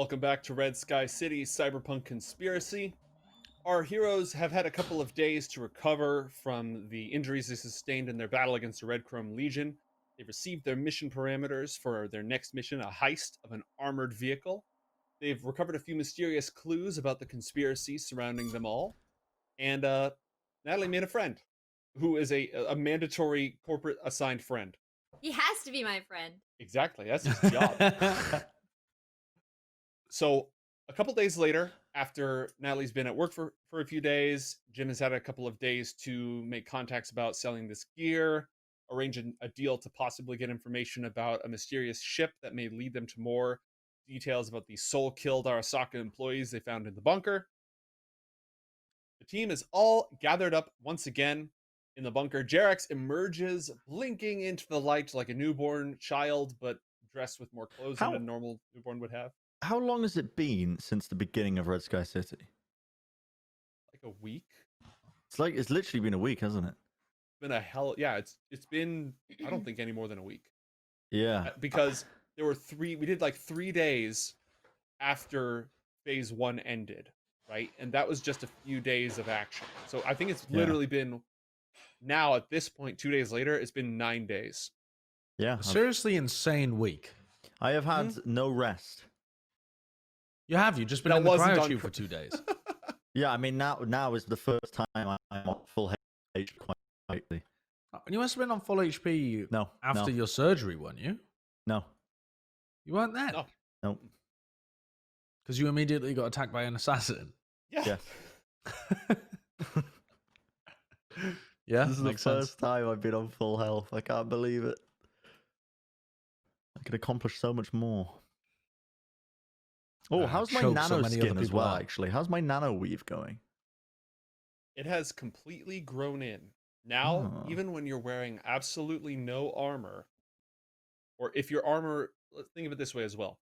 Welcome back to Red Sky City Cyberpunk Conspiracy. Our heroes have had a couple of days to recover from the injuries they sustained in their battle against the Red Chrome Legion. They've received their mission parameters for their next mission, a heist of an armored vehicle. They've recovered a few mysterious clues about the conspiracy surrounding them all. And Natalie made a friend who is a mandatory corporate assigned friend. He has to be my friend. Exactly, that's his job. So a couple days later, after Natalie's been at work for a few days, Jim has had a couple of days to make contacts about selling this gear, arrange a deal to possibly get information about a mysterious ship that may lead them to more details about the soul-killed Arasaka employees they found in the bunker. The team is all gathered up once again in the bunker. Jerax emerges, blinking into the light like a newborn child, but dressed with more clothes than a normal newborn would have. How long has it been since the beginning of Red Sky City? Like a week. It's literally been a week, hasn't it? It's been a hell. Yeah, it's been. I don't think any more than a week. Yeah, because there were we did like 3 days after phase 1 ended, right? And that was just a few days of action. So I think it's literally been now at this point, 2 days later, it's been 9 days. Yeah, seriously insane week. I have had no rest. You've just been in the cryotube for 2 days. Yeah, I mean now is the first time I'm on full HP quite lately. And you must have been on full HP after your surgery, weren't you? No. You weren't then? No. Because you immediately got attacked by an assassin. Yeah. Yeah, this is the first time I've been on full health. I can't believe it. I could accomplish so much more. Oh, how's my nano skin as well, actually? How's my nano weave going? It has completely grown in. Now, even when you're wearing absolutely no armor, or if your armor, let's think of it this way as well.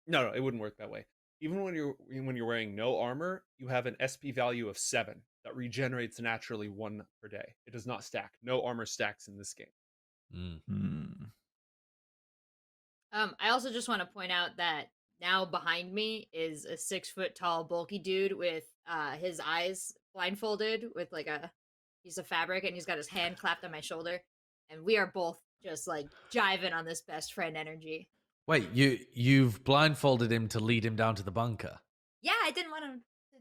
No, it wouldn't work that way. Even when you're wearing no armor, you have an SP value of 7 that regenerates naturally 1 per day. It does not stack. No armor stacks in this game. I also just want to point out that now behind me is a 6 foot tall, bulky dude with his eyes blindfolded with like a piece of fabric, and he's got his hand clapped on my shoulder, and we are both just like jiving on this best friend energy. Wait, you've blindfolded him to lead him down to the bunker? Yeah, I didn't want to.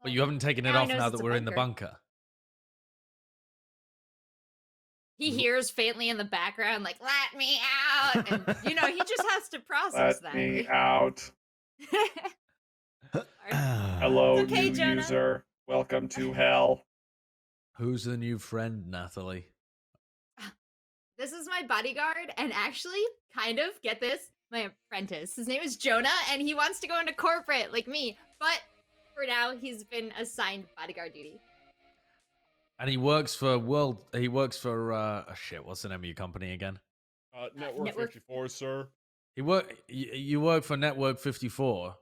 But you haven't taken it off now that we're in the bunker. He hears faintly in the background, like, let me out. And, he just has to process that. Let me out. Hello, new user. Welcome to hell. Who's the new friend, Natalie? This is my bodyguard, and actually, kind of, get this, my apprentice. His name is Jonah, and he wants to go into corporate like me. But for now, he's been assigned bodyguard duty. And he works for shit, what's the name of your company again? Network 54, sir. You work for Network 54?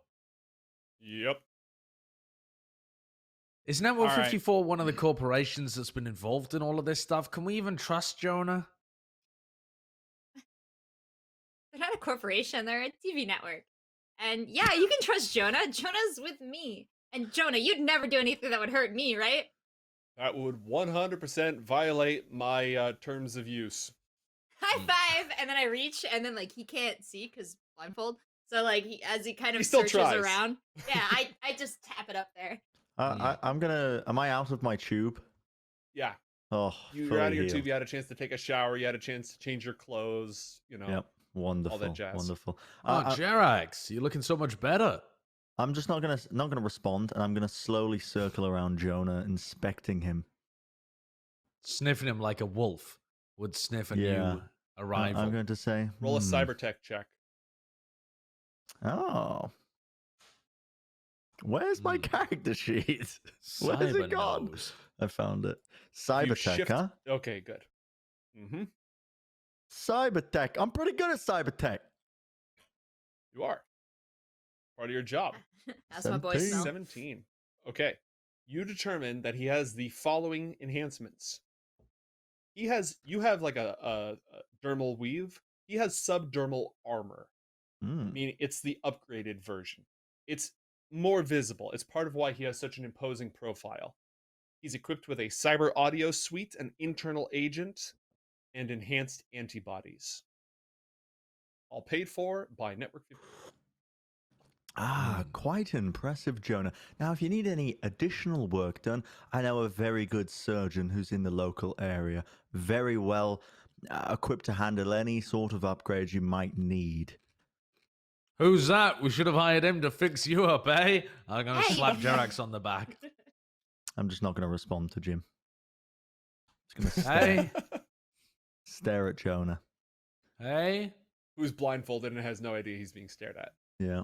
Yep. Is Network 54 one of the corporations that's been involved in all of this stuff? Can we even trust Jonah? They're not a corporation, they're a TV network. And yeah, you can trust Jonah. Jonah's with me. And Jonah, you'd never do anything that would hurt me, right? That would 100% violate my terms of use. High five! And then I reach, and then, like, he can't see because blindfold. So, like, as he kind of he still searches tries. around. Yeah, I just tap it up there. Am I out of my tube? Yeah. Oh, you're out of your tube. You had a chance to take a shower. You had a chance to change your clothes. Yep. Wonderful. All that jazz. Wonderful. Jerax, you're looking so much better. I'm just not gonna respond, and I'm gonna slowly circle around Jonah, inspecting him, sniffing him like a wolf would sniff a new arrival. I'm going to say, roll a cybertech check. Oh, where's my character sheet? Where's it gone? I found it. Cybertech, huh? Okay, good. Cybertech. I'm pretty good at cybertech. You are. Part of your job. That's my boy. 17. Okay. You determine that he has the following enhancements. You have like a dermal weave. He has subdermal armor. meaning it's the upgraded version. It's more visible. It's part of why he has such an imposing profile. He's equipped with a cyber audio suite, an internal agent, and enhanced antibodies. All paid for by Network 50. Quite impressive, Jonah. Now, if you need any additional work done, I know a very good surgeon who's in the local area, very well equipped to handle any sort of upgrades you might need. Who's that? We should have hired him to fix you up, eh? I'm going to Hey. slap Jerax on the back. I'm just not going to respond to Jim. Just going to Hey, stare at Jonah. hey. Who's blindfolded and has no idea he's being stared at. Yeah.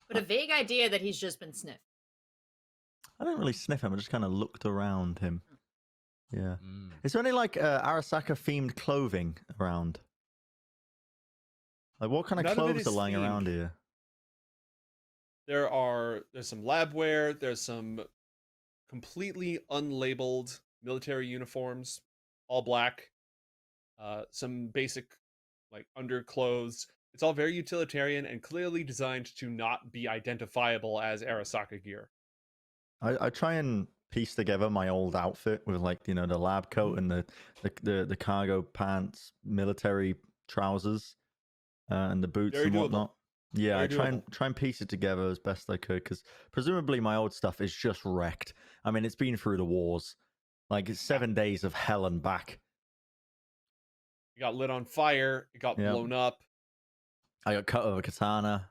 But a vague idea that he's just been sniffed. I don't really sniff him. I just kind of looked around him. Yeah. Mm. Is there any like Arasaka themed clothing around? Like what kind of None of it clothes is are lying themed. around here? There's some labware, there's some completely unlabeled military uniforms, all black, some basic like underclothes. It's all very utilitarian and clearly designed to not be identifiable as Arasaka gear. I try and piece together my old outfit with like, you know, the lab coat and the cargo pants, military trousers, and the boots Very and doable. whatnot. Yeah, Very I try and piece it together as best I could because presumably my old stuff is just wrecked. I mean, it's been through the wars, like it's 7 days of hell and back. It got lit on fire, it got Yep. blown up. I got cut with a katana.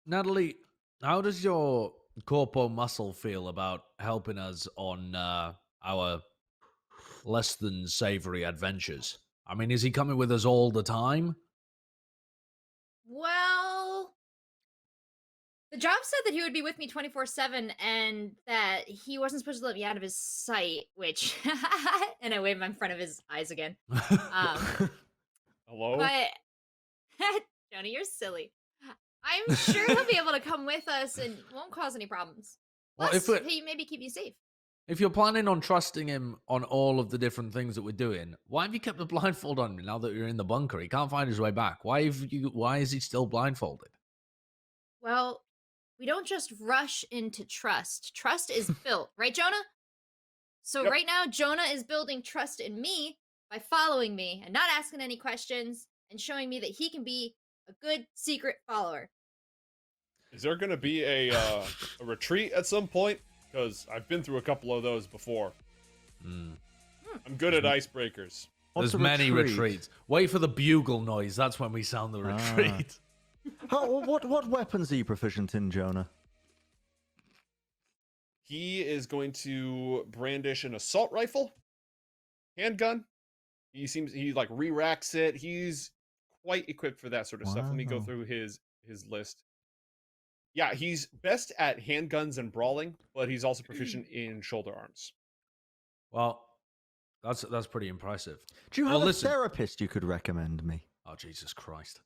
Natalie, how does your corpo muscle feel about helping us on our less than savory adventures? I mean, is he coming with us all the time? Well, the job said that he would be with me 24/7 and that he wasn't supposed to let me out of his sight, which, and I wave him in front of his eyes again. Hello? But, Johnny, you're silly. I'm sure he'll be able to come with us and won't cause any problems. Well, Plus, if he maybe keep you safe. If you're planning on trusting him on all of the different things that we're doing, why have you kept the blindfold on now that you're in the bunker? He can't find his way back. Why is he still blindfolded? Well, we don't just rush into trust. Trust is built, right, Jonah? So Yep. right now, Jonah is building trust in me by following me and not asking any questions and showing me that he can be a good secret follower. Is there going to be a retreat at some point? Because I've been through a couple of those before. Mm. I'm good at icebreakers. What's There's a many retreat? retreats. Wait for the bugle noise. That's when we sound the retreat. What weapons are you proficient in, Jonah? He is going to brandish an assault rifle, handgun. He like re-racks it. He's quite equipped for that sort of stuff. Let me go Wow. through his list. Yeah, he's best at handguns and brawling, but he's also proficient in shoulder arms. Well, that's pretty impressive. Do you Well, have a listen. therapist you could recommend me? Oh, Jesus Christ.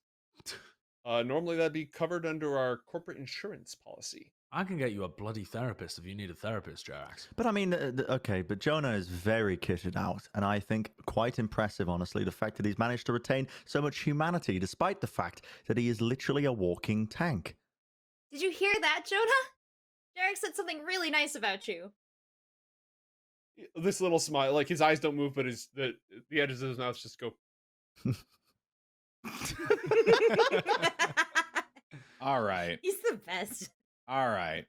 Normally that'd be covered under our corporate insurance policy. I can get you a bloody therapist if you need a therapist, Jarax. But I mean, okay, but Jonah is very kitted out, and I think quite impressive, honestly, the fact that he's managed to retain so much humanity, despite the fact that he is literally a walking tank. Did you hear that, Jonah? Derek said something really nice about you. This little smile, like his eyes don't move, but the edges of his mouth just go. All right. He's the best. All right.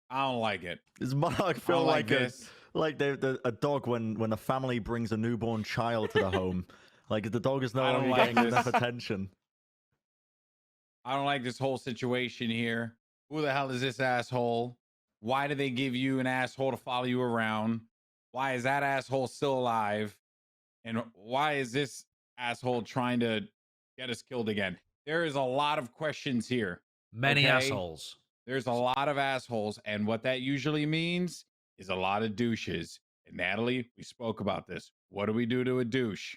I don't like it. Does Monarch feel don't like like this. a dog when a family brings a newborn child to the home? Like the dog is no I don't longer like getting this. enough attention. I don't like this whole situation here. Who the hell is this asshole? Why did they give you an asshole to follow you around? Why is that asshole still alive? And why is this asshole trying to get us killed again? There is a lot of questions here. Many Okay. assholes. There's a lot of assholes, and what that usually means is a lot of douches. And Natalie, we spoke about this. What do we do to a douche?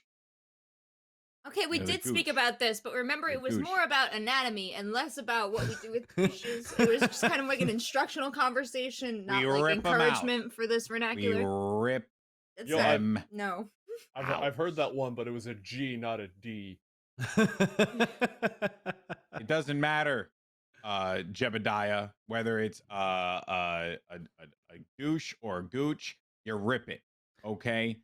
Okay, we Yeah, the did speak gooch. about this, but remember The it was gooch. more about anatomy and less about what we do with dishes. It was just kind of like an instructional conversation, not We like rip 'em out. encouragement for this We vernacular. rip It's Yo, not- them. no. I've heard that one, but it was a G, not a D. It doesn't matter, Jebediah, whether it's a douche or a gooch, you rip it. Okay.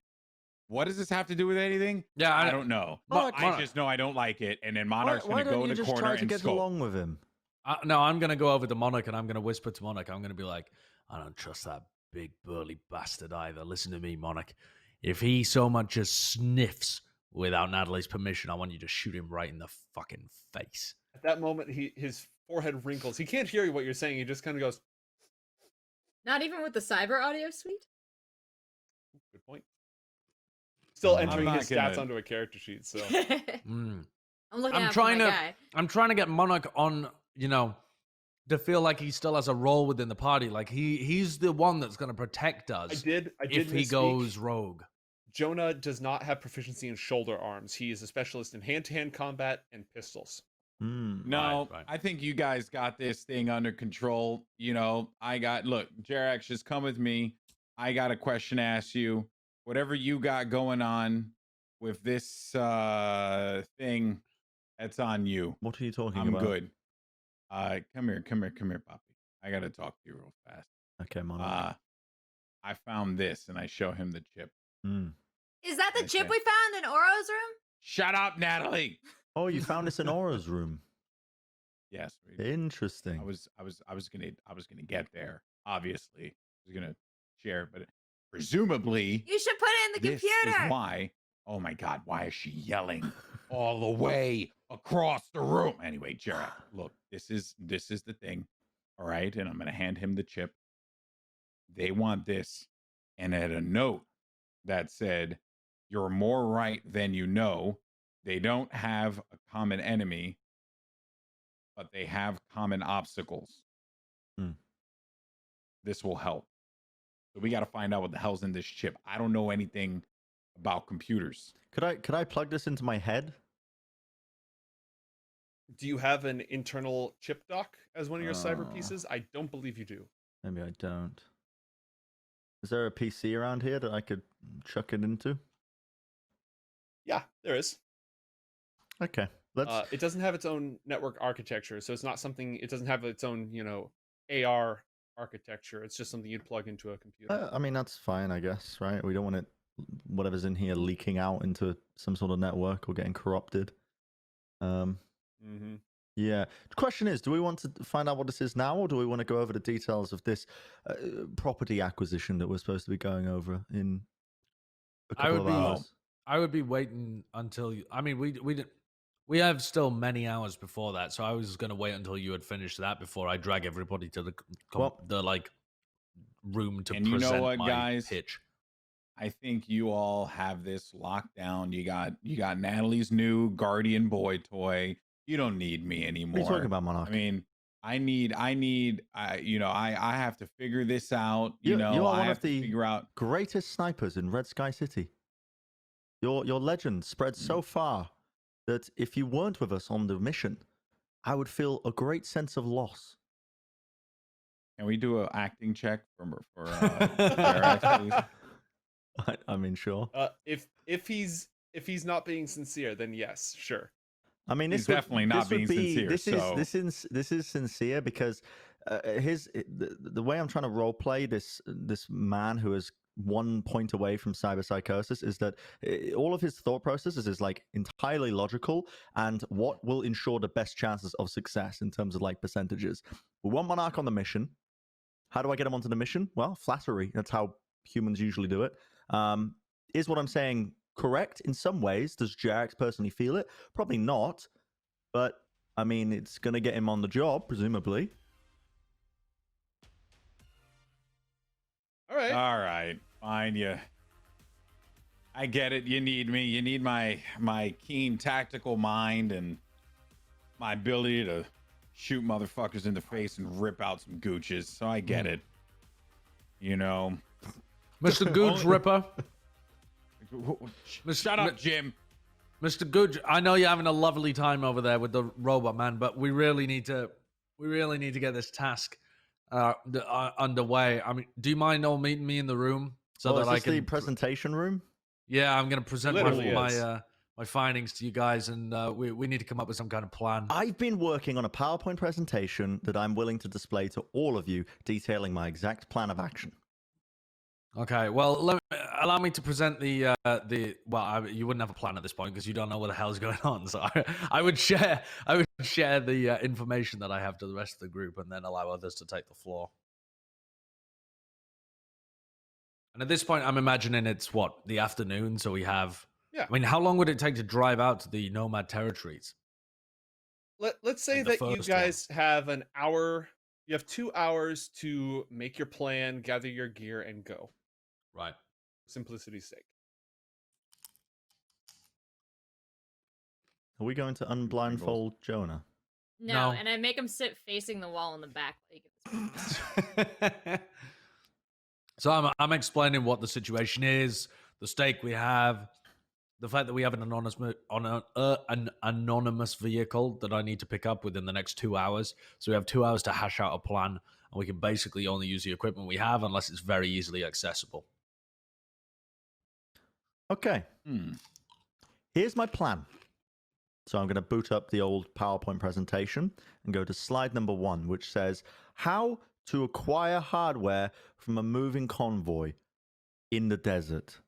What does this have to do with anything? Yeah, I don't know. I just know I don't like it, and then Monarch's Why gonna don't go in you the just corner try to and get scope. along with him? No, I'm going to go over to Monarch and I'm going to whisper to Monarch. I'm going to be like, I don't trust that big burly bastard either. Listen to me, Monarch. If he so much as sniffs without Natalie's permission, I want you to shoot him right in the fucking face. At that moment, his forehead wrinkles. He can't hear what you're saying. He just kind of goes, Not even with the cyber audio suite? good point. Still I'm entering not his stats gonna- onto a character sheet, so. Mm. I'm looking I'm out trying for my to guy. I'm trying to get Monarch on, to feel like he still has a role within the party. Like he's the one that's going to protect us I did if he misspeak. goes rogue. Jonah does not have proficiency in shoulder arms. He is a specialist in hand-to-hand combat and pistols. No, Right. I think you guys got this thing under control. Look, Jerax, just come with me. I got a question to ask you. Whatever you got going on with this thing, that's on you. What are you talking I'm about? good. Come here, Poppy. I gotta talk to you real fast. Okay, Monarch. I found this, and I show him the chip. Is that the Okay. chip we found in Oro's room? Shut up, Natalie. Oh, you found this in Aura's room. Yes. Interesting. I was gonna get there. Obviously, I was gonna share, but presumably You should put it in the this computer. is why. Oh my God! Why is she yelling all the way across the room? Anyway, Jared, look, this is the thing. All right, and I'm gonna hand him the chip. They want this, and had a note that said, "You're more right than you know." They don't have a common enemy, but they have common obstacles. This will help. So we got to find out what the hell's in this chip. I don't know anything about computers. Could I plug this into my head? Do you have an internal chip dock as one of your cyber pieces? I don't believe you do. Maybe I don't. Is there a PC around here that I could chuck it into? Yeah, there is. Okay, let's. It doesn't have its own network architecture, so it's not something. It doesn't have its own, AR architecture. It's just something you'd plug into a computer. I mean, that's fine, I guess, right? We don't want it, whatever's in here, leaking out into some sort of network or getting corrupted. Yeah. The question is, do we want to find out what this is now, or do we want to go over the details of this property acquisition that we're supposed to be going over in a couple of hours? I would be waiting until you. I mean, we have still many hours before that, so I was going to wait until you had finished that before I drag everybody to the room to and present you know what, my guys? pitch. I think you all have this locked down. You got Natalie's new guardian boy toy. You don't need me anymore. What are you talking about, Monarch? I mean, I have to figure this out. You are I one have of to the figure out. greatest snipers in Red Sky City. Your legend spread so far that if you weren't with us on the mission, I would feel a great sense of loss. Can we do an acting check for Jerax, please? I mean, sure. If he's not being sincere, then yes, sure. I mean, He's definitely not being sincere. This is sincere because the way I'm trying to role play this man who is 1 point away from cyberpsychosis is that all of his thought processes is like entirely logical and what will ensure the best chances of success in terms of like percentages. We want Monarch on the mission. How do I get him onto the mission? Well, flattery. That's how humans usually do it. Is what I'm saying correct in some ways? Does Jerax personally feel it? Probably not. But, I mean, it's going to get him on the job, presumably. All right. All right, fine. I get it. You need me. You need my keen tactical mind and my ability to shoot motherfuckers in the face and rip out some gooches. So I get it. Mr. Gooch Ripper. Shut up, Jim. Mr. Gooch, I know you're having a lovely time over there with the robot man, but we really need to get this task underway. I mean, do you mind all meeting me in the room so that is I this can the presentation room? Yeah, I'm gonna present Literally my is. findings to you guys, and we need to come up with some kind of plan. I've been working on a PowerPoint presentation that I'm willing to display to all of you, detailing my exact plan of action. Okay, well, allow me to present the you wouldn't have a plan at this point because you don't know what the hell's going on. So I would share the information that I have to the rest of the group, and then allow others to take the floor. And at this point, I'm imagining it's the afternoon, so we have. Yeah. I mean, how long would it take to drive out to the nomad territories? Let's say Like the that you first one. guys have an hour. You have 2 hours to make your plan, gather your gear, and go. Right. For simplicity's sake. Are we going to unblindfold Jonah? No, No. and I make him sit facing the wall in the back. While you give this So I'm explaining what the situation is, the stake we have, the fact that we have an anonymous vehicle that I need to pick up within the next 2 hours. So we have 2 hours to hash out a plan, and we can basically only use the equipment we have unless it's very easily accessible. Okay. Here's my plan. So I'm going to boot up the old PowerPoint presentation and go to slide number 1, which says how to acquire hardware from a moving convoy in the desert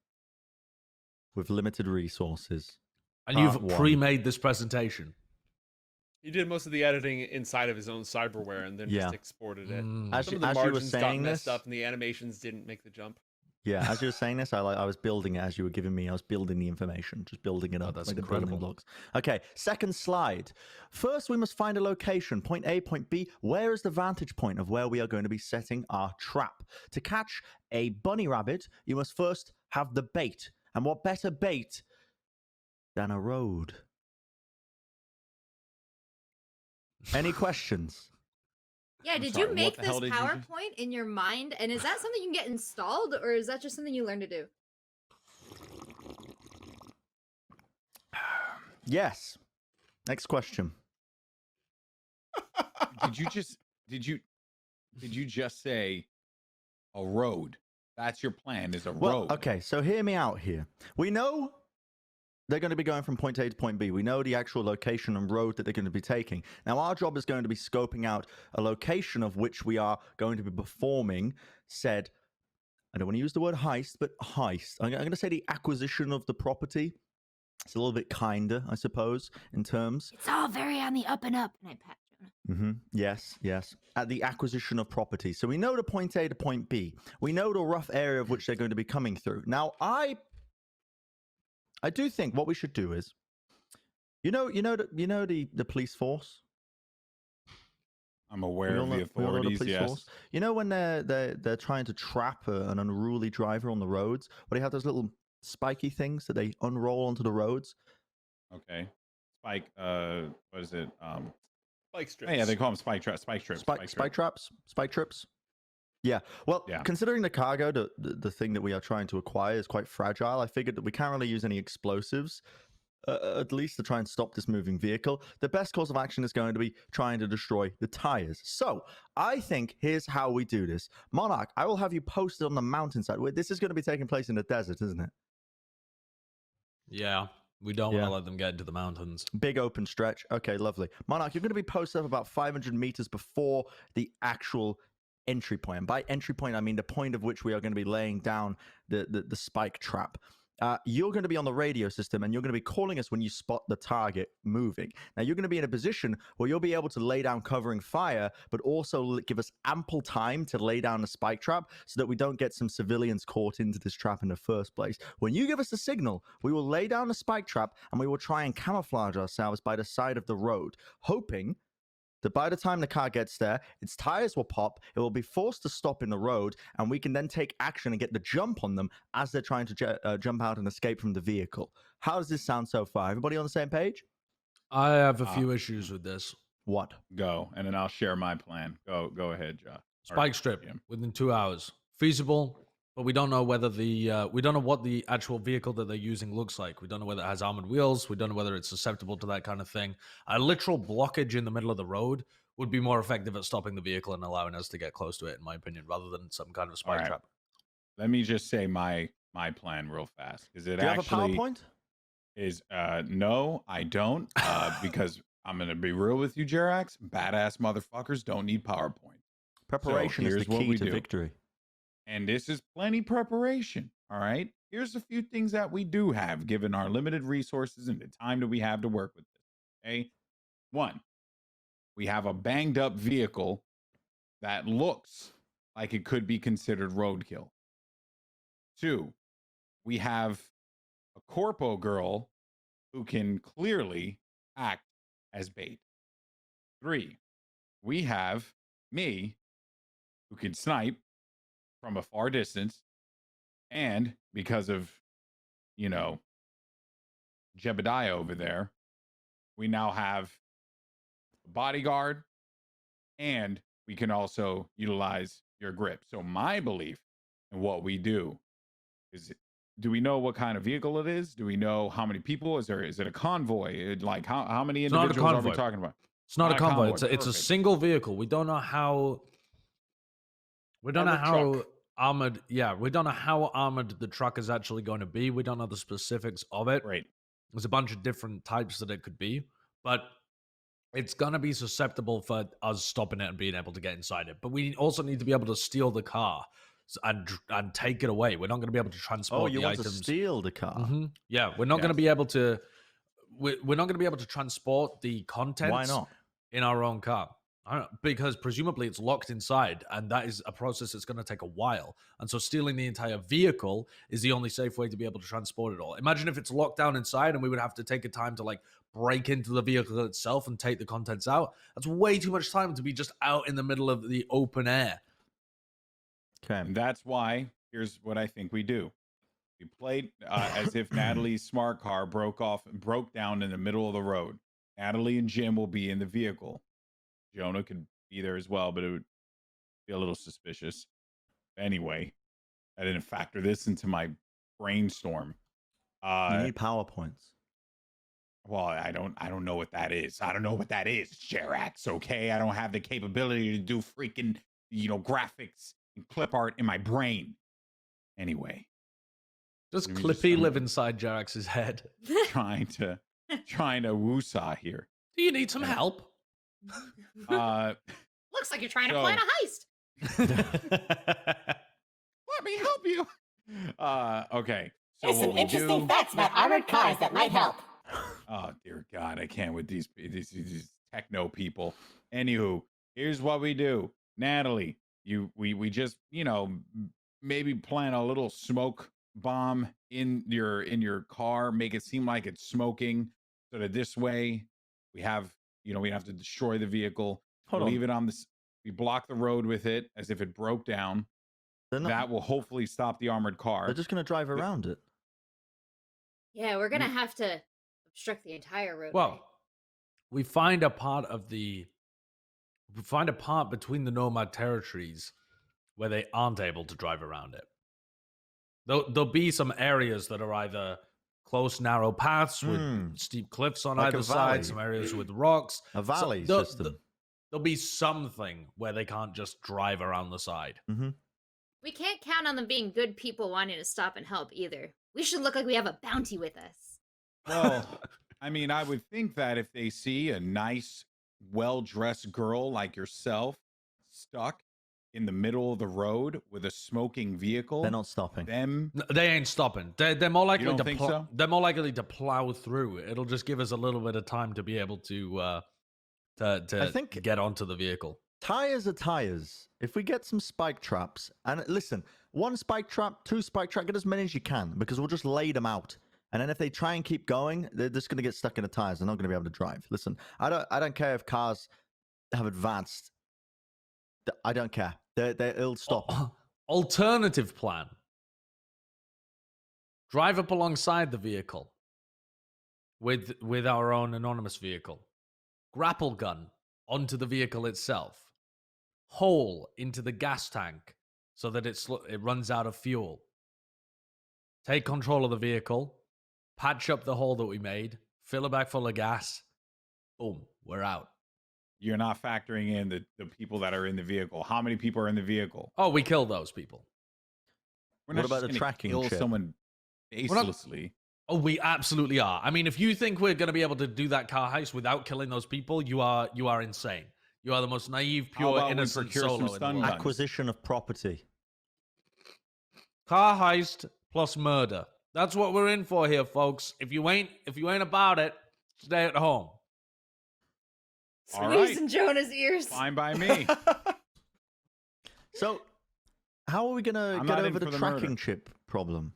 with limited resources. And Part you've one. pre-made this presentation. He did most of the editing inside of his own cyberware and then just exported it. As Some you, of the as you were margins got saying messed this, up and the animations didn't make the jump. yeah, as you were saying this, I was building it as you were giving me. I was building the information, just building it up. that's like the incredible. building blocks. Okay, second slide. First, we must find a location, point A, point B. Where is the vantage point of where we are going to be setting our trap? To catch a bunny rabbit, you must first have the bait. And what better bait than a road? Any questions? Yeah, I'm did sorry, you what make the this hell did you just- PowerPoint in your mind? And is that something you can get installed, or is that just something you learn to do? Yes. Next question. Did you just say a road? That's your plan, is a Well, road. okay, so hear me out here. We know they're going to be going from point A to point B. We know the actual location and road that they're going to be taking. Now, our job is going to be scoping out a location of which we are going to be performing said, I don't want to use the word heist, but heist. I'm going to say the acquisition of the property. It's a little bit kinder, I suppose, in terms. It's all very on the up and up. And I pat Jonah. Yes. At the acquisition of property. So we know the point A to point B. We know the rough area of which they're going to be coming through. Now, I do think what we should do is, the police force. I'm aware of the We all know authorities, police yes. force. You know when they're trying to trap an unruly driver on the roads, where they have those little spiky things that they unroll onto the roads. Okay. Spike, what is it? Spike strips. Oh, yeah, they call them spike strips. Spike trips. Yeah. Well, Yeah. considering the cargo, the thing that we are trying to acquire is quite fragile, I figured that we can't really use any explosives, at least to try and stop this moving vehicle. The best course of action is going to be trying to destroy the tires. So I think here's how we do this. Monarch, I will have you posted on the mountainside. This is going to be taking place in the desert, isn't it? Yeah, we don't want to let them get into the mountains. Big open stretch. Okay, lovely. Monarch, you're going to be posted up about 500 meters before the actual entry point. And by entry point, I mean the point of which we are going to be laying down the spike trap. You're going to be on the radio system, and you're going to be calling us when you spot the target moving. Now, you're going to be in a position where you'll be able to lay down covering fire, but also give us ample time to lay down the spike trap so that we don't get some civilians caught into this trap in the first place. When you give us the signal, we will lay down the spike trap, and we will try and camouflage ourselves by the side of the road, hoping that by the time the car gets there, its tires will pop, it will be forced to stop in the road, and we can then take action and get the jump on them as they're trying to jump out and escape from the vehicle. How does this sound so far? Everybody on the same page? I have a few issues with this. What? Go, and then I'll share my plan. Go ahead, Josh. Spike strip within 2 hours. Feasible, but we don't know whether we don't know what the actual vehicle that they're using looks like. We don't know whether it has armored wheels. We don't know whether it's susceptible to that kind of thing. A literal blockage in the middle of the road would be more effective at stopping the vehicle and allowing us to get close to it, in my opinion, rather than some kind of spike trap. Let me just say my plan real fast. Is it Do you actually have a PowerPoint? is no, I don't. Because I'm gonna be real with you, Jerax. Badass motherfuckers don't need PowerPoint. Preparation is the here's what key we to do. victory. And this is plenty preparation. All right. Here's a few things that we do have given our limited resources and the time that we have to work with this. Okay. One, we have a banged up vehicle that looks like it could be considered roadkill. Two, we have a corpo girl who can clearly act as bait. Three, we have me who can snipe from a far distance. And because of, you know, Jebediah over there, we now have a bodyguard and we can also utilize your grip. So my belief in what we do is, do we know what kind of vehicle it is? Do we know how many people? Is it a convoy? Like how many It's not a individuals are we convoy. talking about? It's not a Not a convoy. convoy. It's a Perfect. single vehicle. We don't know how. We don't know Armored how truck. armored. Yeah, we don't know how armored the truck is actually going to be. We don't know the specifics of it. Great. There's a bunch of different types that it could be, but it's going to be susceptible for us stopping it and being able to get inside it. But we also need to be able to steal the car and take it away. We're not going to be able to transport Oh, you the want items. to steal the car? Mhm. Yeah, we're not going to Yes. be able to. We're not going to be able to transport the contents. Why not? In our own car? I don't know, because presumably it's locked inside, and that is a process that's going to take a while. And so stealing the entire vehicle is the only safe way to be able to transport it all. Imagine if it's locked down inside and we would have to take a time to like break into the vehicle itself and take the contents out. That's way too much time to be just out in the middle of the open air. Okay. And that's why, here's what I think we do. We played as if Natalie's smart car broke down in the middle of the road. Natalie and Jim will be in the vehicle. Jonah could be there as well, but it would be a little suspicious. Anyway, I didn't factor this into my brainstorm. You need PowerPoints. Well, I don't know what that is. I don't know what that is, Jerax, okay? I don't have the capability to do freaking, graphics and clip art in my brain. Anyway. Does Let me just- Clippy live inside Jarax's head? trying to woosah here. Do you need some help? Looks like you're trying to So- plan a heist. Let me help you. Okay. So There's what some we interesting do, facts about armored cars that might help. oh dear God, I can't with these techno people. Anywho, here's what we do. Natalie, we just, maybe plant a little smoke bomb in your car, make it seem like it's smoking, so that this way we have, we have to destroy the vehicle. Hold on. Leave it on this. We block the road with it as if it broke down. They're not, That will hopefully stop the armored car. they're just going to drive around it. Yeah, we're gonna have to obstruct the entire roadway. Well, we find a part between the nomad territories where they aren't able to drive around it. There'll be some areas that are either close, narrow paths with steep cliffs on Like a either valley. side, some areas with rocks. A valley there'll- system. There'll be something where they can't just drive around the side. Mm-hmm. We can't count on them being good people wanting to stop and help either. We should look like we have a bounty with us. Well, I mean, I would think that if they see a nice, well-dressed girl like yourself stuck in the middle of the road with a smoking vehicle, They're not stopping. them They ain't stopping. They're more likely don't to think so? they're more likely to plow through. It'll just give us a little bit of time to be able to I think- get onto the vehicle. Tires are tires. If we get some spike traps, and listen, one spike trap, two spike trap, get as many as you can, because we'll just lay them out. And then if they try and keep going, they're just going to get stuck in the tires. They're not going to be able to drive. Listen, I don't care if cars have advanced. I don't care. It'll stop. Alternative plan. Drive up alongside the vehicle with our own anonymous vehicle. Grapple gun onto the vehicle itself. Hole into the gas tank so that it runs out of fuel. Take control of the vehicle. Patch up the hole that we made. Fill it back full of gas. Boom, we're out. you're not factoring in the people that are in the vehicle. How many people are in the vehicle? Oh, we kill those people. We're What not about just the gonna tracking kill chip? someone not- baselessly. Oh, we absolutely are. I mean, if you think we're going to be able to do that car heist without killing those people, you are insane. You are the most naive, How pure, about we innocent procure some solo in the stun world. guns? Acquisition of property. Car heist plus murder. That's what we're in for here, folks. If you ain't about it, stay at home. All right. Squeezing Jonah's ears. Fine by me. So, how are we gonna I'm get not in over the for the tracking murder. chip problem?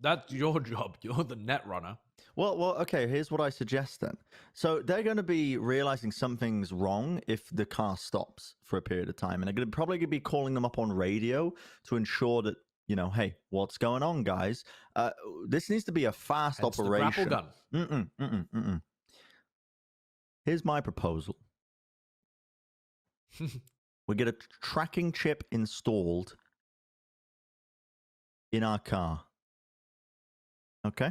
That's your job. You're the net runner. Well, okay. Here's what I suggest then. So they're going to be realizing something's wrong if the car stops for a period of time, and they're probably going to be calling them up on radio to ensure that hey, what's going on, guys? This needs to be a fast Hence the operation. grapple gun. Here's my proposal. We get a tracking chip installed in our car. Okay?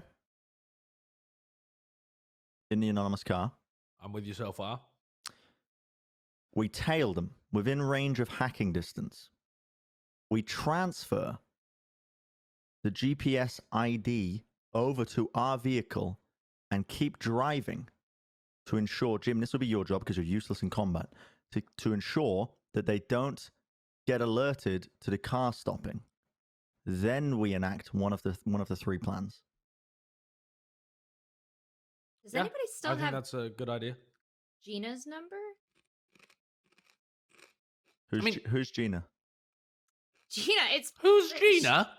In the anonymous car. I'm with you so far. We tail them within range of hacking distance. We transfer the GPS ID over to our vehicle and keep driving to ensure, Jim, this will be your job because you're useless in combat, to ensure that they don't get alerted to the car stopping. Then we enact one of the three plans. Does anybody still I think have that's a good idea. Gina's number? Who's Gina? Gina, it's Who's Gina?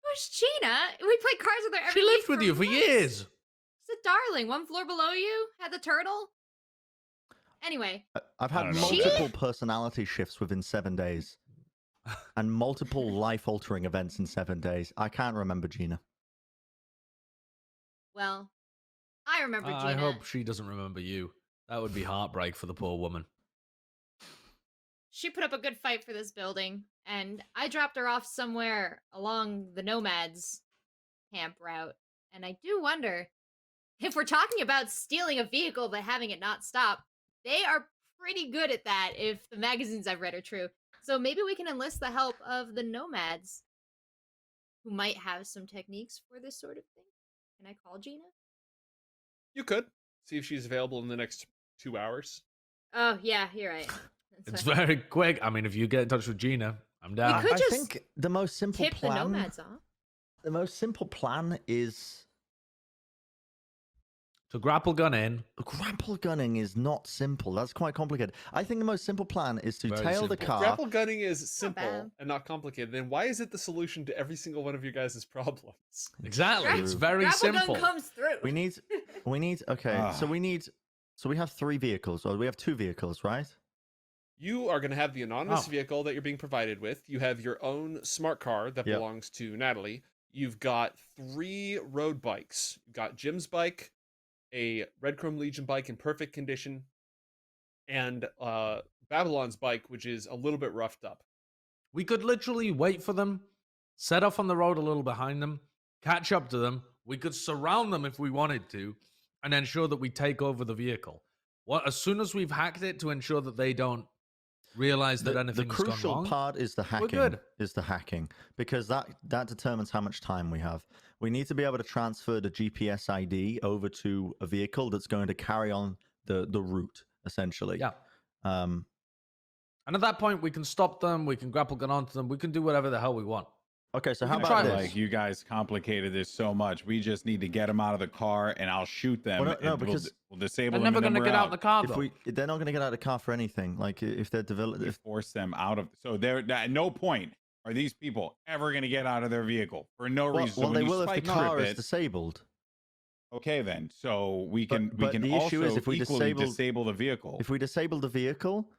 Who's Gina? We played cards with her every She lived week with you for months. years. She's a darling. One floor below you, had the turtle. Anyway, I've had I don't know. multiple personality shifts within 7 days. And multiple life-altering events in 7 days. I can't remember Gina. well, I remember Gina. I hope she doesn't remember you. That would be heartbreak for the poor woman. She put up a good fight for this building, and I dropped her off somewhere along the Nomads camp route. And I do wonder, if we're talking about stealing a vehicle but having it not stop, they are pretty good at that if the magazines I've read are true. So maybe we can enlist the help of the Nomads, who might have some techniques for this sort of thing. Can I call Gina? You could see if she's available in the next 2 hours. Oh, yeah, you're right. It's That's very quick. I mean, if you get in touch with Gina, I'm down. could I just think the most simple tip the plan. Nomads off. The most simple plan is To grapple gun in. grapple gunning is not simple. That's quite complicated. I think the most simple plan is to Very tail the simple. car. Grapple gunning is simple bad. and not complicated. Then why is it the solution to every single one of you guys' problems? Exactly. It's very Grapple simple. gun comes through. We need. Okay, so we have 3 vehicles, or we have 2 vehicles, right? You are going to have the anonymous Oh. vehicle that you're being provided with. You have your own smart car that Yep. belongs to Natalie. You've got 3 road bikes. You've got Jim's bike, a Red Chrome Legion bike in perfect condition, and Babylon's bike, which is a little bit roughed up. We could literally wait for them, set off on the road a little behind them, catch up to them. We could surround them if we wanted to, and ensure that we take over the vehicle. As soon as we've hacked it, to ensure that they don't realize that The anything's crucial gone wrong. part is the hacking. good. Is the hacking, because that determines how much time we have. We need to be able to transfer the GPS ID over to a vehicle that's going to carry on the route, essentially. Yeah. Um, And at that point, we can stop them. We can grapple gun onto them. We can do whatever the hell we want. okay, so We how can about try this? this. Like, you guys complicated this so much. We just need to get them out of the car, and I'll shoot them. Well, no, and because we'll disable They're them. never and then going to we're get out of the car, if though. they're not going to get out of the car for anything. Like if they're developed, We if force them out of. So they're at no point are these people ever going to get out of their vehicle for no reason. So well, when they you will if the spike car trip is it, disabled. okay, then. So we But- can but the issue also is if we equally disable- disable the vehicle. If we disable the vehicle,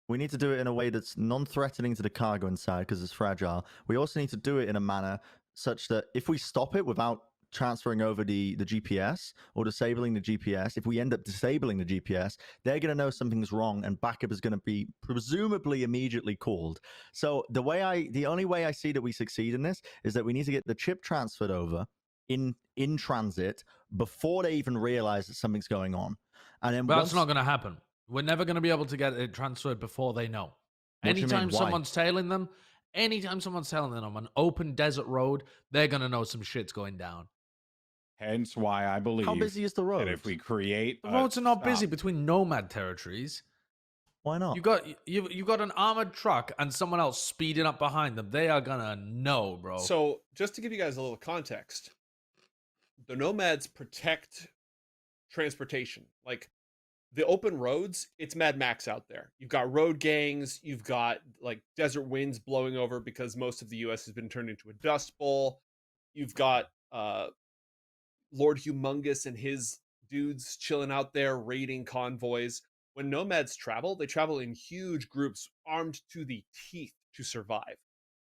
we need to do it in a way that's non-threatening to the cargo inside because it's fragile. We also need to do it in a manner such that if we stop it without transferring over the GPS or disabling the GPS, if we end up disabling the GPS, they're going to know something's wrong and backup is going to be presumably immediately called. So the only way I see that we succeed in this is that we need to get the chip transferred over in transit before they even realize that something's going on. And then But once, that's not going to happen. We're never going to be able to get it transferred before they know. What do you mean? Anytime Why? someone's tailing them, Anytime someone's telling them on an open desert road, they're gonna know some shit's going down. Hence why I believe How busy is the road? that if we create The roads are not busy stop. between nomad territories. Why not? You got an armored truck and someone else speeding up behind them. They are gonna know, bro. So, just to give you guys a little context, the nomads protect transportation. Like the open roads, it's Mad Max out there. You've got road gangs, you've got like desert winds blowing over because most of the US has been turned into a dust bowl. You've got Lord Humongous and his dudes chilling out there raiding convoys. When nomads travel, they travel in huge groups armed to the teeth to survive.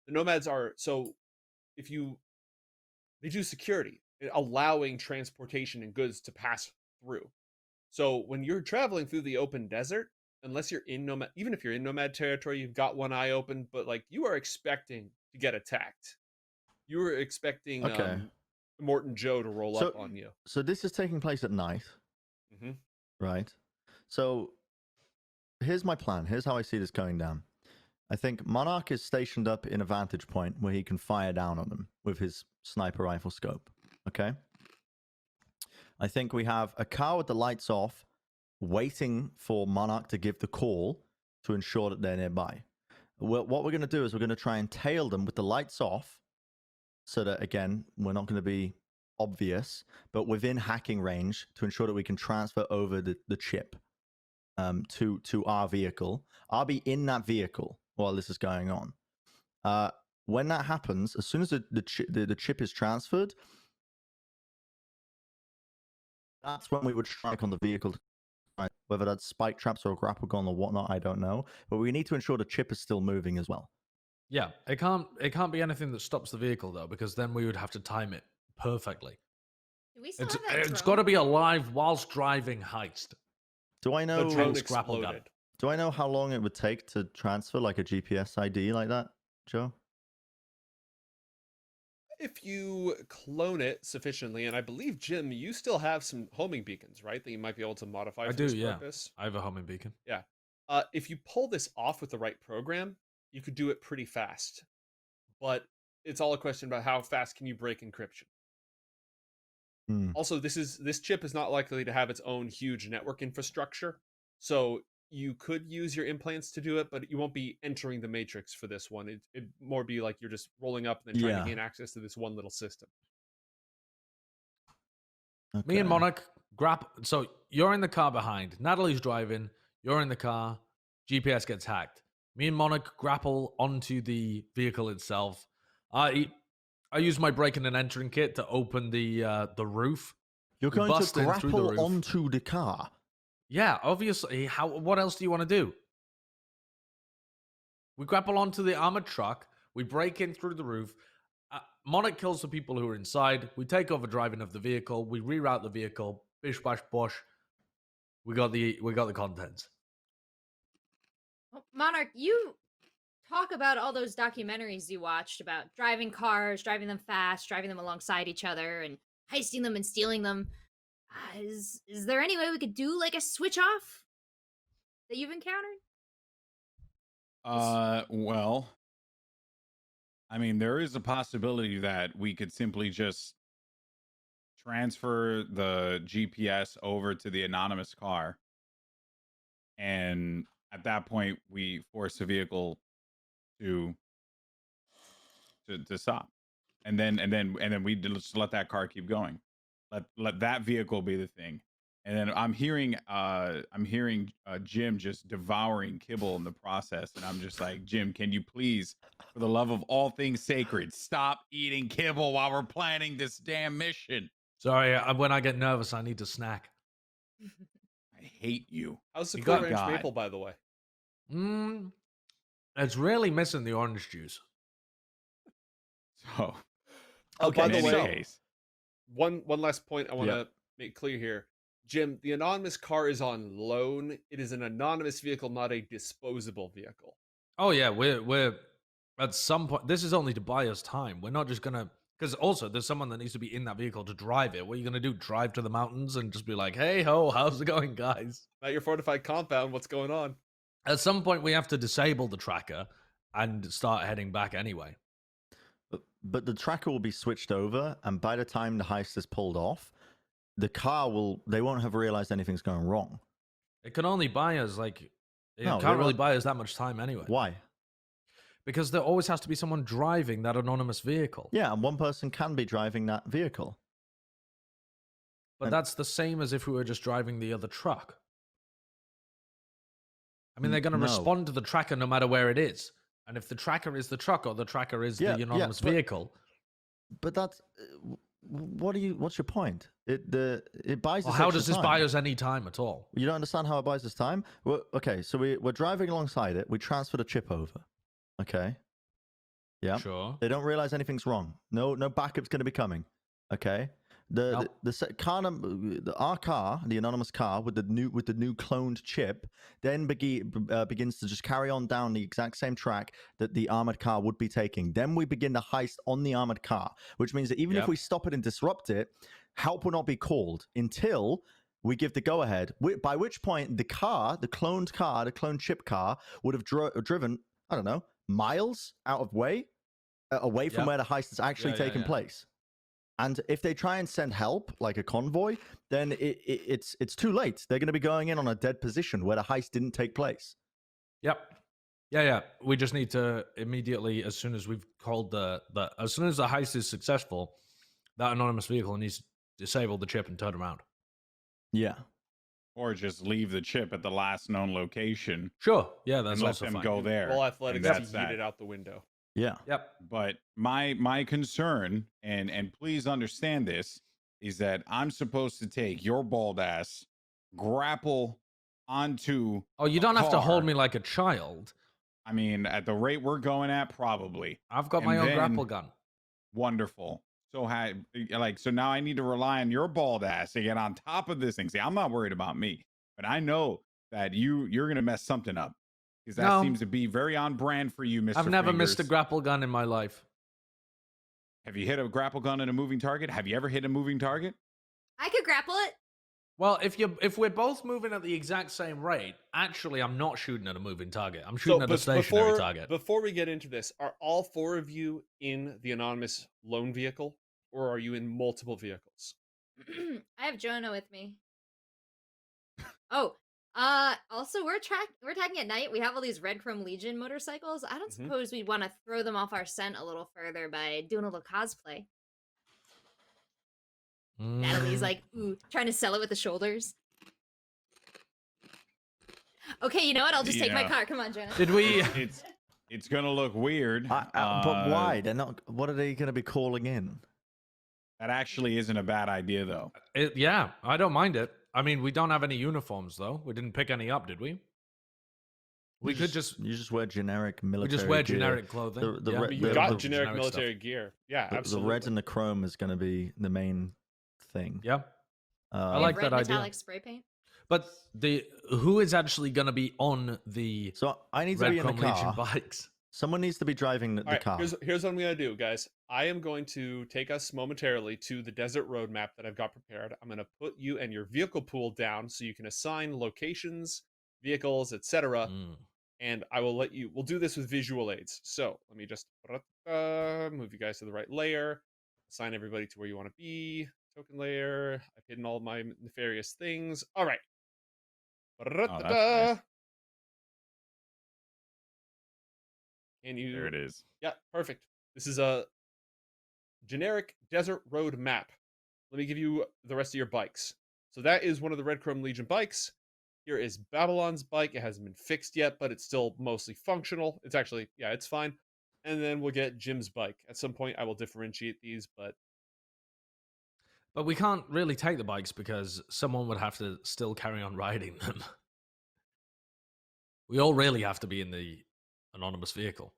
The nomads are so if you they do security, allowing transportation and goods to pass through. So when you're traveling through the open desert, unless you're in nomad, even if you're in nomad territory, you've got one eye open, but like you are expecting to get attacked. You were expecting Okay. Morton Joe to roll So- up on you. So this is taking place at night, hmm right? So here's my plan. Here's how I see this going down. I think Monarch is stationed up in a vantage point where he can fire down on them with his sniper rifle scope. Okay. I think we have a car with the lights off, waiting for Monarch to give the call to ensure that they're nearby. What we're going to do is we're going to try and tail them with the lights off, so that again we're not going to be obvious, but within hacking range to ensure that we can transfer over the chip to our vehicle. I'll be in that vehicle while this is going on. When that happens, as soon as the chip is transferred, that's when we would strike on the vehicle. Whether that's spike traps or a grapple gun or whatnot, I don't know. But we need to ensure the chip is still moving as well. Yeah, it can't be anything that stops the vehicle though, because then we would have to time it perfectly. Do we still have that It's drone? got to be alive whilst driving heist. Do I The know? drone grapple gun. exploded. Do I know how long it would take to transfer like a GPS ID like that, Joe? If you clone it sufficiently, and I believe Jim, you still have some homing beacons, right? That you might be able to modify I for do, this yeah. purpose. I have a homing beacon. If you pull this off with the right program, you could do it pretty fast. But it's all a question about how fast can you break encryption. Hmm. Also, this chip is not likely to have its own huge network infrastructure, so you could use your implants to do it, but you won't be entering the matrix for this one. It'd more be like you're just rolling up and then trying Yeah. to gain access to this one little system. Me and Okay. Monarch so you're in the car behind. Natalie's driving. You're in the car. GPS gets hacked. Me and Monarch grapple onto the vehicle itself. I use my breaking and entering kit to open the roof. You're We going to bust in through the grapple roof. onto the car. Yeah, obviously. What else do you want to do? We grapple onto the armored truck. We break in through the roof. Monarch kills the people who are inside. We take over driving of the vehicle. We reroute the vehicle. Bish bash bosh. We got the contents. Well, Monarch, you talk about all those documentaries you watched about driving cars, driving them fast, driving them alongside each other, and heisting them and stealing them. Is there any way we could do like a switch off that you've encountered? Well, I mean, there is a possibility that we could simply just transfer the GPS over to the anonymous car, and at that point, we force the vehicle to stop, and then we just let that car keep going. Let that vehicle be the thing. And then I'm hearing Jim just devouring kibble in the process, and I'm just like, Jim, can you please, for the love of all things sacred, stop eating kibble while we're planning this damn mission? Sorry, when I get nervous, I need to snack. I hate you. How's the You Cool got Ranch God. maple, by the way? It's really missing the orange juice. So, Oh, Okay, by in the any way, case, one last point I want to Yep. make clear here. Jim, the anonymous car is on loan. It is an anonymous vehicle, not a disposable vehicle. Oh yeah, we're at some point. This is only to buy us time. We're not just gonna, because also there's someone that needs to be in that vehicle to drive it. What are you gonna do? Drive to the mountains and just be like, "Hey ho, how's it going, guys?" At your fortified compound, what's going on? At some point, we have to disable the tracker and start heading back anyway. But the tracker will be switched over, and by the time the heist is pulled off, the car they won't have realized anything's going wrong. It can only buy us it No, can't really buy us that much time anyway. Why? Because there always has to be someone driving that anonymous vehicle. Yeah, and one person can be driving that vehicle. But that's the same as if we were just driving the other truck. I mean, they're going to No. respond to the tracker no matter where it is. And if the tracker is the truck or the tracker is the anonymous vehicle. But that's what's your point? It buys us How extra does this time. buy us any time at all? You don't understand how it buys us time? Well, okay, so we're driving alongside it. We transfer the chip over. Okay. Yeah. Sure. They don't realize anything's wrong. No backup's going to be coming. Okay. Our car, the anonymous car with the new cloned chip, then begins to just carry on down the exact same track that the armored car would be taking. Then we begin the heist on the armored car, which means that even if we stop it and disrupt it, help will not be called until we give the go ahead. By which point the cloned chip car would have driven, I don't know, miles away from where the heist is actually taking place. And if they try and send help, like a convoy, then it's too late. They're going to be going in on a dead position where the heist didn't take place. Yep. Yeah. We just need to immediately, as soon as we've called as soon as the heist is successful, that anonymous vehicle needs to disable the chip and turn around. Yeah. Or just leave the chip at the last known location. Sure. Yeah, that's and let also them fine. go there. All athletics And is yeeted out the window. Yeah. Yep. But my concern, and please understand this, is that I'm supposed to take your bald ass, grapple onto. Oh, you don't have to hold me like a child. I mean, at the rate we're going at, probably. I've got my own grapple gun. Wonderful. So now I need to rely on your bald ass to get on top of this thing. See, I'm not worried about me, but I know that you're gonna mess something up. Because that seems to be very on brand for you, Mr. I've never Fingers. missed a grapple gun in my life. Have you hit a grapple gun in a moving target? Have you ever hit a moving target? I could grapple it. Well, if we're both moving at the exact same rate, actually, I'm not shooting at a moving target. I'm shooting at a stationary target. Before we get into this, are all four of you in the anonymous lone vehicle, or are you in multiple vehicles? I have Jonah with me. Oh, also we're attacking at night. We have all these Red Chrome Legion motorcycles. I don't suppose we'd want to throw them off our scent a little further by doing a little cosplay. Natalie's like, ooh, trying to sell it with the shoulders. Okay, you know what? I'll just take my car. Come on, Jonah. Did we? It's gonna look weird. But why? They're not. What are they going to be calling in? That actually isn't a bad idea, though. Yeah, I don't mind it. I mean, we don't have any uniforms though. We didn't pick any up, did we? You just wear generic military. We just wear gear. generic clothing. You got generic military gear. Yeah, absolutely. The red and the chrome is going to be the main thing. Yeah, I like that idea. Metallic spray paint. But who is actually going to be on the? So I need to Red be in the Chrome car. Legion bikes. Someone needs to be driving the car. Here's what I'm going to do, guys. I am going to take us momentarily to the desert road map that I've got prepared. I'm going to put you and your vehicle pool down so you can assign locations, vehicles, etc. And I will we'll do this with visual aids. So let me just move you guys to the right layer, assign everybody to where you want to be. Token layer. I've hidden all my nefarious things. All right. That's nice. And you. There it is. Yeah, perfect. This is a generic desert road map. Let me give you the rest of your bikes. So that is one of the Red Chrome Legion bikes. Here is Babylon's bike. It hasn't been fixed yet, but it's still mostly functional. It's actually, yeah, it's fine. And then we'll get Jim's bike. At some point, I will differentiate these, but we can't really take the bikes because someone would have to still carry on riding them. We all really have to be in the anonymous vehicle.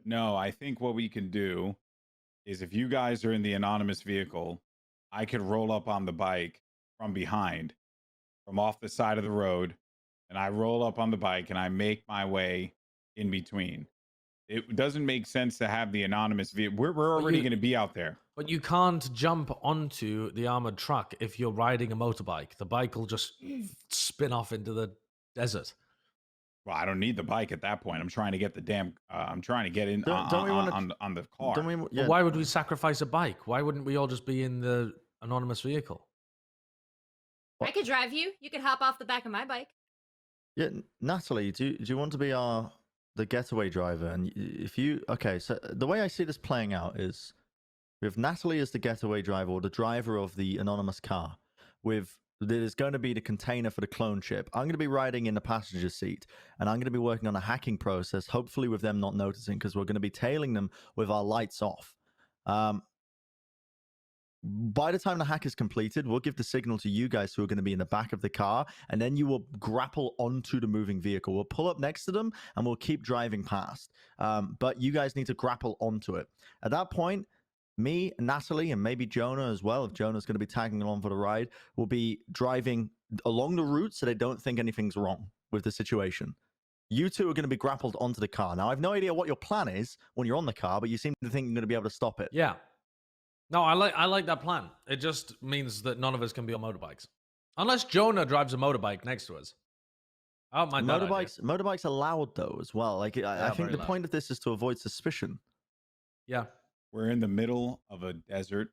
No, I think what we can do is if you guys are in the anonymous vehicle, I could roll up on the bike from behind, from off the side of the road, and I roll up on the bike and I make my way in between. It doesn't make sense to have the anonymous vehicle. We're already going to be out there. But you can't jump onto the armored truck if you're riding a motorbike. The bike will just spin off into the desert. Well, I don't need the bike at that point. I'm trying to get the damn. I'm trying to get in Don't we want to? on the car. Don't we? But Yeah. why would we sacrifice a bike? Why wouldn't we all just be in the anonymous vehicle? I could drive you. You could hop off the back of my bike. Yeah, Natalie, do you want to be the getaway driver? And if you so the way I see this playing out is we have Natalie as the getaway driver or the driver of the anonymous car. There's going to be the container for the clone chip. I'm going to be riding in the passenger seat, and I'm going to be working on a hacking process, hopefully with them not noticing, because we're going to be tailing them with our lights off. By the time the hack is completed, we'll give the signal to you guys who are going to be in the back of the car, and then you will grapple onto the moving vehicle. We'll pull up next to them, and we'll keep driving past. But you guys need to grapple onto it. At that point, me, Natalie, and maybe Jonah as well, if Jonah's going to be tagging along for the ride, will be driving along the route so they don't think anything's wrong with the situation. You two are going to be grappled onto the car. Now, I have no idea what your plan is when you're on the car, but you seem to think you're going to be able to stop it. Yeah. No, I like that plan. It just means that none of us can be on motorbikes. Unless Jonah drives a motorbike next to us. I don't mind that idea. Motorbikes allowed, though, as well. Like, I think the point of this is to avoid suspicion. Yeah. We're in the middle of a desert.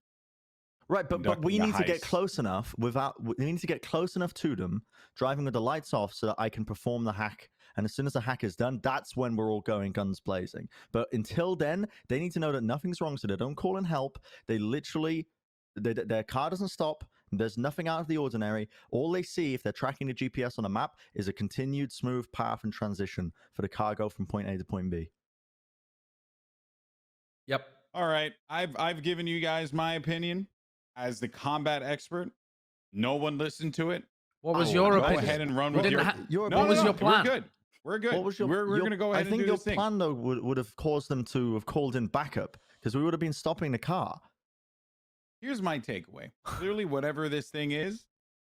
Right, but we need to get close enough we need to get close enough to them, driving with the lights off so that I can perform the hack. And as soon as the hack is done, that's when we're all going guns blazing. But until then, they need to know that nothing's wrong, so they don't call in help. They literally, their car doesn't stop. There's nothing out of the ordinary. All they see, if they're tracking the GPS on a map, is a continued smooth path and transition for the car go from point A to point B. Yep. All right, I've given you guys my opinion as the combat expert. No one listened to it. What was your opinion? Go ahead and run with your. What was your plan? We're good. We're good. What was we're going to go ahead and do this thing. I think your plan, though, would have caused them to have called in backup, because we would have been stopping the car. Here's my takeaway. Clearly, whatever this thing is,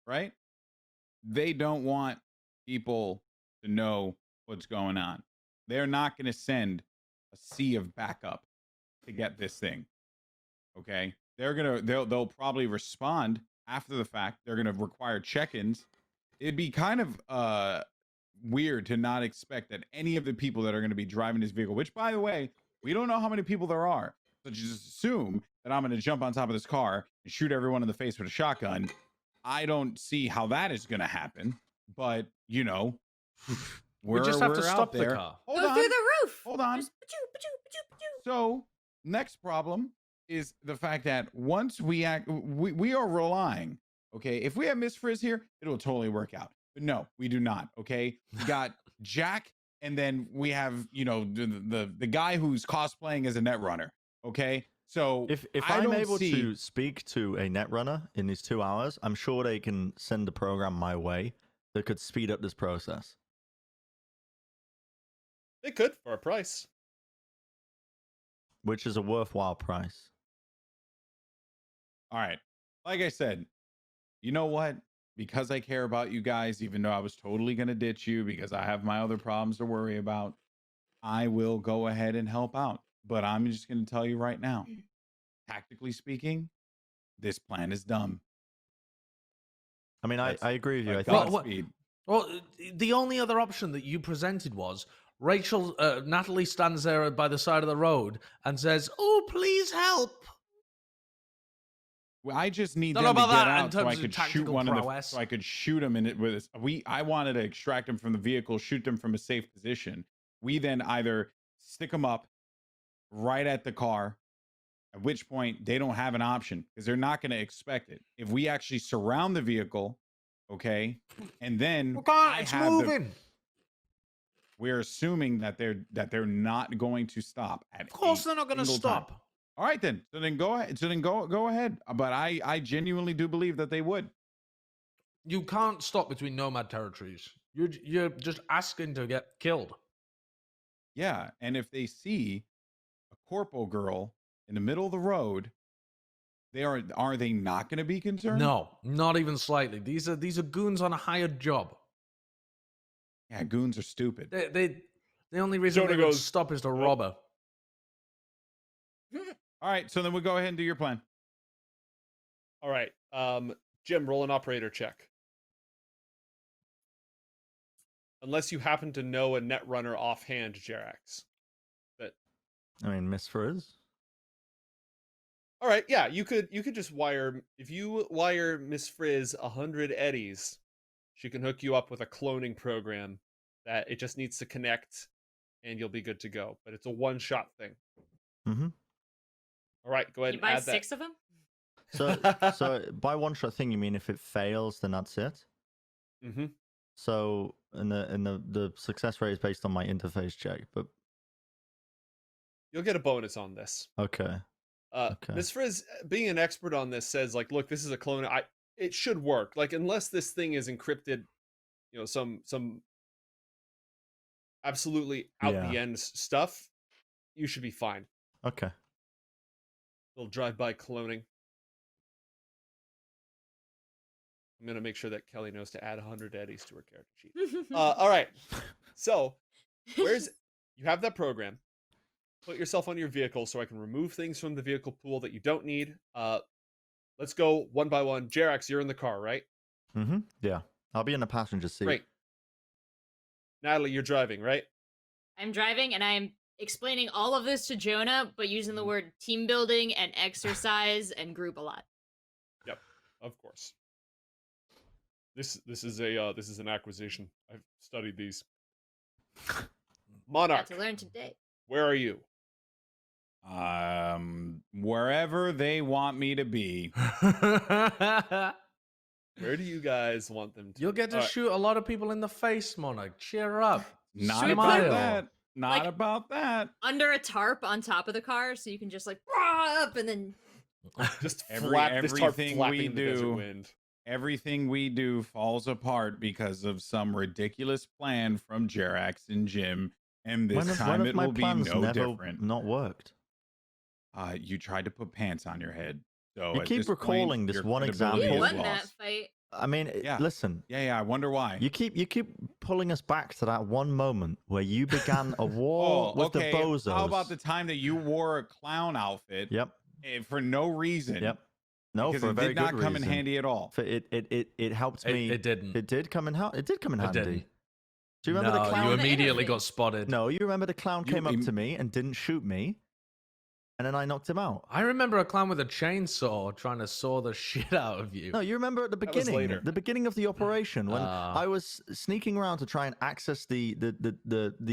right? They don't want people to know what's going on. They're not going to send a sea of backup to get this thing. Okay? They'll probably respond after the fact. They're going to require check-ins. It'd be kind of weird to not expect that any of the people that are going to be driving this vehicle, which, by the way, we don't know how many people there are, so just assume that I'm going to jump on top of this car and shoot everyone in the face with a shotgun. I don't see how that is going to happen, but we just have to stop the car. Go through the roof. Hold on. So next problem is the fact that once we act, we are relying. Okay, if we have Miss Frizz here, it'll totally work out. But no, we do not. Okay, we got Jack, and then we have the guy who's cosplaying as a netrunner. Okay, so if I'm able to speak to a netrunner in these 2 hours, I'm sure they can send a program my way that could speed up this process. They could for a price, which is a worthwhile price. All right, like I said, you know what? Because I care about you guys, even though I was totally going to ditch you because I have my other problems to worry about, I will go ahead and help out. But I'm just going to tell you right now, tactically speaking, this plan is dumb. I mean, I agree with you. I think well, the only other option that you presented was Natalie stands there by the side of the road and says, "Oh, please help." Well, I just need them to get out so I could shoot one of the. So I could shoot him in it with. I wanted to extract him from the vehicle, shoot them from a safe position. We then either stick them up right at the car, at which point they don't have an option because they're not going to expect it. If we actually surround the vehicle, okay, and then it's moving. We're assuming that they're not going to stop. Of course, they're not going to stop. Time. All right, then. So then go ahead. Go ahead. But I genuinely do believe that they would. You can't stop between nomad territories. You're just asking to get killed. Yeah, and if they see a corpo girl in the middle of the road, are they not going to be concerned? No, not even slightly. These are goons on a hired job. Yeah, goons are stupid. The only reason they would stop is to rob her. All right, so then we'll go ahead and do your plan. All right, Jim, roll an operator check. unless you happen to know a netrunner offhand, Jerax. But I mean, Miss Frizz. all right, yeah, you could just wire, if you wire Miss Frizz 100 eddies, she can hook you up with a cloning program that it just needs to connect, and you'll be good to go. But it's a one-shot thing. Mm-hmm. All right, go ahead You and buy add 6 of them? that. So by one-shot thing, you mean if it fails, then that's it? Mm-hmm. So, and the success rate is based on my interface check, but You'll get a bonus on this. okay. Okay. Miss Frizz, being an expert on this, says like, look, this is a clone. It should work. Like, unless this thing is encrypted, some absolutely out the end stuff, you should be fine. Okay. Little drive-by cloning. I'm gonna make sure that Kelly knows to add 100 eddies to her character sheet. All right. So, you have that program. Put yourself on your vehicle so I can remove things from the vehicle pool that you don't need. Let's go one by one. Jerax, you're in the car, right? Mm-hmm. Yeah. I'll be in the passenger seat. Great. Natalie, you're driving, right? I'm driving and I'm explaining all of this to Jonah, but using the word team building and exercise and group a lot. Yep, of course. This is an acquisition. I've studied these. Monarch, Got to learn today. where are you? Wherever they want me to be. Where do you guys want them to? You'll get to shoot a lot of people in the face, Monarch. Cheer up. Not Shoot about them. that. Not Like- about that. Under a tarp on top of the car, so you can just like "Rah!" up and then Just Everything this tarp we flapping in the desert do- wind. Everything we do falls apart because of some ridiculous plan from Jerax and Jim, and this time it my will be plans no never different. not worked? You tried to put pants on your head. So You at keep this point, recalling this your one credibility example. you is won that lost. fight. I mean, Yeah. listen. Yeah, I wonder why. You keep pulling us back to that one moment where you began a war with okay. the bozos. How about the time that you wore a clown outfit Yep. for no reason? Yep. No, because for a it very did not good come in reason. handy at all. For it helped me. It didn't. It did come in. It did come in It handy. didn't. Do you remember No, the clown? you On the immediately interface. got spotted. No, you remember the clown You came up im- to me and didn't shoot me, and then I knocked him out. I remember a clown with a chainsaw trying to saw the shit out of you. No, you remember at the was beginning, later. the beginning of the operation when Ah. I was sneaking around to try and access the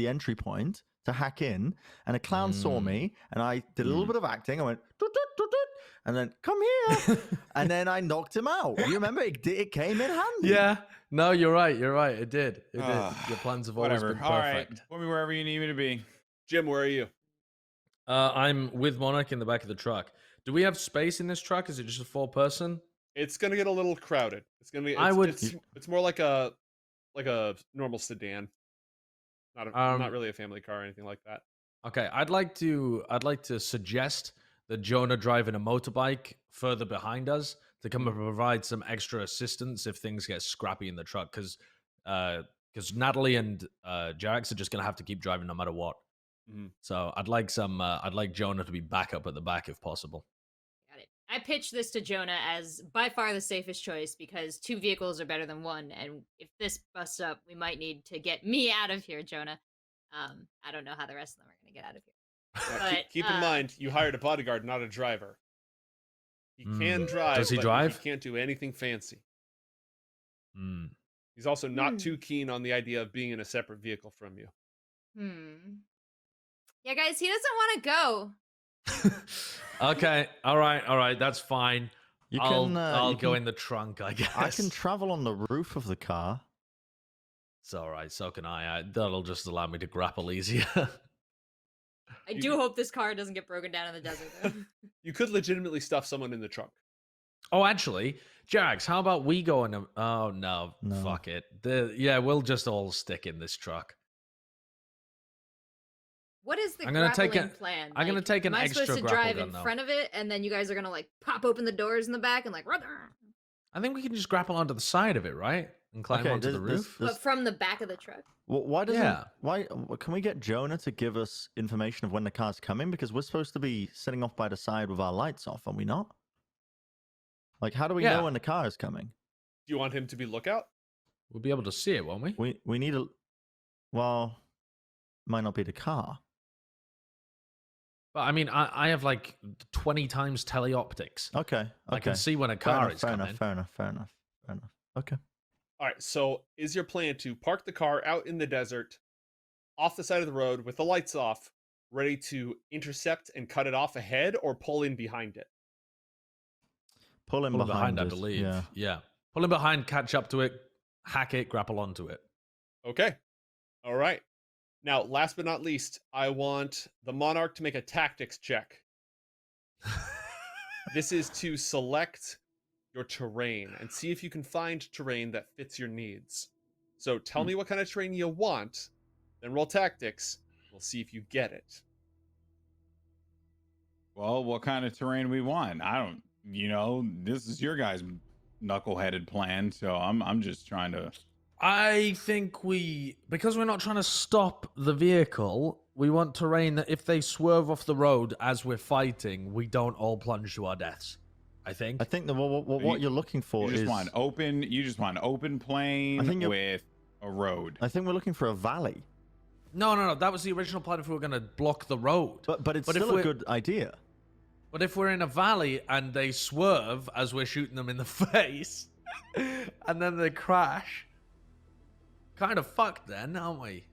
entry point to hack in, and a clown saw Mm. me, and I did a little bit of acting. I went, "Toot, toot, toot, toot," and then come here, and then I knocked him out. You remember? It came in handy. Yeah. No, you're right. You're right. It did. It did. Ah, Your plans have always Whatever. been All right. perfect. Put me wherever you need me to be. Jim, where are you? I'm with Monarch in the back of the truck. Do we have space in this truck? Is it just a 4-person? It's gonna get a little crowded. It's gonna be. I would- It's more like a normal sedan. Not really a family car or anything like that. Okay, I'd like to suggest that Jonah driving a motorbike further behind us to come and provide some extra assistance if things get scrappy in the truck, because Natalie and Jerax are just gonna have to keep driving no matter what. Mhm. So I'd like Jonah to be back up at the back if possible. Got it. I pitched this to Jonah as by far the safest choice because 2 vehicles are better than 1, and if this busts up, we might need to get me out of here, Jonah. I don't know how the rest of them are going to get out of here. Now, But, keep in mind, you hired a bodyguard, not a driver. He can drive. Does he but drive? He can't do anything fancy. Mm. He's also not too keen on the idea of being in a separate vehicle from you. Yeah, guys, he doesn't want to go. Okay, all right, that's fine. You I'll can. I'll you go can- in the trunk, I guess. I can travel on the roof of the car. It's all right. So can I. That'll just allow me to grapple easier. I do hope this car doesn't get broken down in the desert, though. You could legitimately stuff someone in the trunk. Oh, actually, Jax, how about we go in a... Oh, no. No. Fuck it. We'll just all stick in this truck. What is the I'm gonna take grappling a- plan? I'm gonna take an am I extra supposed to grapple drive gun, in though. front of it, and then you guys are gonna like pop open the doors in the back and like, run? I think we can just grapple onto the side of it, right? And climb Okay, onto the there's- roof. But from the back of the truck. Why doesn't? Yeah. Why can we get Jonah to give us information of when the car's coming? Because we're supposed to be sitting off by the side with our lights off, are we not? Like, how do we Yeah. know when the car is coming? Do you want him to be lookout? We'll be able to see it, won't we? We need a. Well, might not be the car. But I mean, I have like 20 times teleoptics. Okay. I can Okay. see when a car is coming. Fair enough. Okay. All right. So, is your plan to park the car out in the desert, off the side of the road with the lights off, ready to intercept and cut it off ahead, or pull in behind it? Pull him Pull him behind, I us. believe. Yeah. Pull him behind, catch up to it, hack it, grapple onto it. Okay. All right. Now, last but not least, I want the Monarch to make a tactics check. This is to select your terrain and see if you can find terrain that fits your needs. So tell me what kind of terrain you want, then roll tactics. We'll see if you get it. Well, what kind of terrain we want? I don't. This is your guys' knuckleheaded plan, so I'm just trying to. I think because we're not trying to stop the vehicle, we want terrain that if they swerve off the road as we're fighting, we don't all plunge to our deaths. I think What you're looking for You just is want open. You just want open plain with a road. I think we're looking for a valley. No. That was the original plan if we were going to block the road. But it's if still a we're- good idea. But if we're in a valley and they swerve as we're shooting them in the face, and then they crash, kind of fucked then, aren't we?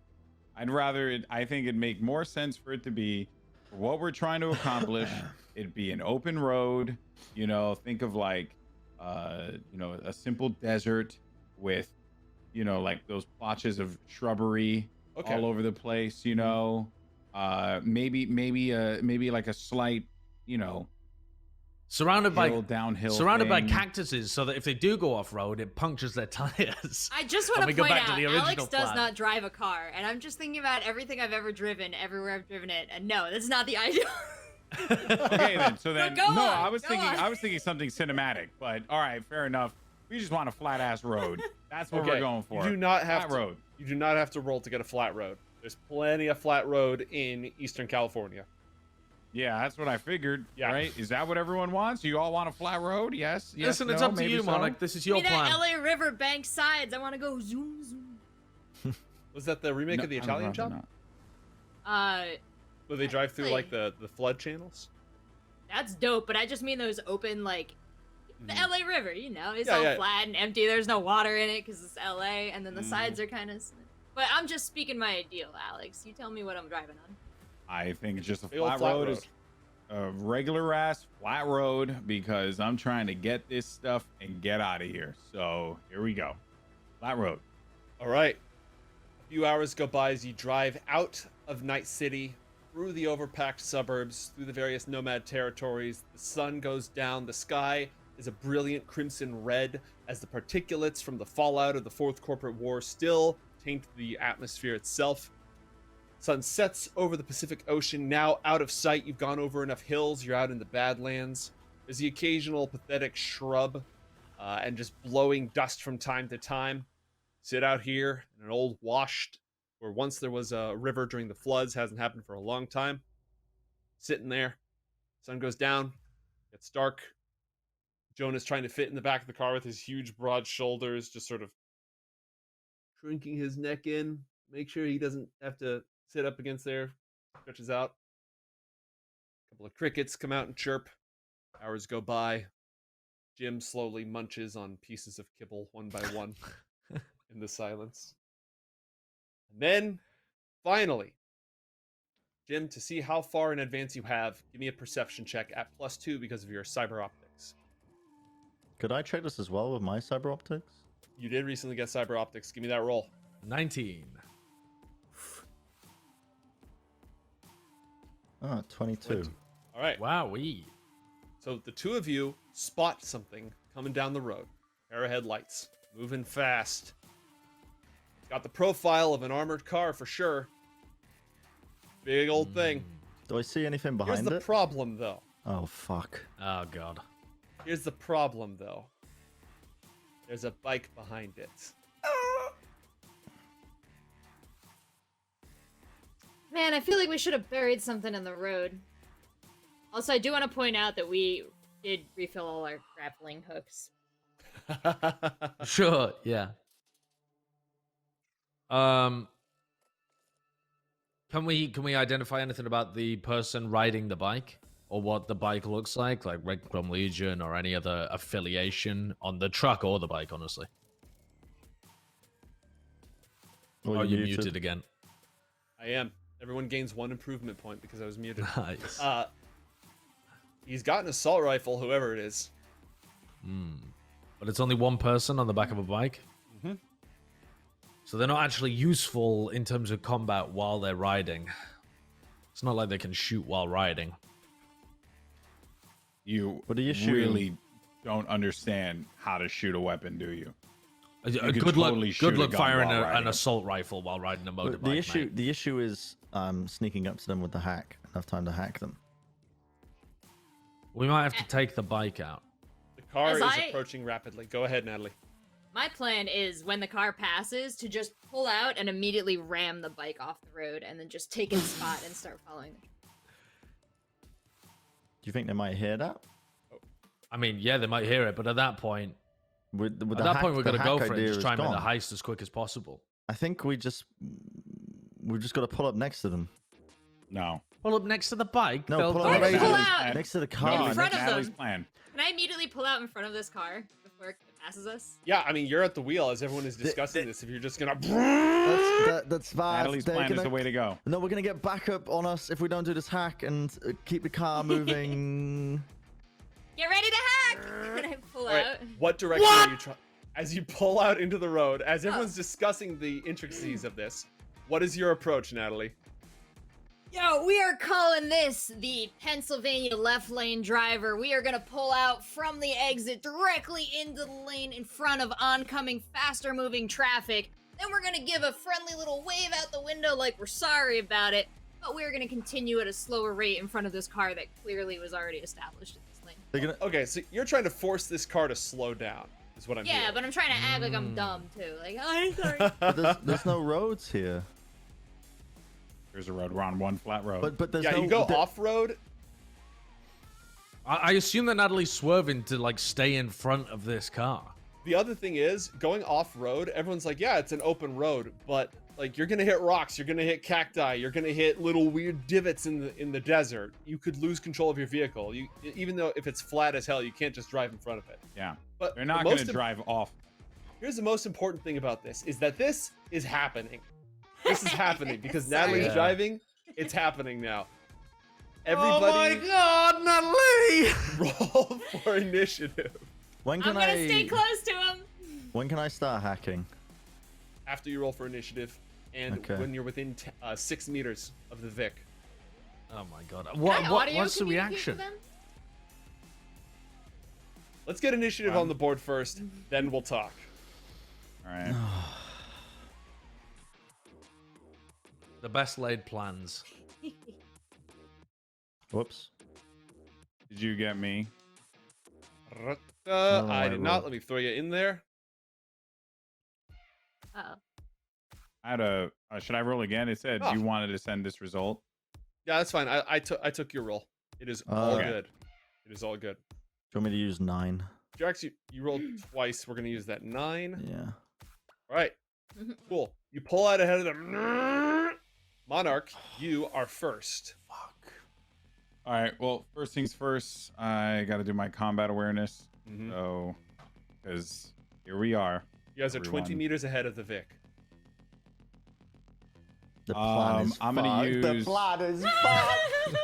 I think it'd make more sense for it to be for what we're trying to accomplish. It'd be an open road. Think of like, a simple desert with, like those plotches of shrubbery all over the place. Maybe like a slight, Surrounded by downhill by thing. cactuses, so that if they do go off road, it punctures their tires. I just And want we to go point back to out, the original Alex does plan. not drive a car, and I'm just thinking about everything I've ever driven, everywhere I've driven it, and no, that's not the ideal. Okay, then. So then, go on, I was go thinking, on. I was thinking something cinematic. But all right, fair enough. We just want a flat ass road. That's what we're going for. You do not have flat to, road. You do not have to roll to get a flat road. There's plenty of flat road in Eastern California. Yeah, that's what I figured. Yeah. Right? Is that what everyone wants? You all want a flat road? Yes. Yes. Listen, it's no, up to maybe you, so? Monarch. This is Give your me plan. that LA River bank sides. I want to go zoom zoom. Was that the remake No, of the I'd Italian rather Job? not. Where they drive through like the flood channels? That's dope, but I just mean those open, like, the LA River, it's Yeah, all yeah. flat and empty. There's no water in it because it's LA, and then the sides are kind of. But I'm just speaking my ideal, Alex. You tell me what I'm driving on. I think just a Big old flat road is a regular ass flat road because I'm trying to get this stuff and get out of here. So here we go. Flat road. All right. A few hours go by as you drive out of Night City, through the overpacked suburbs, through the various nomad territories. The sun goes down. The sky is a brilliant crimson red as the particulates from the fallout of the Fourth Corporate War still taint the atmosphere itself. Sun sets over the Pacific Ocean, now out of sight. You've gone over enough hills. You're out in the Badlands. There's the occasional pathetic shrub and just blowing dust from time to time. Sit out here in an old washed, where once there was a river during the floods, hasn't happened for a long time. Sitting there. Sun goes down. It's dark. Jonah's trying to fit in the back of the car with his huge, broad shoulders, just sort of shrinking his neck in. Make sure he doesn't have to sit up against there. Stretches out. A couple of crickets come out and chirp. Hours go by. Jim slowly munches on pieces of kibble one by one in the silence. And then, finally, Jim, to see how far in advance you have, give me a perception check at +2 because of your cyber optics. Could I check this as well with my cyber optics? You did recently get cyber optics. Give me that roll. 19. Oh, 22. All right. Wowee. So the two of you spot something coming down the road. Pair of headlights, moving fast. Got the profile of an armored car for sure. Big old thing. Do I see anything Here's behind the it? problem, though. Oh, fuck. Oh, God. Here's the problem, though. There's a bike behind it. Man, I feel like we should have buried something in the road. Also, I do want to point out that we did refill all our grappling hooks. Sure, yeah. Can we identify anything about the person riding the bike? Or what the bike looks like Red Chrome Legion or any other affiliation on the truck or the bike, honestly? Well, Oh, you muted. muted again. I am. Everyone gains 1 improvement point because I was muted. Nice. He's got an assault rifle, whoever it is. But it's only one person on the back of a bike? Mm-hmm. So they're not actually useful in terms of combat while they're riding. It's not like they can shoot while riding. You What are you shooting? really don't understand how to shoot a weapon, do you? could Good totally shoot a luck gun firing while an riding. assault rifle while riding a But motorbike. the issue is sneaking up to them with the hack. Enough time to hack them. We might have to take the bike out. The car As is I- approaching rapidly. Go ahead, Natalie. My plan is when the car passes to just pull out and immediately ram the bike off the road and then just take its spot and start following it. Do you think they might hear that? I mean, yeah, they might hear it, but at that point, With we're going to go for it and idea just is try and make the gone. heist as quick as possible. I think we've just got to pull up next to them. No. Pull up next to the bike. No, they'll pull Or up pull next, out next to the in car. front of Natalie's them. plan. Can I immediately pull out in front of this car before it passes us? Yeah, I mean, you're at the wheel as everyone is discussing this. If you're just going to... That's bad. Natalie's They're plan is gonna- the way to go. No, we're gonna get backup on us if we don't do this hack and keep the car moving. Get ready to hack! And I pull All right, out. what direction are you trying? As you pull out into the road, as everyone's discussing the intricacies of this, what is your approach, Natalie? Yo, we are calling this the Pennsylvania left lane driver. We are gonna pull out from the exit directly into the lane in front of oncoming, faster moving traffic. Then we're gonna give a friendly little wave out the window like we're sorry about it. But we're gonna continue at a slower rate in front of this car that clearly was already established in this lane. They're gonna. Okay, so you're trying to force this car to slow down, is what I'm Yeah, hearing. but I'm trying to act like I'm dumb too. Like, oh, I'm sorry. But there's no roads here. There's a road. We're on one flat road. But there's Yeah, no. you go there- off-road. I assume that Natalie's swerving to like stay in front of this car. The other thing is, going off-road, everyone's like, yeah, it's an open road, but like you're gonna hit rocks, you're gonna hit cacti, you're gonna hit little weird divots in the desert. You could lose control of your vehicle. Even though if it's flat as hell, you can't just drive in front of it. yeah. But They're not the going most to im- drive off. Here's the most important thing about this is that this is happening. This is happening because Sorry. Natalie's Yeah. driving. It's happening now. Oh my Everybody god, Natalie! roll for initiative. When I'm can gonna I? stay close to him. When can I start hacking? After you roll for initiative, and Okay. when you're within 6 meters of the Vic. Oh my god. Can I What, audio what's the communicate reaction? with them? Let's get initiative on the board first, then we'll talk. All right. The best laid plans. Whoops. Did you get me? No, I I did not. rolled. Let me throw you in there. Uh-oh. I had a. Should I roll again? It said Oh. you wanted to send this result. Yeah, that's fine. I took your roll. It is all Okay. good. It is all good. Do you want me to use 9? Jax, you rolled twice. We're gonna use that 9. Yeah. All right. Cool. You pull out ahead of them. Monarch, you are first. Fuck. All right. Well, first things first. I got to do my combat awareness. Mhm. So, because here we are. You guys are 20 Everyone. meters ahead of the Vic. The plan is I'm gonna fucked. The use- plan is fucked.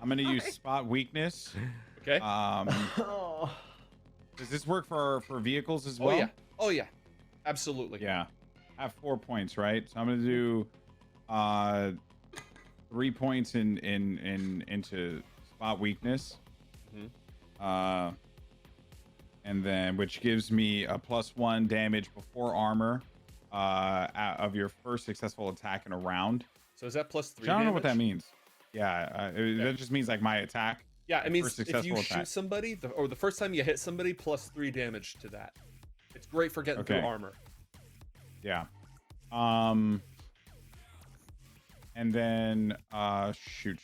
I'm gonna use spot weakness. Okay. Oh. Does this work for vehicles as Oh well? yeah. Oh yeah. Absolutely. Yeah. I have 4 points, right? So I'm gonna do 3 points into spot weakness. Mhm. And then which gives me a +1 damage before armor of your first successful attack in a round. So is that +3? I don't know what that damage? means. Yeah, that just means like my attack. Yeah, it means first if you successful shoot attack. somebody, or the first time you hit somebody, +3 damage to that. It's great for getting through Okay. armor. Yeah. And then shoot.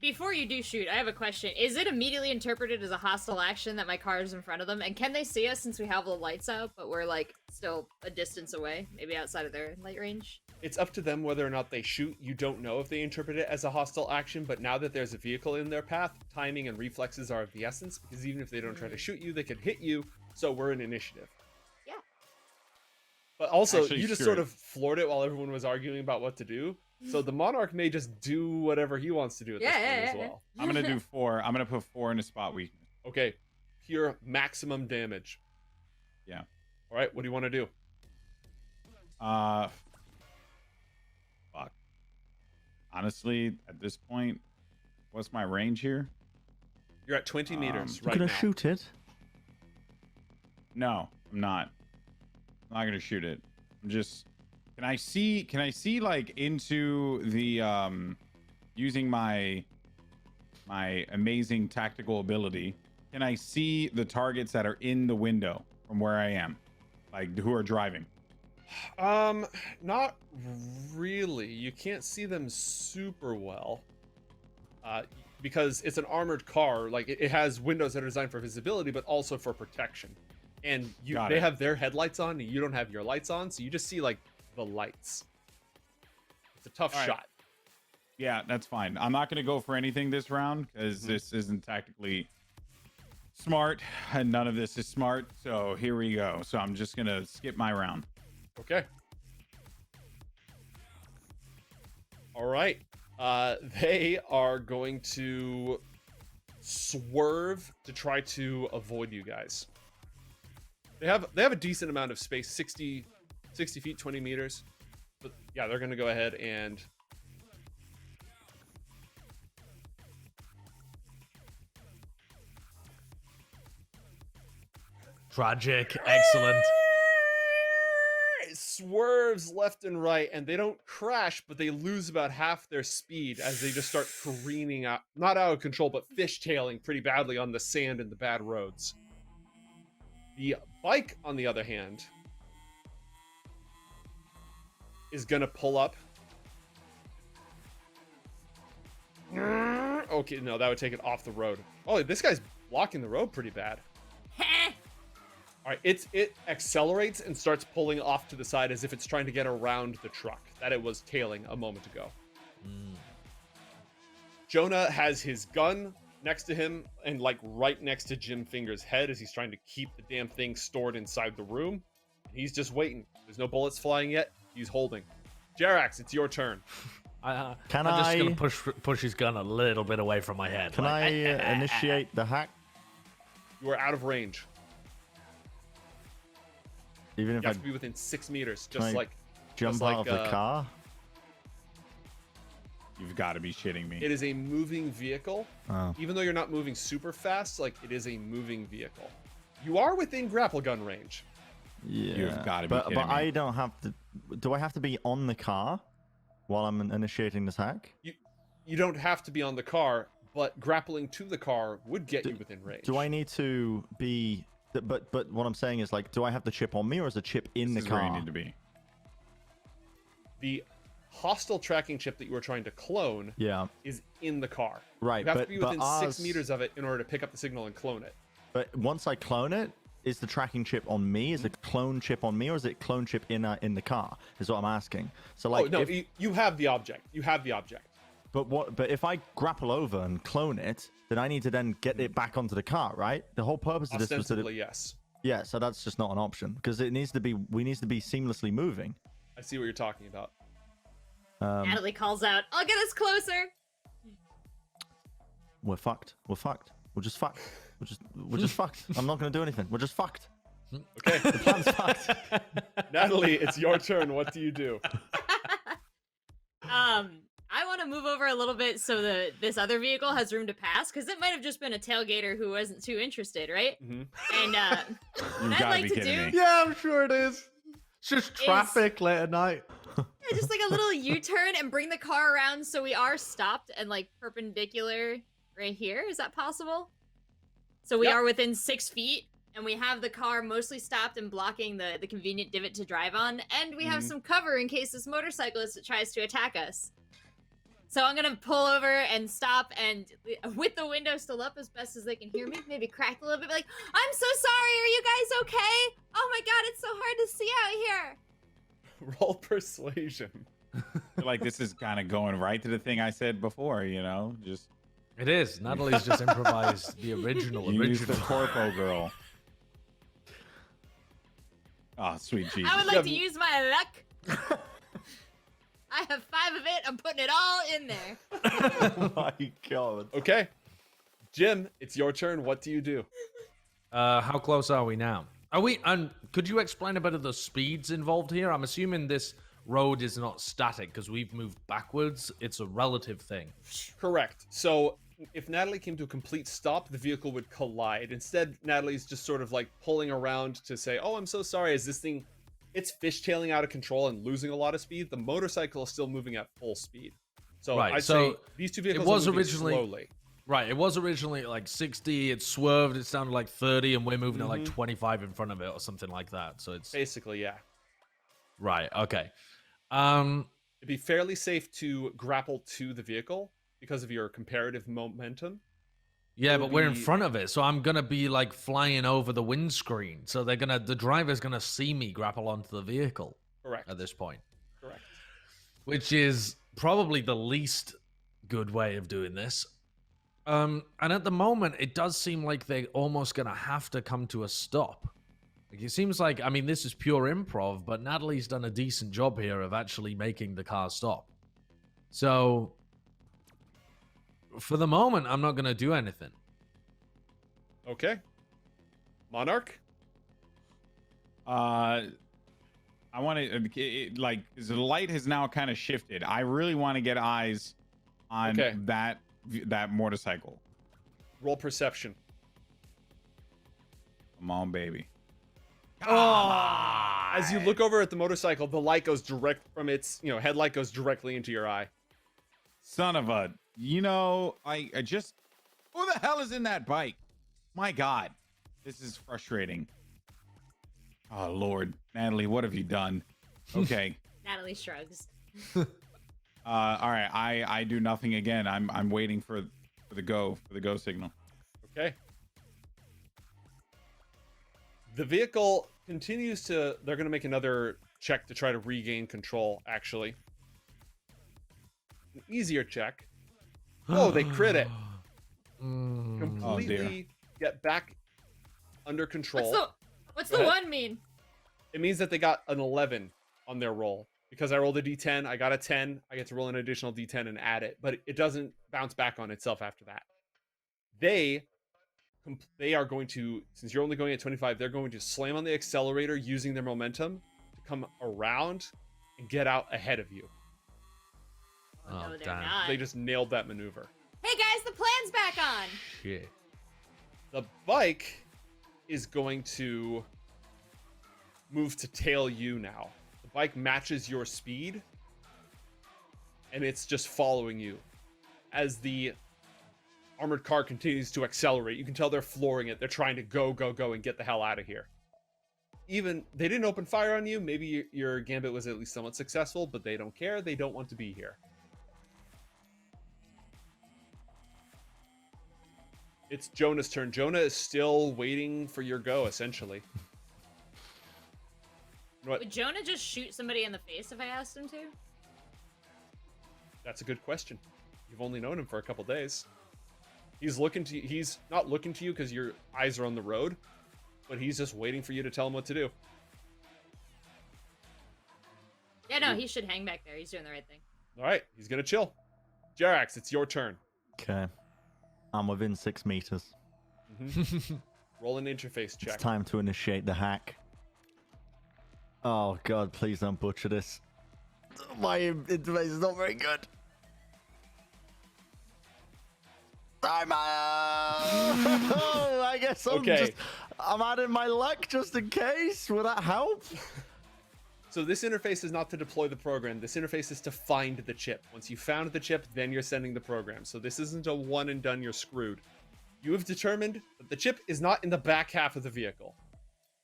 Before you do shoot, I have a question. Is it immediately interpreted as a hostile action that my car is in front of them? And can they see us since we have the lights out, but we're like still a distance away, maybe outside of their light range? It's up to them whether or not they shoot. You don't know if they interpret it as a hostile action, but now that there's a vehicle in their path, timing and reflexes are of the essence, because even if they don't try to shoot you, they can hit you, so we're in initiative. Yeah. But also, Actually, you just screw sort it. of floored it while everyone was arguing about what to do, so the Monarch may just do whatever he wants to do at this point as well. I'm gonna do 4. I'm gonna put 4 in a spot weakness. Okay, pure maximum damage. Yeah. All right, what do you want to do? Fuck. Honestly, at this point, what's my range here? You're at 20 meters You're right gonna now. shoot it. No, I'm not. I'm not gonna shoot it. I'm just. Can I see like into the using my amazing tactical ability? Can I see the targets that are in the window from where I am, like who are driving? Not really. You can't see them super well. Because it's an armored car, like it has windows that are designed for visibility, but also for protection. And Got they it. have their headlights on, and you don't have your lights on, so you just see like the lights. It's a tough All right. shot. Yeah, that's fine. I'm not gonna go for anything this round because this isn't tactically smart, and none of this is smart. So here we go. So I'm just gonna skip my round. Okay. All right. They are going to swerve to try to avoid you guys. They have a decent amount of space, 60 feet, 20 meters. But yeah, they're going to go ahead and Tragic. Excellent. it swerves left and right, and they don't crash, but they lose about half their speed as they just start careening out, not out of control, but fishtailing pretty badly on the sand and the bad roads. The bike, on the other hand, is gonna pull up. Okay, no, that would take it off the road. Oh, this guy's blocking the road pretty bad. All right, it accelerates and starts pulling off to the side as if it's trying to get around the truck that it was tailing a moment ago. Jonah has his gun next to him and like right next to Jim Finger's head as he's trying to keep the damn thing stored inside the room. He's just waiting. There's no bullets flying yet. He's holding. Jerax, it's your turn. I'm Can just I- gonna push his gun a little bit away from my head. Can I initiate the hack? You are out of range. Even if You I have to be within 6 meters, Can just I like jump just out like, of the car? You've got to be shitting me. it is a moving vehicle. Oh. Even though you're not moving super fast, like it is a moving vehicle. You are within grapple gun range. Yeah. You've gotta be but kidding me. I don't have to. Do I have to be on the car while I'm initiating this hack? You don't have to be on the car, but grappling to the car would get you within range. Do I need to be? But what I'm saying is like, do I have the chip on me or is the chip in This the is where you car? need to be. The hostile tracking chip that you were trying to clone Yeah. is in the car. Right, You have but- to be but within ours- 6 meters of it in order to pick up the signal and clone it. But once I clone it, is the tracking chip on me? Is the clone chip on me, or is it clone chip in the car? Is what I'm asking. So like, oh no, if, you have the object. You have the object. but if I grapple over and clone it, then I need to then get it back onto the car, right? The whole purpose of this was that Ostensibly, yes. yeah. So that's just not an option because it needs to be. We need to be seamlessly moving. I see what you're talking about. Natalie calls out, "I'll get us closer." We're fucked. We're fucked. We're just fucked. We're just fucked. I'm not gonna do anything. We're just fucked. Okay, The plan's fucked. Natalie, it's your turn. What do you do? I want to move over a little bit so that this other vehicle has room to pass, because it might have just been a tailgater who wasn't too interested, right? Mhm. And You've what I'd got to like be to kidding do me. Yeah, I'm sure it is. It's just traffic late at night. yeah, just like a little U-turn and bring the car around so we are stopped and like perpendicular right here. Is that possible? So we Yep. are within 6 feet, and we have the car mostly stopped and blocking the convenient divot to drive on, and we have Mhm. some cover in case this motorcyclist tries to attack us. So I'm gonna pull over and stop, and with the window still up as best as they can hear me, maybe crack a little bit, be like, "I'm so sorry, are you guys okay? Oh my god, it's so hard to see out here." Roll persuasion. I feel like this is kind of going right to the thing I said before, just It is. Natalie's just improvised the original. use the corpo girl. Oh, sweet Jesus. I would like to use my luck. I have 5 of it. I'm putting it all in there. Oh my god. Okay. Jim, it's your turn. What do you do? How close are we now? Are we? And could you explain a bit of the speeds involved here? I'm assuming this road is not static because we've moved backwards. It's a relative thing. Correct. So if Natalie came to a complete stop, the vehicle would collide. Instead, Natalie's just sort of like pulling around to say, oh, I'm so sorry. Is this thing, it's fishtailing out of control and losing a lot of speed. The motorcycle is still moving at full speed. So Right, I'd so say these two vehicles was are moving originally- slowly. Right, it was originally like 60, it swerved, it's down to like 30, and we're moving at like 25 in front of it or something like that. So it's Basically, yeah. right, okay. It'd be fairly safe to grapple to the vehicle because of your comparative momentum. Yeah, It'll but we're in be- front of it, so I'm gonna be like flying over the windscreen. So the driver's gonna see me grapple onto the vehicle Correct. at this point. Correct. Which is probably the least good way of doing this. And at the moment, it does seem like they're almost gonna have to come to a stop. Like, it seems like, I mean, this is pure improv, but Natalie's done a decent job here of actually making the car stop. So, for the moment, I'm not gonna do anything. Okay. Monarch? I want to, like, the light has now kind of shifted. I really want to get eyes on Okay. that motorcycle. Roll perception. Come on, baby. As you look over at the motorcycle, the light goes direct from its, headlight goes directly into your eye. Son of a, I just, who the hell is in that bike? My God, this is frustrating. Oh, Lord. Natalie, what have you done? Okay. Natalie shrugs. All right. I do nothing again. I'm waiting for the go signal. Okay. The vehicle continues to, they're going to make another check to try to regain control, actually. An easier check. Oh, they crit it. Completely get back under control. What's Go the ahead. 1 mean? It means that they got an 11 on their roll. Because I rolled a d10, I got a 10. I get to roll an additional d10 and add it. But it doesn't bounce back on itself after that. They are going to, since you're only going at 25, they're going to slam on the accelerator using their momentum to come around and get out ahead of you. Oh, no, they're damn. not. They just nailed that maneuver. Hey guys, the plan's back on. Shit. The bike is going to move to tail you now. The bike matches your speed, and it's just following you. As the armored car continues to accelerate, you can tell they're flooring it. They're trying to go, and get the hell out of here. Even, they didn't open fire on you. Maybe your gambit was at least somewhat successful, but they don't care. They don't want to be here. It's Jonah's turn. Jonah is still waiting for your go, essentially. What? Would Jonah just shoot somebody in the face if I asked him to? That's a good question. You've only known him for a couple days. He's not looking to you because your eyes are on the road, but he's just waiting for you to tell him what to do. Yeah, no, he should hang back there. He's doing the right thing. All right, he's gonna chill. Jerax, it's your turn. Okay. I'm within 6 meters. Roll an interface check. It's time to initiate the hack. Oh god, please don't butcher this. My interface is not very good. I guess I'm adding my luck just in case. Will that help? So this interface is not to deploy the program. This interface is to find the chip. Once you found the chip, then you're sending the program. So this isn't a one and done, you're screwed. You have determined that the chip is not in the back half of the vehicle.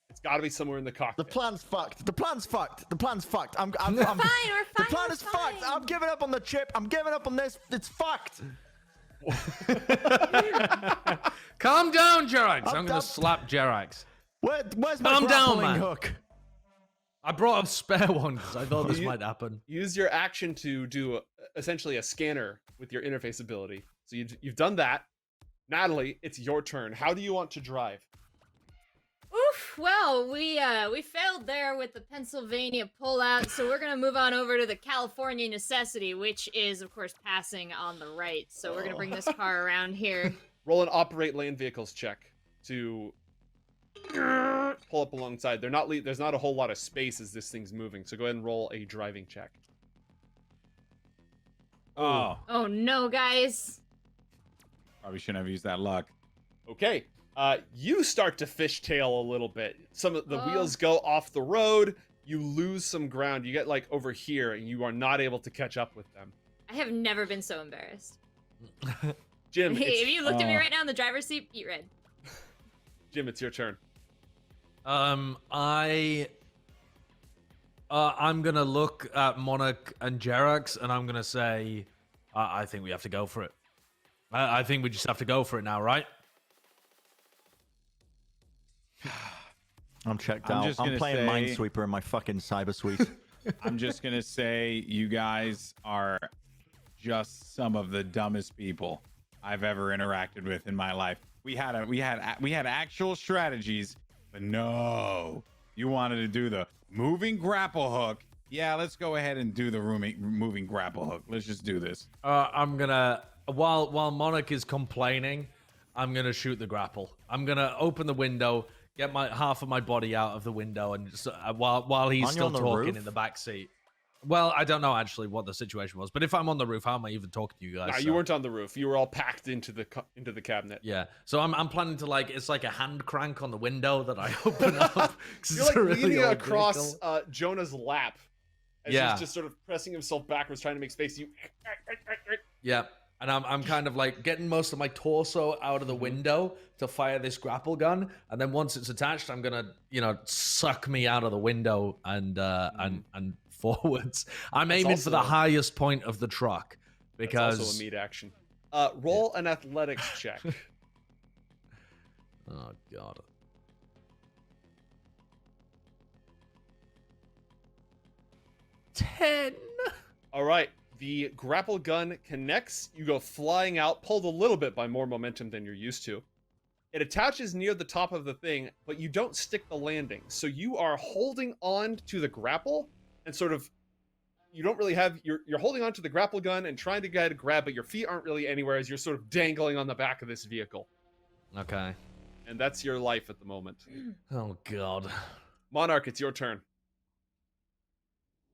It's got to be somewhere in the The cockpit. plan's fucked. The plan's fucked. The plan's fucked. I'm Fine, we're fine. The plan we're is fucked. fine. I'm giving up on the chip. I'm giving up on this. It's fucked. Calm down, Jerax. I'm I'm gonna slap Jerax. Where's my Calm down, grappling man. hook? I brought a spare one because I thought this might happen. Use your action to do essentially a scanner with your interface ability. So you've done that. Natalie, it's your turn. How do you want to drive? Oof. Well, we failed there with the Pennsylvania pullout, so we're gonna move on over to the California necessity, which is of course passing on the right. So we're gonna bring this car around here. Roll an operate land vehicles check to pull up alongside. There's not a whole lot of space as this thing's moving. So go ahead and roll a driving check. Oh, Oh no, guys. probably shouldn't have used that luck. Okay. You start to fishtail a little bit. Some of the wheels go off the road. You lose some ground. You get like over here, and you are not able to catch up with them. I have never been so embarrassed. Jim, Hey, if it's, you looked at me right now in the driver's seat, eat red. Jim, it's your turn. I'm gonna look at Monarch and Jerax, and I'm gonna say, I think we have to go for it. I think we just have to go for it now, right? I'm checked I'm out. just I'm gonna playing say- Minesweeper in my fucking cyber suite. I'm just gonna say you guys are just some of the dumbest people I've ever interacted with in my life. We had actual strategies, but no, you wanted to do the moving grapple hook. Yeah, let's go ahead and do the moving grapple hook. Let's just do this. I'm gonna while Monarch is complaining, I'm gonna shoot the grapple. I'm gonna open the window, get my half of my body out of the window, and just, while he's Aren't you still on the talking roof? in the back seat. Well, I don't know actually what the situation was, but if I'm on the roof, how am I even talking to you guys? Nah, you weren't on the roof. You were all packed into the cabinet. Yeah, so I'm planning to it's like a hand crank on the window that I open up. 'Cause You're it's like a really leaning old across vehicle. Jonah's lap as Yeah. he's just sort of pressing himself backwards, trying to make space. You. Yeah, and I'm kind of like getting most of my torso out of the window to fire this grapple gun, and then once it's attached, I'm gonna suck me out of the window and forwards. I'm That's aiming for the also- highest point of the truck That's because also a meat action. Roll an athletics check. oh god. $10. All right. The grapple gun connects. You go flying out, pulled a little bit by more momentum than you're used to. It attaches near the top of the thing, but you don't stick the landing. So you are holding on to the grapple and sort of, you don't really have, you're holding on to the grapple gun and trying to get a grab, but your feet aren't really anywhere as you're sort of dangling on the back of this vehicle. Okay. And that's your life at the moment. Oh god. Monarch, it's your turn.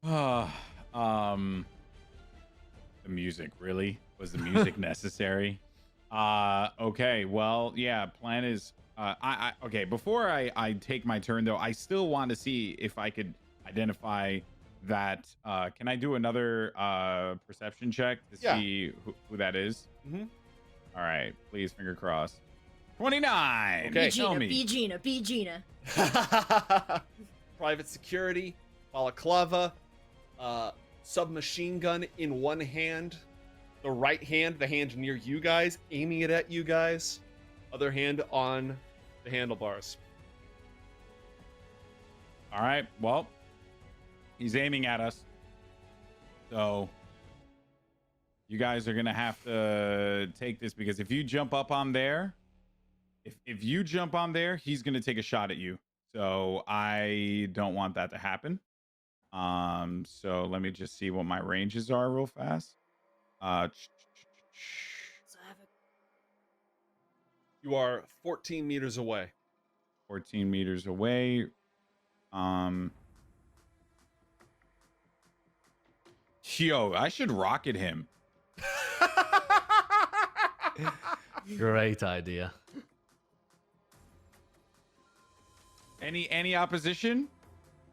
The music, really? Was the music necessary? Okay, well, yeah, plan is okay, before I take my turn though, I still want to see if I could identify that can I do another perception check to see who that is? Mhm. All right, please, finger crossed. 29. Okay. Tell me. B Gina. Private security, balaclava, submachine gun in one hand, the right hand, the hand near you guys, aiming it at you guys, other hand on the handlebars. All right, well, he's aiming at us. So you guys are gonna have to take this because if you jump up on there, if you jump on there, he's gonna take a shot at you. So I don't want that to happen. So let me just see what my ranges are real fast. So I have a You are 14 meters away. 14 meters away. Yo, I should rocket him. Great idea. Any opposition?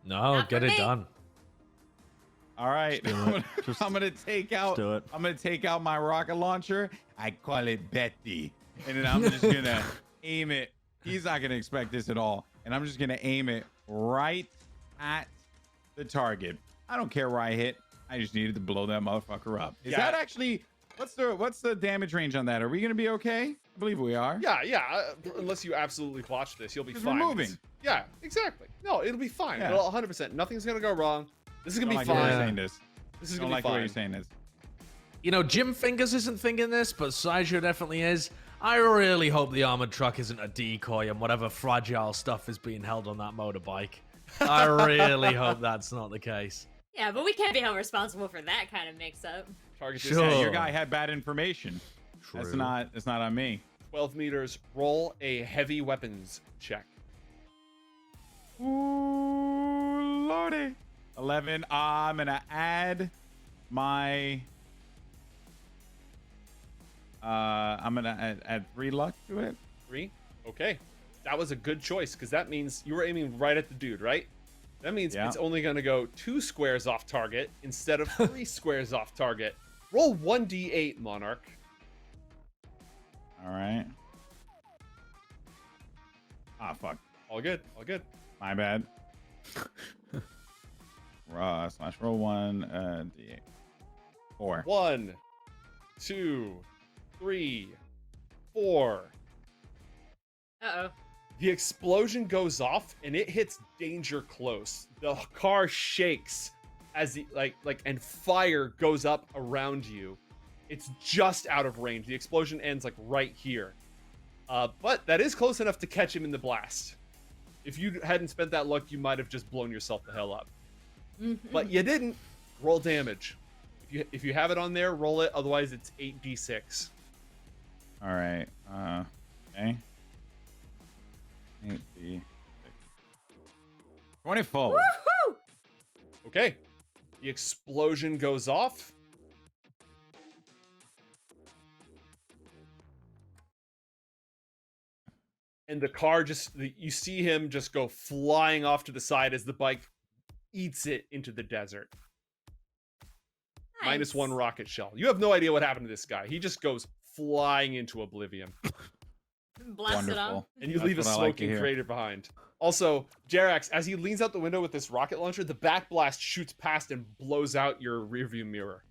No, Not get for it me. done. All right, Just do it. Just- I'm gonna take out. do it. I'm gonna take out my rocket launcher. I call it Betty, and then I'm just gonna aim it. He's not gonna expect this at all, and I'm just gonna aim it right at the target. I don't care where I hit. I just needed to blow that motherfucker up. Is Yeah. that actually What's the damage range on that? Are we gonna be okay? I believe we are. Yeah. Unless you absolutely botch this, you'll be 'Cause fine. we're moving. Yeah, exactly. No, it'll be fine. Yeah. It'll 100%. Nothing's gonna go wrong. This is gonna Don't be like the way you're fine. saying this. This is Don't gonna like be the way fine. you're saying this. You know, Jim Fingers isn't thinking this, but Sideshow definitely is. I really hope the armored truck isn't a decoy and whatever fragile stuff is being held on that motorbike. I really hope that's not the case. Yeah, but we can't be held responsible for that kind of mix-up. Target Sure. distance. Yeah, your guy had bad information. That's True. not on me. 12 meters. Roll a heavy weapons check. Ooh, lordy. 11. I'm gonna add my. I'm gonna add 3 luck to it. 3. Okay. That was a good choice because that means you were aiming right at the dude, right? That means Yeah. it's only going to go 2 squares off target instead of 3 squares off target. Roll 1d8, Monarch. All right. Ah, fuck. All good. All good. My bad. Roll 1 d8. 4. 1, 2, 3, 4. Uh-oh. The explosion goes off and it hits danger close. The car shakes as the and fire goes up around you. It's just out of range. The explosion ends like right here. But that is close enough to catch him in the blast. If you hadn't spent that luck, you might have just blown yourself the hell up. But you didn't. Roll damage. If you have it on there, roll it. Otherwise, it's 8d6. All right. Okay. 8d6. 24. Woohoo! Okay. The explosion goes off. And the car you see him just go flying off to the side as the bike eats it into the desert. Nice. -1 rocket shell. You have no idea what happened to this guy. He just goes flying into oblivion. Blast it off. Wonderful. And you That's leave a what I like to smoking hear. crater behind. Also, Jerax, as he leans out the window with this rocket launcher, the back blast shoots past and blows out your rearview mirror.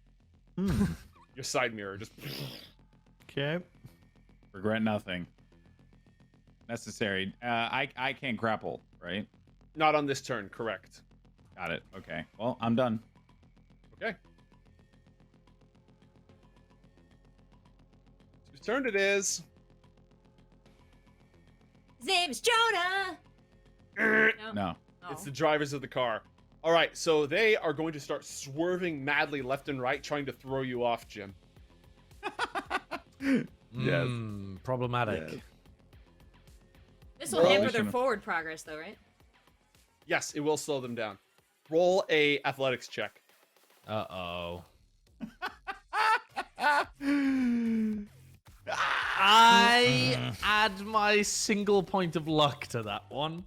Your side mirror. Just Okay. Regret nothing. Necessary. I can't grapple, right? not on this turn, correct. Got it. Okay. Well, I'm done. Okay. Whose turn it is? His name is Jonah. No. Oh. It's the drivers of the car. All right, so they are going to start swerving madly left and right, trying to throw you off, Jim. Yes. Problematic. Yes. This will Roll. hamper their forward progress, though, right? Yes, it will slow them down. Roll a athletics check. Uh-oh. I add my single point of luck to that one.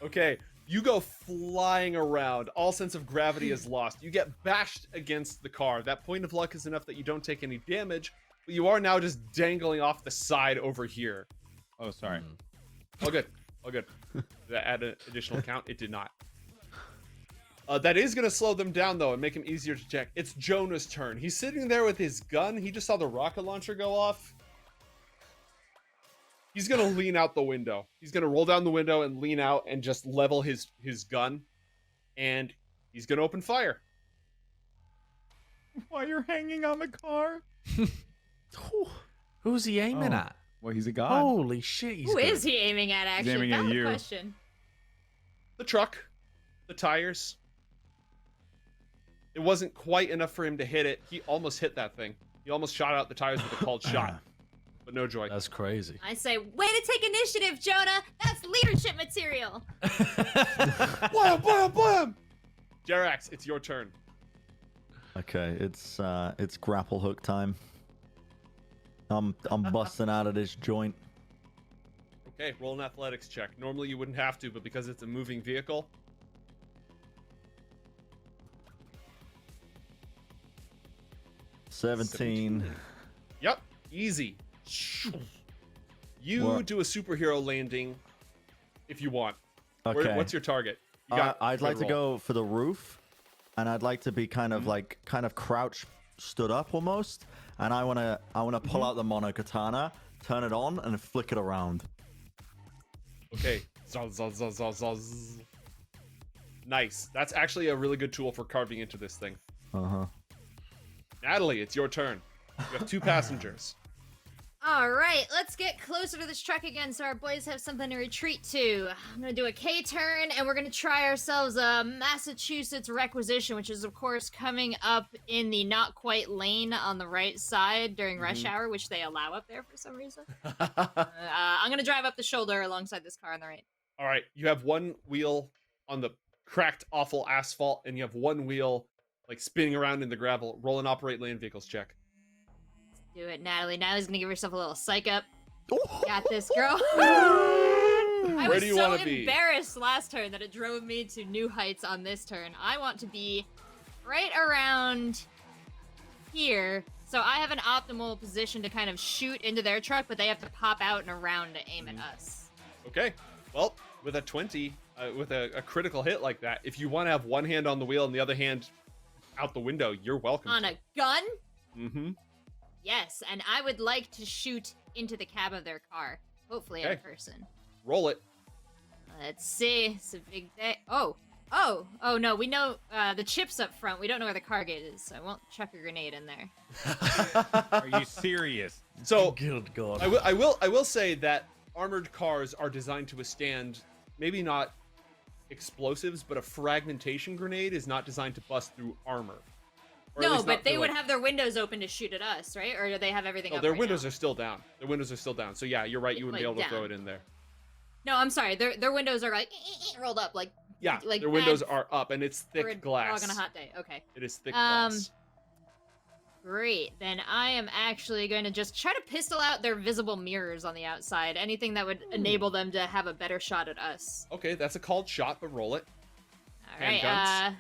Okay, you go flying around. All sense of gravity is lost. You get bashed against the car. That point of luck is enough that you don't take any damage, but you are now just dangling off the side over here. Oh, sorry. All good. All good. Did that add an additional count? It did not. That is going to slow them down, though, and make them easier to check. It's Jonah's turn. He's sitting there with his gun. He just saw the rocket launcher go off. He's going to lean out the window. He's going to roll down the window and lean out and just level his gun. And he's going to open fire. While you're hanging on the car? Who's he aiming Oh. at? Well, he's a god. Holy shit, he's Who good. is he aiming at, actually? aiming at Valid you. question. The truck. The tires. It wasn't quite enough for him to hit it. He almost hit that thing. He almost shot out the tires with a called shot. But no joy. That's crazy. I say, way to take initiative, Jonah! That's leadership material! Blam, blam, blam! Jerax, it's your turn. Okay, it's grapple hook time. I'm busting out of this joint. Okay, roll an athletics check. Normally you wouldn't have to, but because it's a moving vehicle. $17. Yep, easy. You What? do a superhero landing if you want. Okay. What's your target? You got I'd like to roll. go for the roof, and I'd like to be kind of crouch stood up almost, and I wanna pull out the monokatana, turn it on, and flick it around. Okay. Zaz, zaz, zaz, zaz, zaz. Nice. That's actually a really good tool for carving into this thing. Natalie, it's your turn. You have 2 passengers. All right, let's get closer to this truck again so our boys have something to retreat to. I'm gonna do a K-turn, and we're gonna try ourselves a Massachusetts requisition, which is, of course, coming up in the not quite lane on the right side during rush hour, which they allow up there for some reason. I'm gonna drive up the shoulder alongside this car on the right. All right, you have one wheel on the cracked, awful asphalt, and you have one wheel like spinning around in the gravel. Roll and operate land vehicles check. Do it, Natalie. Natalie's gonna give herself a little psych up. Got this, girl. I Where was do you so want to be? embarrassed last turn that it drove me to new heights on this turn. I want to be right around here, so I have an optimal position to kind of shoot into their truck, but they have to pop out and around to aim at us. Okay. Well, with a 20, with a critical hit like that, if you want to have one hand on the wheel and the other hand out the window, you're welcome. On a gun? Mm-hmm. Yes, and I would like to shoot into the cab of their car. Hopefully in person. Roll it. Let's see. It's a big day. Oh, no, we know the chip's up front. We don't know where the car gate is, so I won't chuck a grenade in there. Are you serious? So, Good God. I will say that armored cars are designed to withstand maybe not explosives, but a fragmentation grenade is not designed to bust through armor. Or at No, least but not they through, would like- have their windows open to shoot at us, right? Or do they have everything No, up their right windows now? are still down. Their windows are still down. So yeah, you're right. You wouldn't be able to throw down. it in there. No, I'm sorry. Their windows are like rolled up, like Yeah, like their windows bad are up, and it's for a thick glass. dog on a hot day. Okay. It is thick glass. Great. Then I am actually going to just try to pistol out their visible mirrors on the outside. Anything that would enable them to have a better shot at us. Okay, that's a called shot, but roll it. All right. Handguns.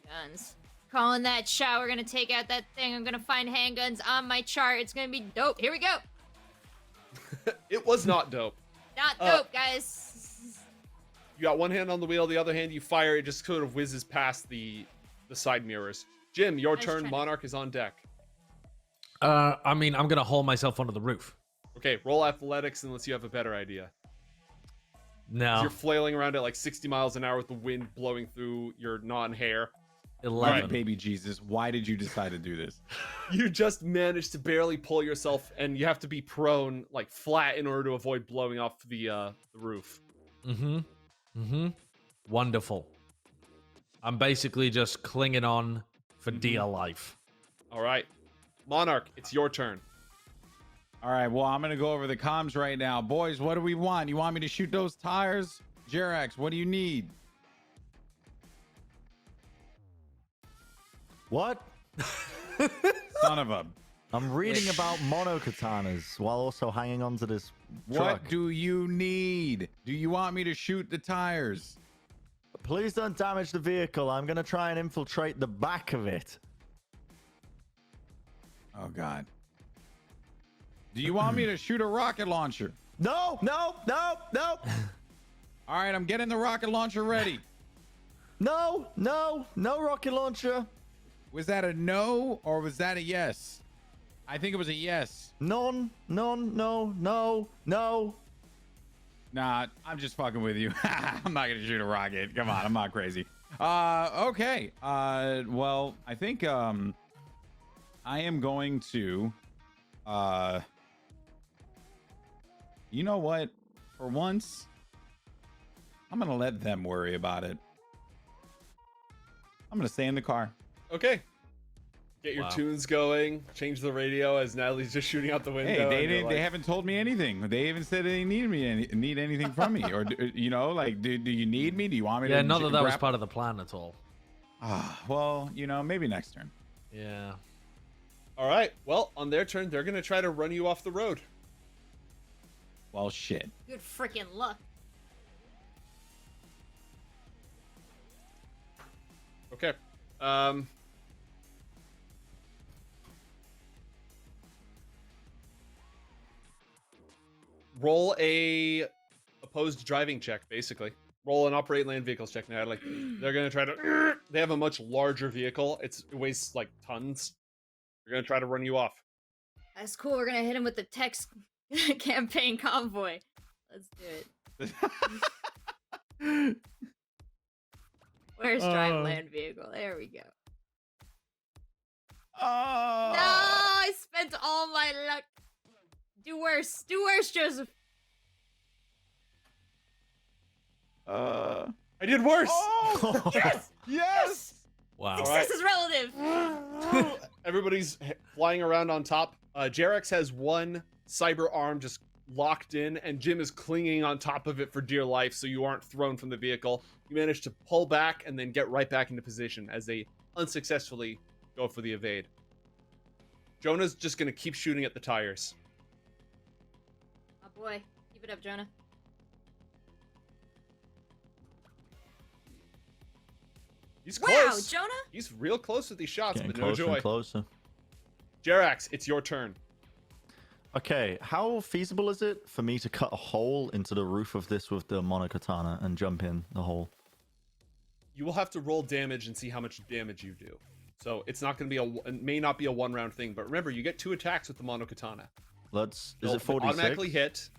Handguns. Calling that shot. We're gonna take out that thing. I'm gonna find handguns on my chart. It's gonna be dope. Here we go. It was not dope. Not dope, guys. You got one hand on the wheel, the other hand you fire. It just sort of whizzes past the side mirrors. Jim, your was turn. trying to- Monarch is on deck. I mean, I'm gonna haul myself onto the roof. Okay, roll athletics unless you have a better idea. No, You're flailing around at like 60 miles an hour with the wind blowing through your non-hair. 11. All right, baby Jesus, why did you decide to do this? You just managed to barely pull yourself, and you have to be prone, like flat, in order to avoid blowing off the roof. Wonderful. I'm basically just clinging on for dear life. All right, Monarch, it's your turn. All right, well, I'm going to go over the comms right now. Boys, what do we want? You want me to shoot those tires? Jerax, what do you need? What? Son of a... I'm reading about monokatanas while also hanging on to this What truck. do you need? Do you want me to shoot the tires? Please don't damage the vehicle. I'm going to try and infiltrate the back of it. Oh, God. Do you want me to shoot a rocket launcher? No, no, no, no, All right, I'm getting the rocket launcher ready. no, no, no rocket launcher. Was that a no or was that a yes? I think it was a yes. None, none, no, no, no. Nah, I'm just fucking with you. I'm not gonna shoot a rocket. Come on, I'm not crazy. Okay. Well, I think I am going to you know what? For once, I'm gonna let them worry about it. I'm gonna stay in the car. Okay. Get your Wow. tunes going. Change the radio as Natalie's just shooting out the window. Hey, and they you're didn't. like, They haven't told me anything. They even said they need anything from me, or you know, like, do you need me? Do you want me to? Yeah, not that that was grab- part of the plan at all. Well, you know, maybe next turn. Yeah. All right. Well, on their turn, they're gonna try to run you off the road. Well, shit. Good freaking luck. Okay. Roll a opposed driving check, basically. Roll an operate land vehicles check now. Like they're gonna try to. They have a much larger vehicle. It weighs like tons. They're gonna try to run you off. That's cool. We're gonna hit him with the text campaign convoy. Let's do it. Where's drive land vehicle? There we go. Oh. No, I spent all my luck. Do worse. Do worse, Joseph. I did worse. Oh. Yes. Yes. Wow. Success is relative. Everybody's flying around on top. Jarex has one cyber arm just locked in, and Jim is clinging on top of it for dear life, so you aren't thrown from the vehicle. You manage to pull back and then get right back into position as they unsuccessfully go for the evade. Jonah's just gonna keep shooting at the tires. Oh boy. Keep it up, Jonah. He's Wow, close. Jonah? He's real close with these shots, Getting but no closer joy. and closer. Jerax, it's your turn. Okay, how feasible is it for me to cut a hole into the roof of this with the monokatana and jump in the hole? You will have to roll damage and see how much damage you do. So it's not going to be it may not be a one-round thing, but remember, you get 2 attacks with the monokatana. Is They'll it 4d6? automatically hit.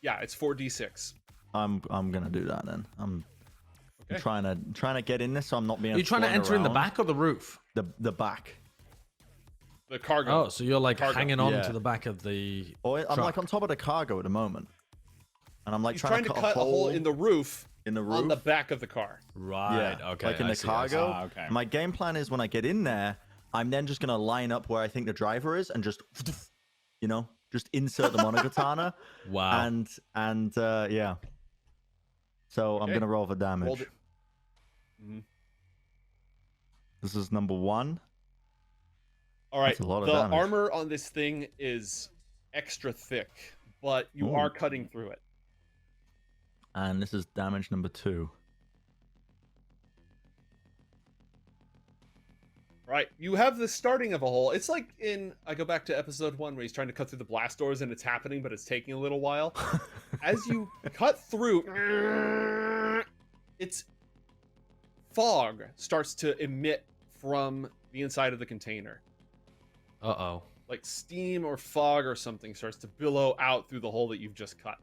Yeah, it's 4d6. I'm gonna do that then. I'm Okay. trying to get in this, so I'm not being. Are you trying to thrown enter in the around. back or the roof? The back. The cargo. Oh, so you're like Cargo. hanging on Yeah. to the back of the. Or I'm truck. like on top of the cargo at the moment, and I'm like He's trying to cut a hole in the roof in the roof on the back of the car. Right. Yeah, Okay. like in I the see, I see. cargo. Okay. My game plan is when I get in there, I'm then just gonna line up where I think the driver is and just, just insert the monogatana. Wow. And yeah. So I'm Okay. gonna roll for Roll damage. it. Mhm. This is number 1. All right. That's a lot of The damage. armor on this thing is extra thick, but you Ooh. are cutting through it. And this is damage number 2. Right. You have the starting of a hole. It's like I go back to episode 1 where he's trying to cut through the blast doors and it's happening, but it's taking a little while. As you cut through, it's fog starts to emit from the inside of the container. Uh-oh. Like steam or fog or something starts to billow out through the hole that you've just cut.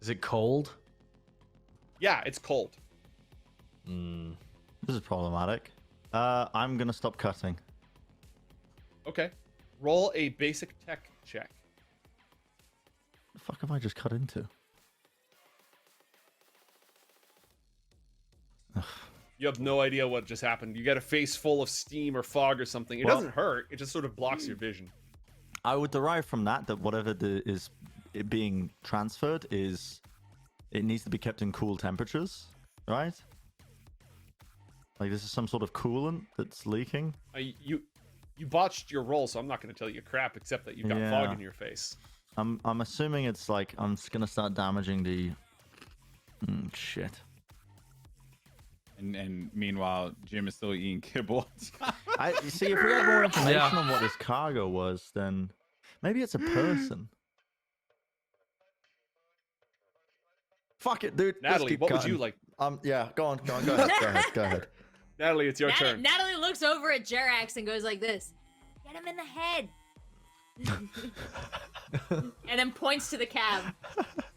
Is it cold? Yeah, it's cold. This is problematic. I'm gonna stop cutting. Okay. Roll a basic tech check. The fuck have I just cut into? You have no idea what just happened. You get a face full of steam or fog or something. It Well- doesn't hurt. It just sort of blocks your vision. I would derive from that whatever is it being transferred is, it needs to be kept in cool temperatures, right? Like this is some sort of coolant that's leaking. You botched your roll, so I'm not going to tell you crap except that you've got Yeah. fog in your face. I'm assuming it's like I'm just gonna start damaging the. Shit. And meanwhile, Jim is still eating kibble. You see, if we had more information Yeah. on what this cargo was, then maybe it's a person. Fuck it, dude. Let's Natalie, keep what would cutting. you like? Yeah, go on, go ahead, go ahead. Natalie, it's your turn. Natalie looks over at Jerax and goes like this. Get him in the head. And then points to the cab.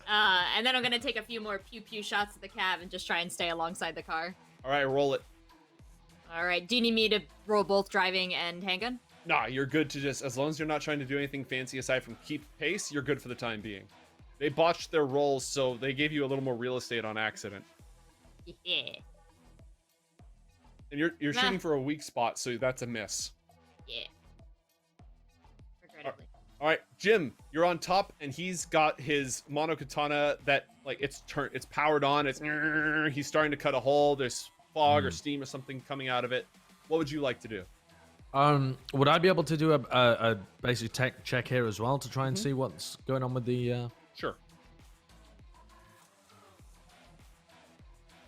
And then I'm going to take a few more pew-pew shots at the cab and just try and stay alongside the car. All right, roll it. All right. Do you need me to roll both driving and handgun? Nah, you're good to just, as long as you're not trying to do anything fancy aside from keep pace, you're good for the time being. They botched their rolls, so they gave you a little more real estate on accident. Yeah. And you're Nah. shooting for a weak spot, so that's a miss. Yeah. Regrettably. All right, Jim, you're on top, and he's got his monokatana that, like, it's powered on. He's starting to cut a hole. There's fog or steam or something coming out of it. What would you like to do? Would I be able to do a basic tech check here as well to try and see what's going on with the? Sure.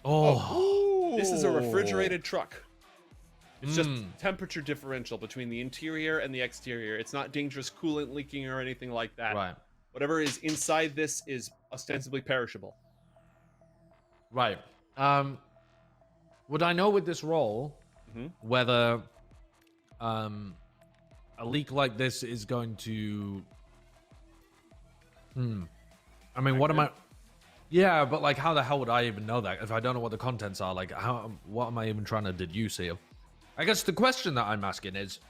Oh, This is a refrigerated truck. It's just Mm. temperature differential between the interior and the exterior. It's not dangerous coolant leaking or anything like that. right. Whatever is inside this is ostensibly perishable. Right. Would I know with this roll whether a leak like this is going to? I mean, what am I? Yeah, but like, how the hell would I even know that if I don't know what the contents are? Like, what am I even trying to deduce here? I guess the question that I'm asking is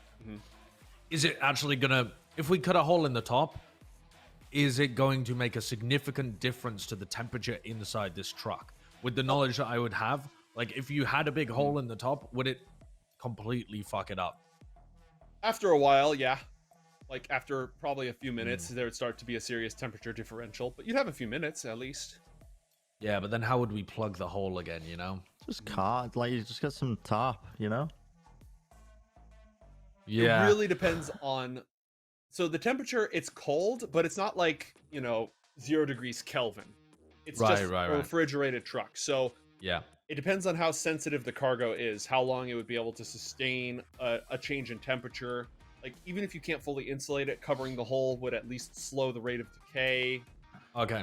it actually gonna? If we cut a hole in the top, is it going to make a significant difference to the temperature inside this truck? With the knowledge that I would have, like, if you had a big hole in the top, would it completely fuck it up? After a while, yeah. Like after probably a few minutes, there would start to be a serious temperature differential, but you'd have a few minutes at least. Yeah, but then how would we plug the hole again, you know? Just card, like you just got some tarp, you know? Yeah. It really depends on. So the temperature, it's cold, but it's not like 0 degrees Kelvin. It's just a refrigerated truck. So yeah, it depends on how sensitive the cargo is, how long it would be able to sustain a change in temperature. Like even if you can't fully insulate it, covering the hole would at least slow the rate of decay. Okay.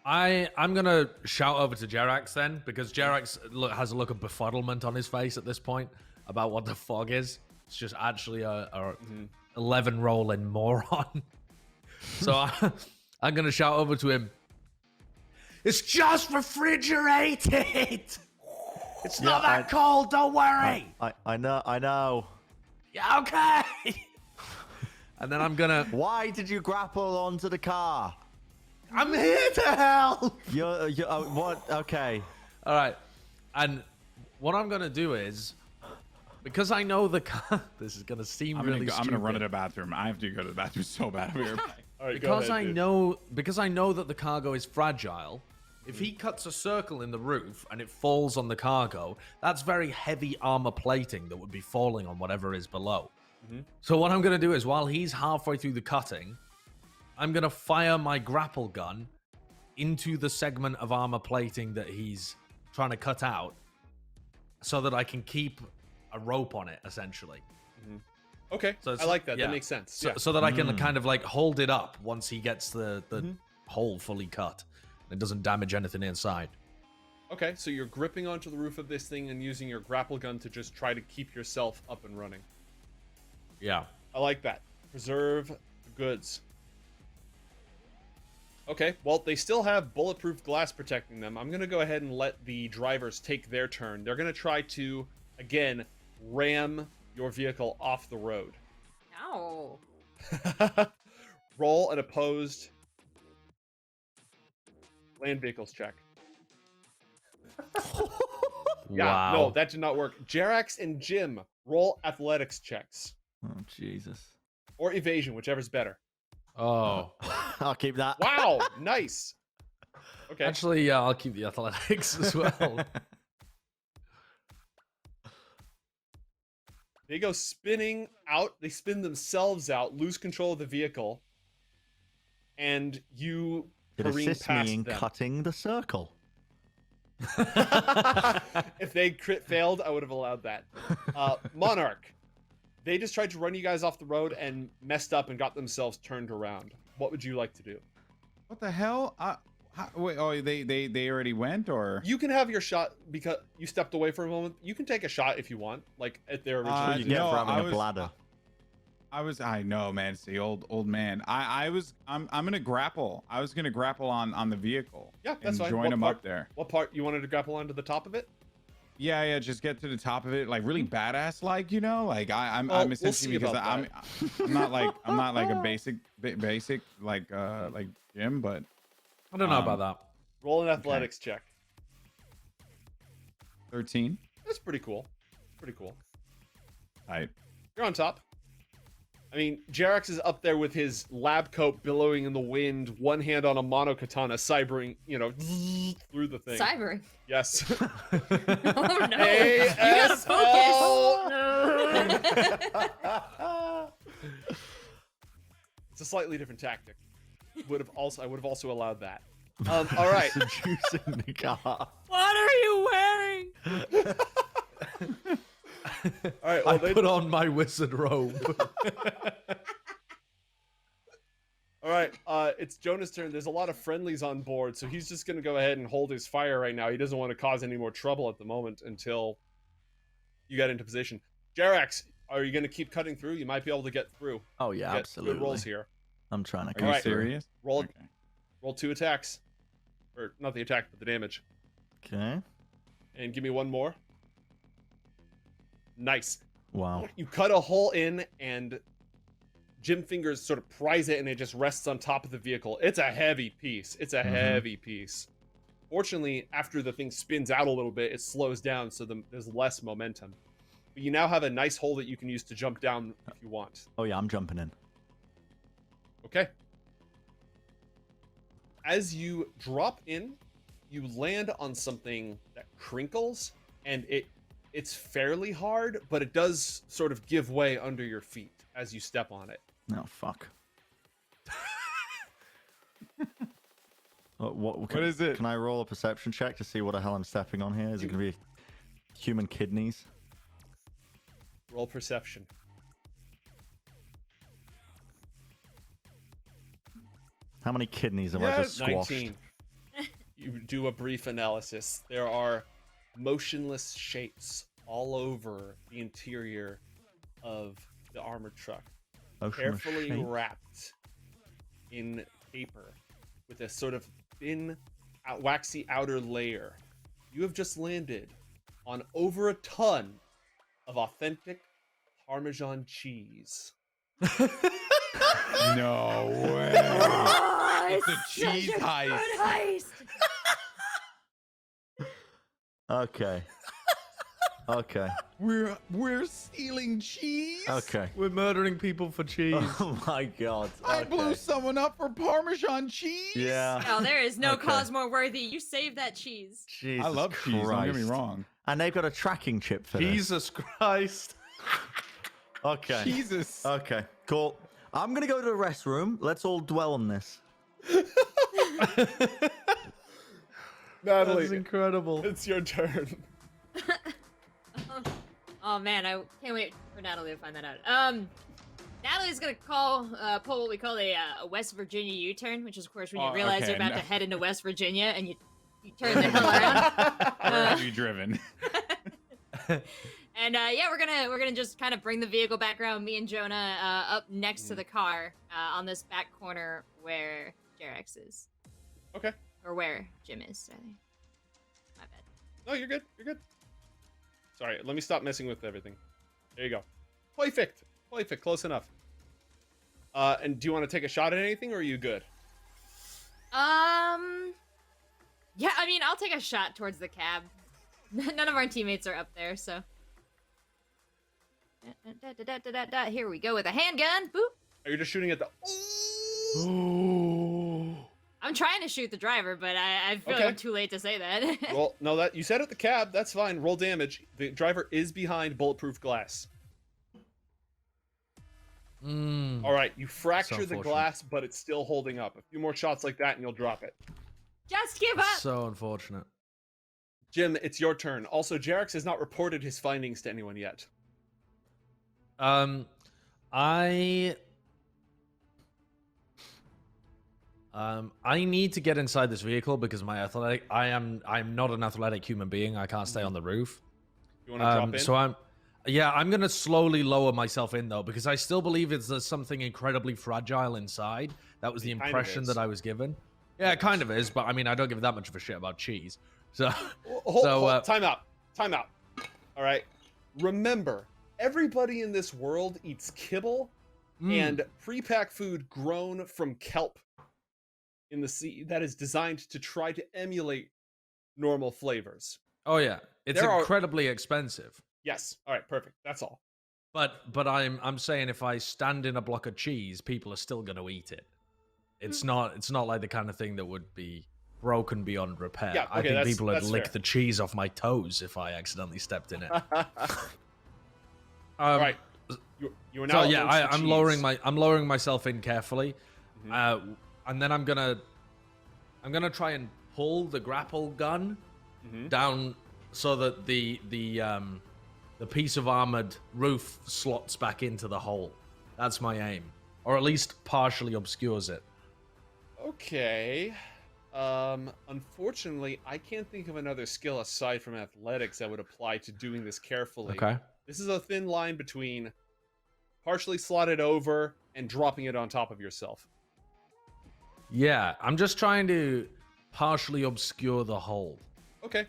I'm going to shout over to Jerax then, because Jerax has a look of befuddlement on his face at this point about what the fog is. It's just actually a 11 rolling moron. So I'm going to shout over to him. It's just refrigerated. It's not that cold. Don't worry. I know. Yeah, okay. And then I'm going to... Why did you grapple onto the car? I'm here to help. You're what? Okay. All right. And what I'm going to do is, because I know the car, this is going to seem really stupid. I'm going to run to the bathroom. I have to go to the bathroom so bad. I'm here. All right, because go ahead, because I know that the cargo is fragile. If he cuts a circle in the roof and it falls on the cargo, that's very heavy armor plating that would be falling on whatever is below. So what I'm going to do is, while he's halfway through the cutting, I'm going to fire my grapple gun into the segment of armor plating that he's trying to cut out so that I can keep a rope on it, essentially. Okay, so I like that. That makes sense. So that I can kind of like hold it up once he gets the hole fully cut. It doesn't damage anything inside. Okay, so you're gripping onto the roof of this thing and using your grapple gun to just try to keep yourself up and running. Yeah. I like that. Preserve the goods. Okay, well, they still have bulletproof glass protecting them. I'm going to go ahead and let the drivers take their turn. They're going to try to, again, ram your vehicle off the road. No. Roll an opposed land vehicles check. Yeah, Wow. no, that did not work. Jerax and Jim, roll athletics checks. Oh Jesus. Or evasion, whichever's better. Oh. I'll keep that. Wow, nice. Okay. Actually, yeah, I'll keep the athletics as well. They go spinning out. They spin themselves out, lose control of the vehicle, and you It careen assists past me in them. cutting the circle. If they crit failed, I would have allowed that. Monarch, they just tried to run you guys off the road and messed up and got themselves turned around. What would you like to do? What the hell? Wait, oh, they already went, or You can have your shot because you stepped away for a moment. You can take a shot if you want, like at their original. What you get no, for having I a was- bladder. I know, man. It's the old man. I'm gonna grapple. I was gonna grapple on the vehicle. Yeah, that's and fine. Join What them part- up there. What part you wanted to grapple onto the top of it? Yeah. Just get to the top of it, like really badass, like Like I'm Well, we'll essentially see because about I'm not like a basic like Jim, but I don't know about that. Roll an athletics check. 13. That's pretty cool. Pretty cool. Right. You're on top. I mean, Jerax is up there with his lab coat billowing in the wind, one hand on a monokatana, cybering, through the thing. Cybering. Yes. Oh no. You gotta focus. It's a slightly different tactic. I would have also allowed that. All right. Seducing the car. What are you wearing? All right. I Well, put on my wizard robe. all right, it's Jonah's turn. There's a lot of friendlies on board, so he's just gonna go ahead and hold his fire right now. He doesn't want to cause any more trouble at the moment until you get into position. Jerax, are you gonna keep cutting through? You might be able to get through. Oh yeah, Get absolutely. good rolls here. I'm trying to Are cut you Alright. through. serious? Roll Okay. roll 2 attacks, or not the attack, but the damage, Okay. and give me one more. Nice. Wow. You cut a hole in, and Jim Fingers sort of pries it, and it just rests on top of the vehicle. It's a heavy piece. It's a heavy piece. Fortunately, after the thing spins out a little bit, it slows down, so there's less momentum. But you now have a nice hole that you can use to jump down if you want. Oh yeah, I'm jumping in. Okay. As you drop in, you land on something that crinkles, and it's fairly hard, but it does sort of give way under your feet as you step on it. Oh fuck. What is it? Can I roll a perception check to see what the hell I'm stepping on here? Is it going to be human kidneys? Roll perception. How many kidneys have I just squashed? 19. You do a brief analysis. There are motionless shapes all over the interior of the armored truck, Motionless carefully shape? wrapped in paper with a sort of thin, waxy outer layer. You have just landed on over a ton of authentic Parmesan cheese. No way. Oh, It's a such cheese good heist. Okay. Okay. We're stealing cheese. Okay. We're murdering people for cheese. Oh my god. I Okay. blew someone up for Parmesan cheese. Yeah. Oh, there is no Okay. cause more worthy. You saved that cheese. Jesus I love cheese. Don't get me Christ. wrong. And they've got a tracking chip for this. Jesus Christ. Okay. Jesus. Okay. Cool. I'm gonna go to the restroom. Let's all dwell on this. Natalie, That's incredible. it's your turn. Oh man, I can't wait for Natalie to find that out. Natalie's gonna pull what we call a West Virginia U-turn, which is of course when you Oh, realize okay, you're about no. to head into West Virginia and you turn the hell around. Where have you driven? And yeah, we're gonna just kind of bring the vehicle back around. Me and Jonah up next to the car on this back corner where Jerax is, Okay. or where Jim is. I think. My bad. No, you're good. You're good. Sorry, let me stop messing with everything. There you go. Perfect. Perfect. Close enough. And do you want to take a shot at anything, or are you good? Yeah, I mean, I'll take a shot towards the cab. None of our teammates are up there, so. Here we go with a handgun. Boop. Are you just shooting at the? I'm trying to shoot the driver, but I feel like Okay. I'm too late to say that. Well, no, that you said at the cab. That's fine. Roll damage. The driver is behind bulletproof glass. All right, you fracture the unfortunate. glass, but it's still holding up. A few more shots like that, and you'll drop it. Just give up. So unfortunate. Jim, it's your turn. Also, Jerax has not reported his findings to anyone yet. I need to get inside this vehicle because I'm not an athletic human being. I can't stay on the roof. You want to drop in? So I'm gonna slowly lower myself in though because I still believe there's something incredibly fragile inside. That was the It kind of impression is. that I was given. Yeah, it kind of is, but I mean I don't give that much of a shit about cheese. So Hold, time out. Time out. All right. Remember, everybody in this world eats kibble and pre-packed food grown from kelp in the sea that is designed to try to emulate normal flavors. Oh yeah, it's There are- incredibly expensive. Yes. All right. Perfect. That's all. But I'm saying if I stand in a block of cheese, people are still going to eat it. It's not like the kind of thing that would be broken beyond repair. Yeah, I okay, think that's- people would that's lick fair. the cheese off my toes if I accidentally stepped in it. All right. You are So now. yeah, amongst the I'm lowering myself in carefully, Mm-hmm. and then I'm gonna try and pull the grapple gun Mhm. down so that the piece of armored roof slots back into the hole. That's my aim, or at least partially obscures it. Okay. Unfortunately, I can't think of another skill aside from athletics that would apply to doing this carefully. Okay. This is a thin line between partially slotted over and dropping it on top of yourself. Yeah, I'm just trying to partially obscure the hole. Okay.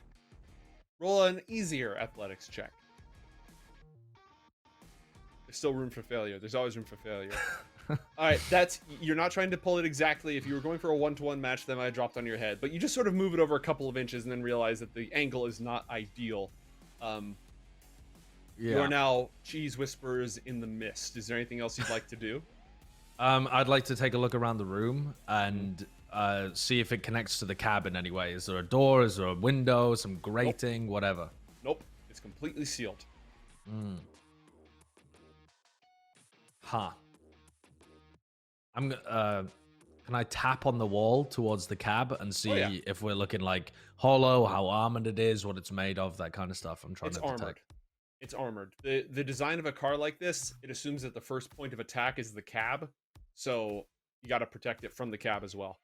Roll an easier athletics check. There's still room for failure. There's always room for failure. All right, you're not trying to pull it exactly. If you were going for a 1-to-1 match, that might have dropped on your head. But you just sort of move it over a couple of inches and then realize that the angle is not ideal. You are now cheese whispers in the mist. Is there anything else you'd like to do? I'd like to take a look around the room and see if it connects to the cab in any way. Is there a door? Is there a window? Some grating? Whatever. Nope. It's completely sealed. Huh. Can I tap on the wall towards the cab and see if we're looking like hollow, how armored it is, what it's made of, that kind of stuff? I'm trying to detect. Armored. It's armored. The design of a car like this, it assumes that the first point of attack is the cab, so you got to protect it from the cab as well.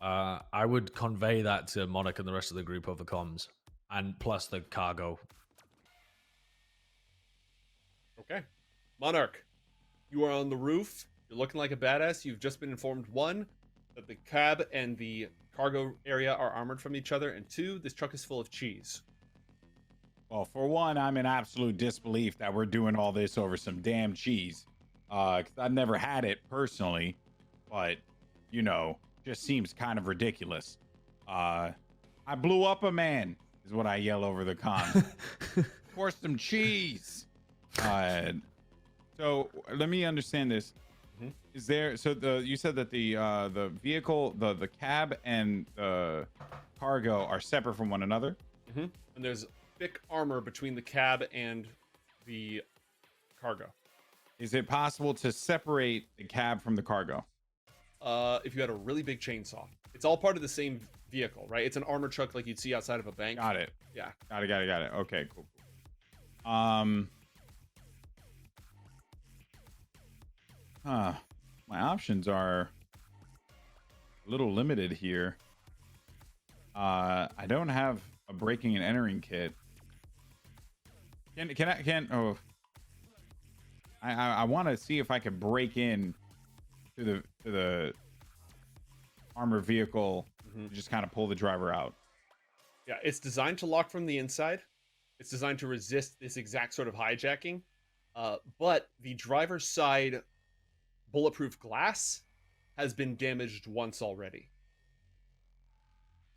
I would convey that to Monarch and the rest of the group over comms, and plus the cargo. Okay. Monarch, you are on the roof. You're looking like a badass. You've just been informed, 1, that the cab and the cargo area are armored from each other, and 2, this truck is full of cheese. Well, for one, I'm in absolute disbelief that we're doing all this over some damn cheese. 'Cause I've never had it personally, but, you know, just seems kind of ridiculous. I blew up a man, is what I yell over the comms. For some cheese. So let me understand this. Is there, you said that the vehicle, the cab and the cargo are separate from one another? And there's thick armor between the cab and the cargo. Is it possible to separate the cab from the cargo? If you had a really big chainsaw. It's all part of the same vehicle, right? It's an armored truck like you'd see outside of a bank. Got it. Yeah. Got it. Okay, cool. My options are a little limited here. I don't have a breaking and entering kit. I want to see if I can break in to the armored vehicle to just kind of pull the driver out. Yeah, it's designed to lock from the inside. It's designed to resist this exact sort of hijacking. But the driver's side bulletproof glass has been damaged once already.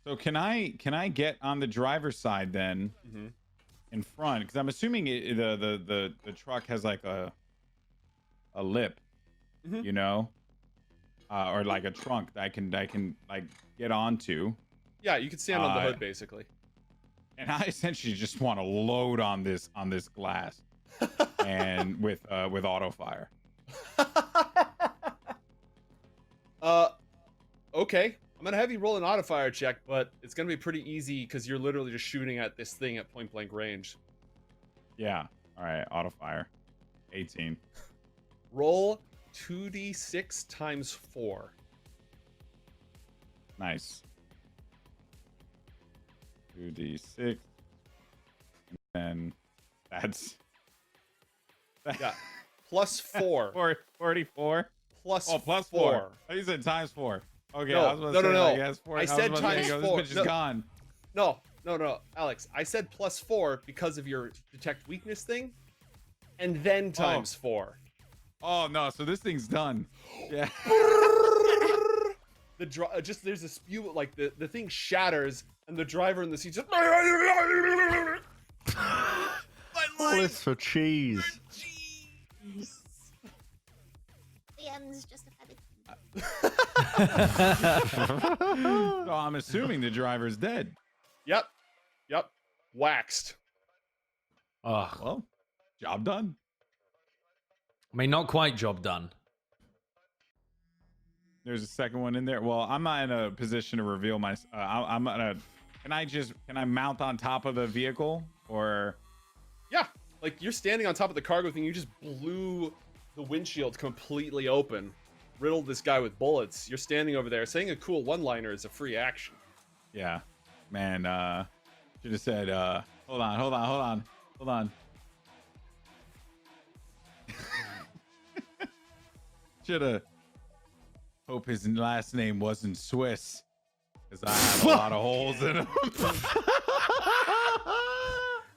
So can I get on the driver's side then in front? Because I'm assuming the truck has like a lip, you know, or like a trunk that I can like get onto. Yeah, you can stand on the hood basically. And I essentially just want to load on this glass, and with auto fire. Okay. I'm gonna have you roll an auto fire check, but it's gonna be pretty easy because you're literally just shooting at this thing at point blank range. Yeah. All right. Auto fire. 18. Roll 2d6 times 4. Nice. 2d6. And that's Yeah. Plus 4. 44. Plus plus 4. 4. Oh, you said times 4. Okay. No, I was about to say, no. like, yes, 4. I said times 4. This bitch is gone. No, Alex. I said plus 4 because of your detect weakness thing, and then times 4. Oh no! So this thing's done. Yeah. There's a spew, like the thing shatters, and the driver in the seat just. All this for cheese. The end's justified. So I'm assuming the driver's dead. Yep. Waxed. Well, job done. I mean, not quite job done. There's a second one in there. Well, I'm not in a position to reveal my. I'm gonna. Can I mount on top of the vehicle or? Yeah, like you're standing on top of the cargo thing. You just blew the windshield completely open. riddled this guy with bullets. You're standing over there saying a cool one-liner is a free action. Yeah, man. Should have said, hold on. Should have. Hope his last name wasn't Swiss, because I have a lot of holes in him.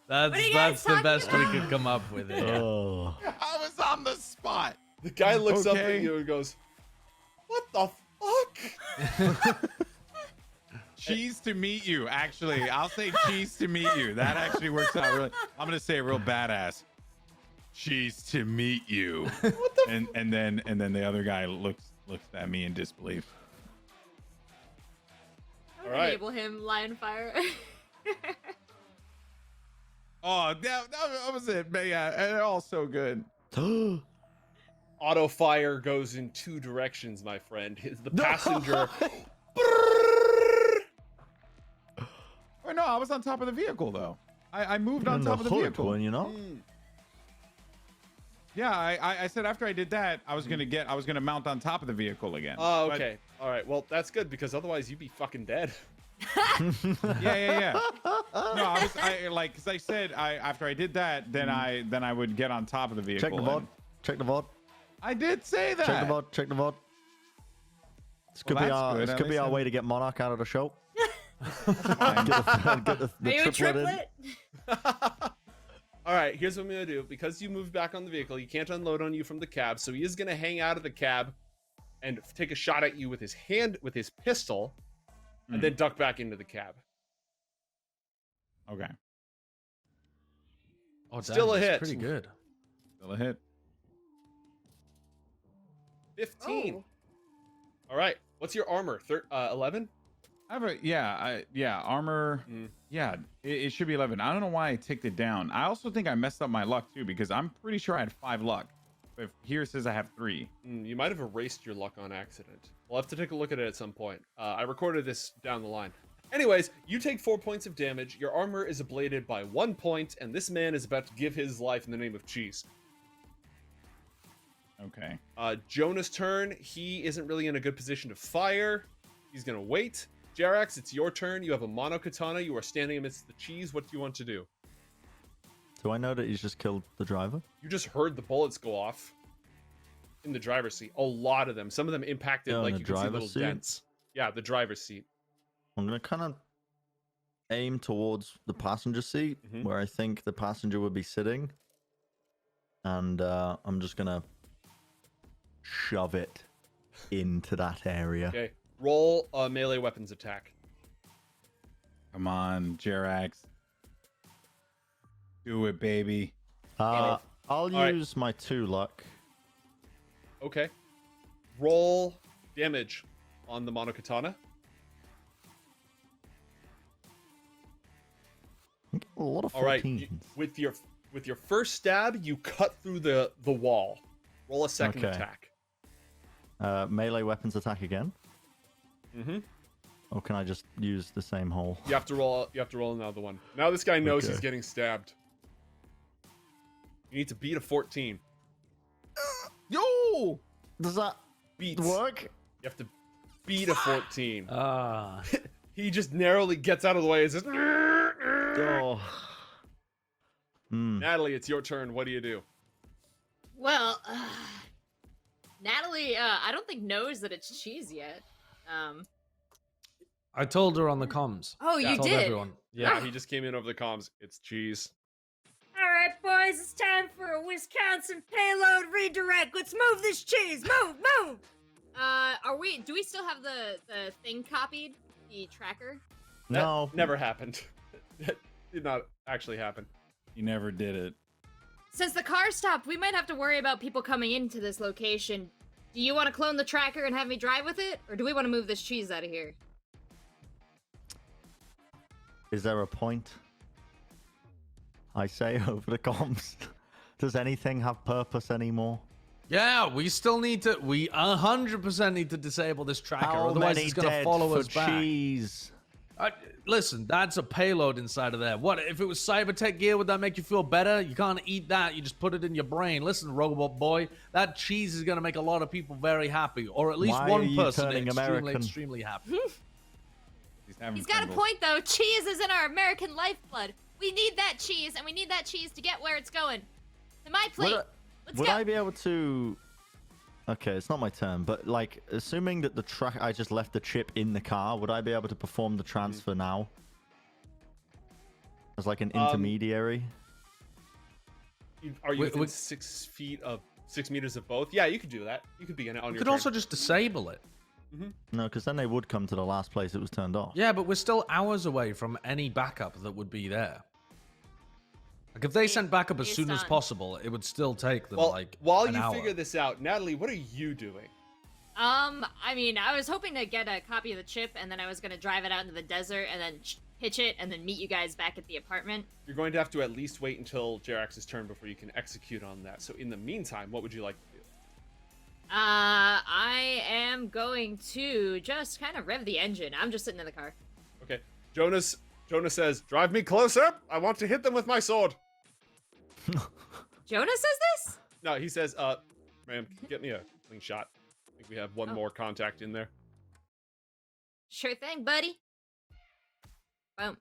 What are you That's guys the talking best we about? could come up with. It. Oh. I was on the spot. The guy looks up Okay. at you and goes, "What the fuck?" Cheese to meet you. Actually, I'll say cheese to meet you. That actually works out really. I'm gonna say real badass. Cheese to meet you. What the? And then the other guy looks at me in disbelief. I would All right. enable him lion fire. Oh, that was it. But yeah, they're all so good. Auto fire goes in two directions, my friend. The passenger. Oh no, I was on top of the vehicle though. I moved on In top of the hood, vehicle. weren't you not? Yeah, I said after I did that, I was gonna mount on top of the vehicle again. Oh, But- okay. All right. Well, that's good because otherwise you'd be fucking dead. Yeah. No, because I said after I did that, then I would get on top of the vehicle. Check the VOD. and- Check the VOD. I did say that. Check the VOD. Check the VOD. This could Well, be that's our good. this At could be least our I'm- way to get Monarch out of the show. Fine. Get the Are you a triplet in. triplet? All right. Here's what I'm gonna do. Because you moved back on the vehicle, you can't unload on you from the cab. So he is gonna hang out of the cab and take a shot at you with his pistol, and then duck back into the cab. Okay, Oh, damn, Still a that's hit. Pretty good. still a hit. 15. Oh. All right. What's your armor? 11. I have armor. Mm. Yeah, it should be 11. I don't know why I ticked it down. I also think I messed up my luck too because I'm pretty sure I had 5 luck. But here it says I have 3. You might have erased your luck on accident. We'll have to take a look at it at some point. I recorded this down the line. Anyways, you take 4 points of damage. Your armor is ablated by 1 point, and this man is about to give his life in the name of cheese. Okay. Jonah's turn. He isn't really in a good position to fire. He's gonna wait. Jerax, it's your turn. You have a mono katana. You are standing amidst the cheese. What do you want to do? Do I know that he's just killed the driver? You just heard the bullets go off in the driver's seat. A lot of them. Some of them impacted, Yeah, in like the you can see driver's little seat? dents. Yeah, the driver's seat. I'm gonna kind of aim towards the passenger seat Mhm. where I think the passenger would be sitting, and I'm just gonna shove it into that area. Okay. Roll a melee weapons attack. Come on, Jerax. Do it, baby. I'll right. use my 2 luck. Okay. Roll damage on the monokatana. I'm getting a lot of 14s. All right. With your first stab, you cut through the wall. Roll a second Okay. attack. Melee weapons attack again, Mm-hmm. or can I just use the same hole? You have to roll another one. Now this guy knows he's Okay. getting stabbed. You need to beat a 14. Yo! Does that Beat. work? You have to beat a 14. Ah, He just narrowly gets out of the way and says, Oh. Natalie, it's your turn. What do you do? Well, Natalie, I don't think knows that it's cheese yet. I told her on the comms. Oh, Yeah. you Told did. everyone. Yeah, he just came in over the comms. It's cheese. All right, boys, it's time for a Wisconsin payload redirect. Let's move this cheese. Move. Do we still have the thing copied? The tracker? No. That never happened. That did not actually happen. You never did it. Since the car stopped, we might have to worry about people coming into this location. Do you want to clone the tracker and have me drive with it? Or do we want to move this cheese out of here? Is there a point? I say over the comms. Does anything have purpose anymore? Yeah, we still need to. We 100% need to disable this tracker. How Otherwise, many it's going to dead follow for us back. cheese? Listen, that's a payload inside of there. What if it was Cybertech gear? Would that make you feel better? You can't eat that. You just put it in your brain. Listen, robot boy, that cheese is going to make a lot of people very happy, or at least Why are one you person turning American? extremely happy. He's got a point though. Cheese is in our American lifeblood. We need that cheese, and we need that cheese to get where it's going. To my plate. Let's Would go. I be able to? Okay, it's not my turn, but like, assuming that the track, I just left the chip in the car, would I be able to perform the transfer now? As like an intermediary? Are you within 6 feet of 6 meters of both? Yeah, you could do that. You could begin it on You your could turn. also just disable it. No, because then they would come to the last place it was turned off. Yeah, but we're still hours away from any backup that would be there. Like, if they sent backup as soon as possible, it would still take them, like, while an you hour. figure this out, Natalie, what are you doing? I mean, I was hoping to get a copy of the chip, and then I was gonna drive it out into the desert, and then pitch it, and then meet you guys back at the apartment. You're going to have to at least wait until Jerax's turn before you can execute on that. So in the meantime, what would you like to do? I am going to just kind of rev the engine. I'm just sitting in the car. Okay. Jonas says, "Drive me closer. I want to hit them with my sword." Jonas says this? No, he says, ma'am, get me a clean shot. I think we have one more contact in there. Sure thing, buddy. Boom.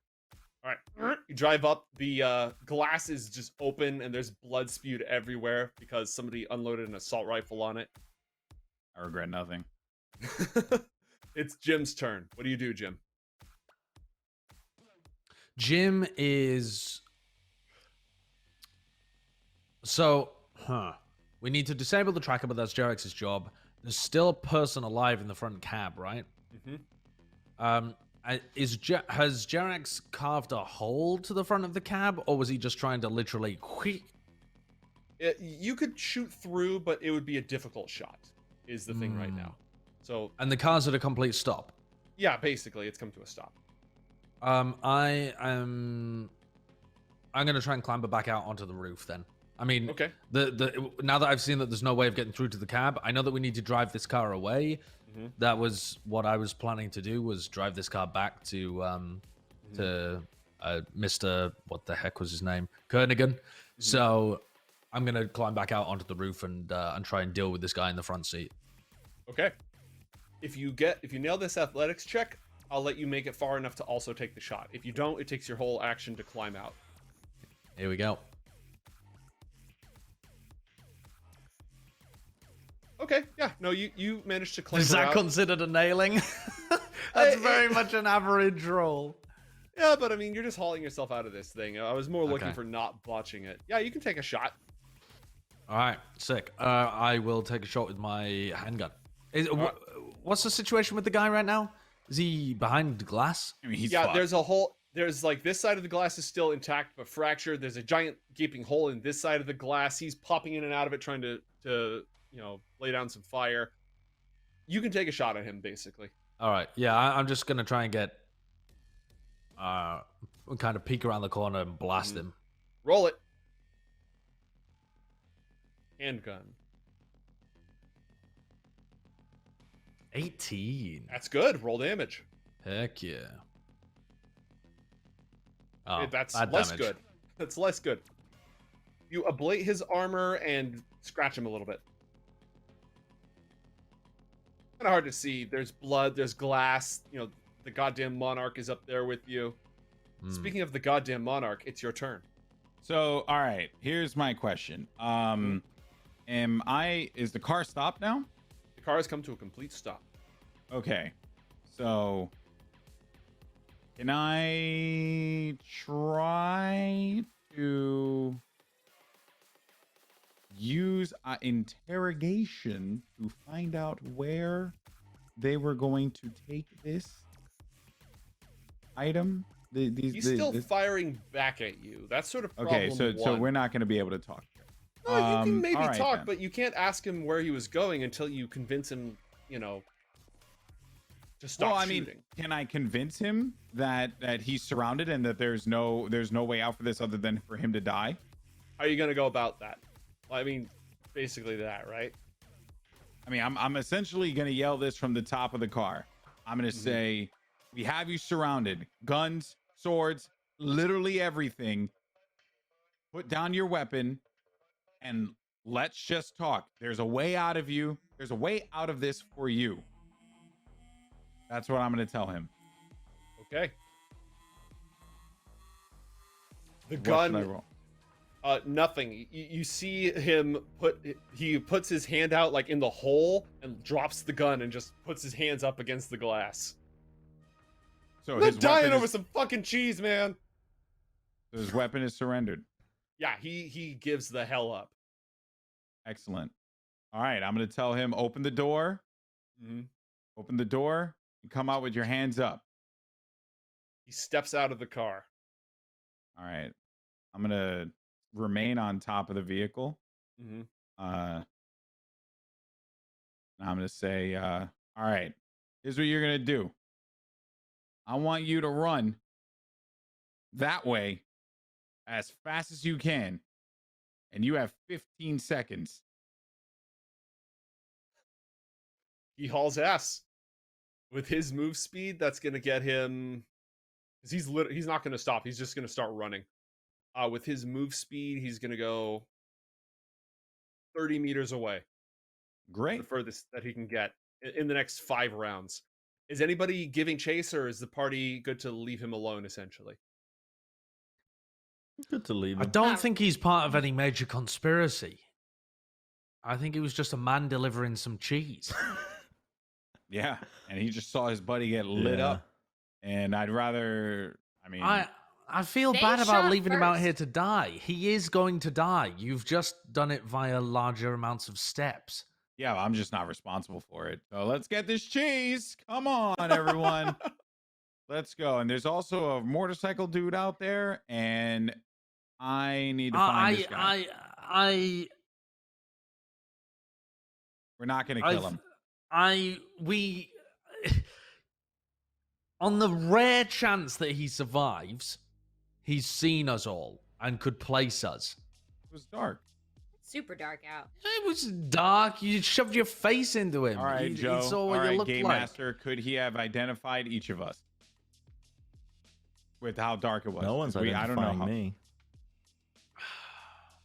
All right. You drive up. The glass is just open, and there's blood spewed everywhere because somebody unloaded an assault rifle on it. I regret nothing. It's Jim's turn. What do you do, Jim? Jim is... We need to disable the tracker, but that's Jerax's job. There's still a person alive in the front cab, right? Mm-hmm. Has Jerax carved a hole to the front of the cab, or was he just trying to literally... You could shoot through, but it would be a difficult shot, is the thing right now. So... And the car's at a complete stop. Yeah, basically, it's come to a stop. I'm gonna try and clamber back out onto the roof then. I mean, Okay. Now that I've seen that there's no way of getting through to the cab, I know that we need to drive this car away. Mm-hmm. That was what I was planning to do, was drive this car back to Mr. What the heck was his name? Kernaghan. So I'm gonna climb back out onto the roof and try and deal with this guy in the front seat. Okay. If you nail this athletics check, I'll let you make it far enough to also take the shot. If you don't, it takes your whole action to climb out. Here we go. Okay, yeah. No, you managed to climb Is that out. considered a nailing? That's very much an average roll. Yeah, but I mean, you're just hauling yourself out of this thing. I was more looking Okay. for not botching it. Yeah, you can take a shot. All right, sick. I will take a shot with my handgun. What's the situation with the guy right now? Is he behind glass? I mean, he's Yeah, fucked. there's a hole. There's like this side of the glass is still intact but fractured. There's a giant gaping hole in this side of the glass. He's popping in and out of it, trying to lay down some fire. You can take a shot at him, basically. All right, yeah, I'm just gonna try and get, kind of peek around the corner and blast him. Roll it. Handgun. 18. That's good. Roll damage. Heck yeah. Oh, That's bad less damage. good. That's less good. You ablate his armor and scratch him a little bit. Kind of hard to see. There's blood. There's glass. The goddamn monarch is up there with you. Speaking of the goddamn monarch, it's your turn. So, all right, here's my question. Is the car stopped now? The car has come to a complete stop. Okay. So, can I try to use interrogation to find out where they were going to take this item? He's still firing back at you. That's sort of problem Okay, so one. we're not going to be able to talk here. No, you can maybe all right, talk, then. but you can't ask him where he was going until you convince him, to stop shooting. Can I convince him that he's surrounded and that there's no way out for this other than for him to die? How are you going to go about that? Well, I mean, basically that, right? I mean, I'm essentially going to yell this from the top of the car. I'm going to say, We have you surrounded. Guns, swords, literally everything. Put down your weapon and let's just talk. There's a way out of you. There's a way out of this for you. That's what I'm going to tell him. Okay. The What should I gun. roll? Nothing. You see him he puts his hand out like in the hole and drops the gun and just puts his hands up against the glass. So I'm not his dying weapon over is, some fucking cheese, man. his weapon is surrendered. Yeah, he gives the hell up. Excellent. All right, I'm going to tell him open the door. Mm-hmm. Open the door and come out with your hands up. He steps out of the car. All right. I'm going to remain on top of the vehicle. Mm-hmm. I'm going to say, all right, here's what you're going to do. I want you to run that way as fast as you can. And you have 15 seconds. He hauls ass. With his move speed, that's going to get him... Because he's not going to stop. He's just going to start running. With his move speed, he's going to go 30 meters away. Great. The furthest that he can get in the next 5 rounds. Is anybody giving chase, or is the party good to leave him alone, essentially? Good to leave I him. don't think he's part of any major conspiracy. I think he was just a man delivering some cheese. Yeah. And he just saw his buddy get lit Yeah. up. And I'd rather, I feel They bad about shot leaving him out first. here to die. He is going to die. You've just done it via larger amounts of steps. yeah, I'm just not responsible for it. So let's get this cheese. Come on, everyone. Let's go. And there's also a motorcycle dude out there, and I need to find this guy. We're not going to kill him. On the rare chance that he survives, he's seen us all and could place us. It was dark. Super dark out. It was dark. You shoved your face into him. All right, He Joe. saw All what you right, looked Game like. Master, could he have identified each of us with how dark it was? No one's 'Cause I don't know identifying how. me.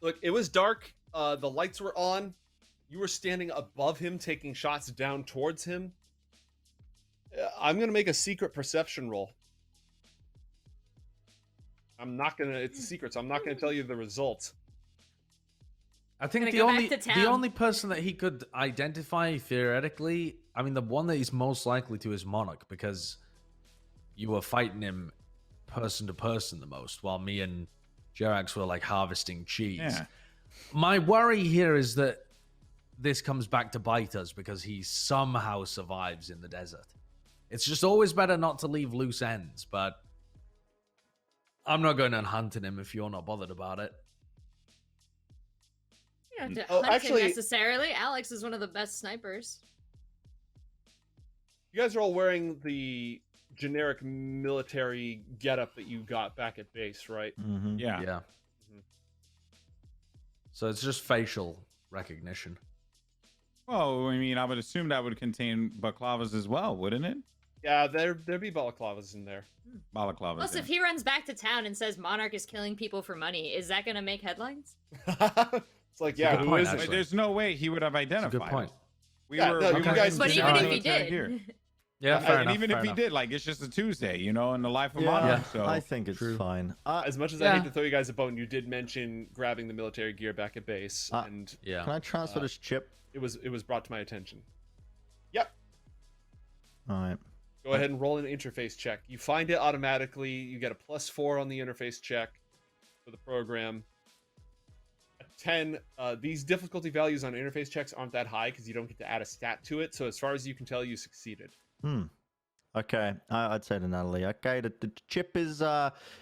Look, it was dark. The lights were on. You were standing above him, taking shots down towards him. I'm going to make a secret perception roll. I'm not going to... It's a secret, so I'm not going to tell you the results. I think Gonna the go back only to the town. only person that he could identify theoretically, I mean, the one that he's most likely to is Monarch, because you were fighting him person to person the most, while me and Jerax were like harvesting cheese. Yeah. My worry here is that this comes back to bite us because he somehow survives in the desert. It's just always better not to leave loose ends, but I'm not going and hunting him if you're not bothered about it. You don't have to Oh, hunt actually- him necessarily. Alex is one of the best snipers. You guys are all wearing the generic military getup that you got back at base, right? Mm-hmm. Yeah. Yeah. Mhm. So it's just facial recognition. Well, I mean, I would assume that would contain balaclavas as well, wouldn't it? Yeah, there'd be balaclavas in there. Balaclavas. Plus, yeah. if he runs back to town and says Monarch is killing people for money, is that going to make headlines? It's like, yeah, good who point, is Wait, it? actually. there's no way he would have That's a identified. good point. us. We Yeah, were. no, we you were guys- in But Yeah, even generic if he military did, gear. Yeah, fair And enough. even fair if he enough. did, like, it's just a Tuesday, you know, in the life of Yeah. Monarch. Yeah. So I think it's True. fine. As much as I hate to throw you guys a bone, you did mention grabbing the military gear back at base, and Yeah. Can I transfer this chip? it was brought to my attention. Yep. All right. Go ahead and roll an interface check. You find it automatically. You get a +4 on the interface check for the program. A 10. These difficulty values on interface checks aren't that high because you don't get to add a stat to it. So as far as you can tell, you succeeded. Okay, I'd say to Natalie. Okay, the chip is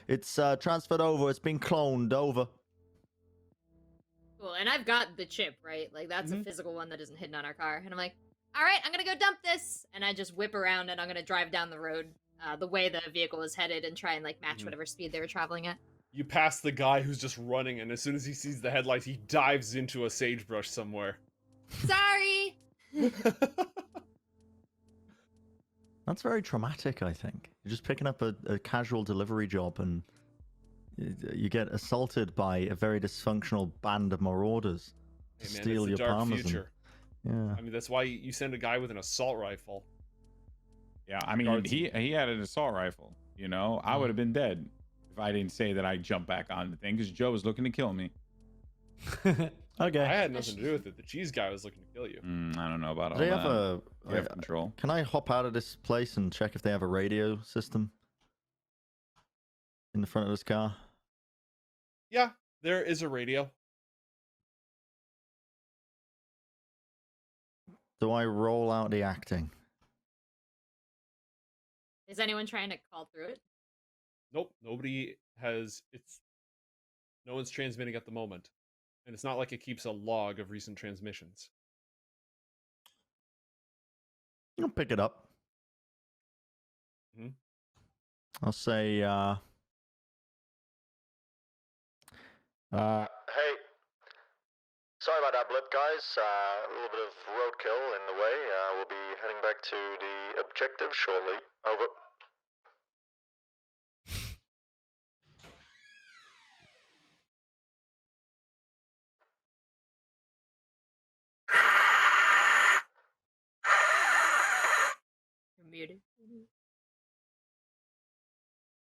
it's transferred over. It's been cloned over. cool. And I've got the chip, right? Like, that's a Mhm. physical one that isn't hidden on our car. And I'm like, all right, I'm going to go dump this. And I just whip around and I'm going to drive down the road the way the vehicle is headed and try and, like, match Mhm. whatever speed they were traveling at. You pass the guy who's just running, and as soon as he sees the headlights, he dives into a sagebrush somewhere. Sorry! That's very traumatic, I think. You're just picking up a casual delivery job and you get assaulted by a very dysfunctional band of marauders to Hey man, steal it's your a dark parmesan. future. Yeah. I mean, that's why you send a guy with an assault rifle. Yeah, I mean, Guards- he had an assault rifle. You know, I would have been dead if I didn't say that I jumped back on the thing because Joe was looking to kill me. Okay. I had nothing to do with it. The cheese guy was looking to kill you. I don't know about all Do they that. have You have control. Can I hop out of this place and check if they have a radio system in the front of this car? Yeah, there is a radio. Do I roll out the acting? Is anyone trying to call through it? Nope, nobody has. No one's transmitting at the moment, and it's not like it keeps a log of recent transmissions. I'll pick it up. Mhm. I'll say, hey, sorry about that blip, guys. A little bit of roadkill in the way. We'll be heading back to the objective shortly. Over. You're muted.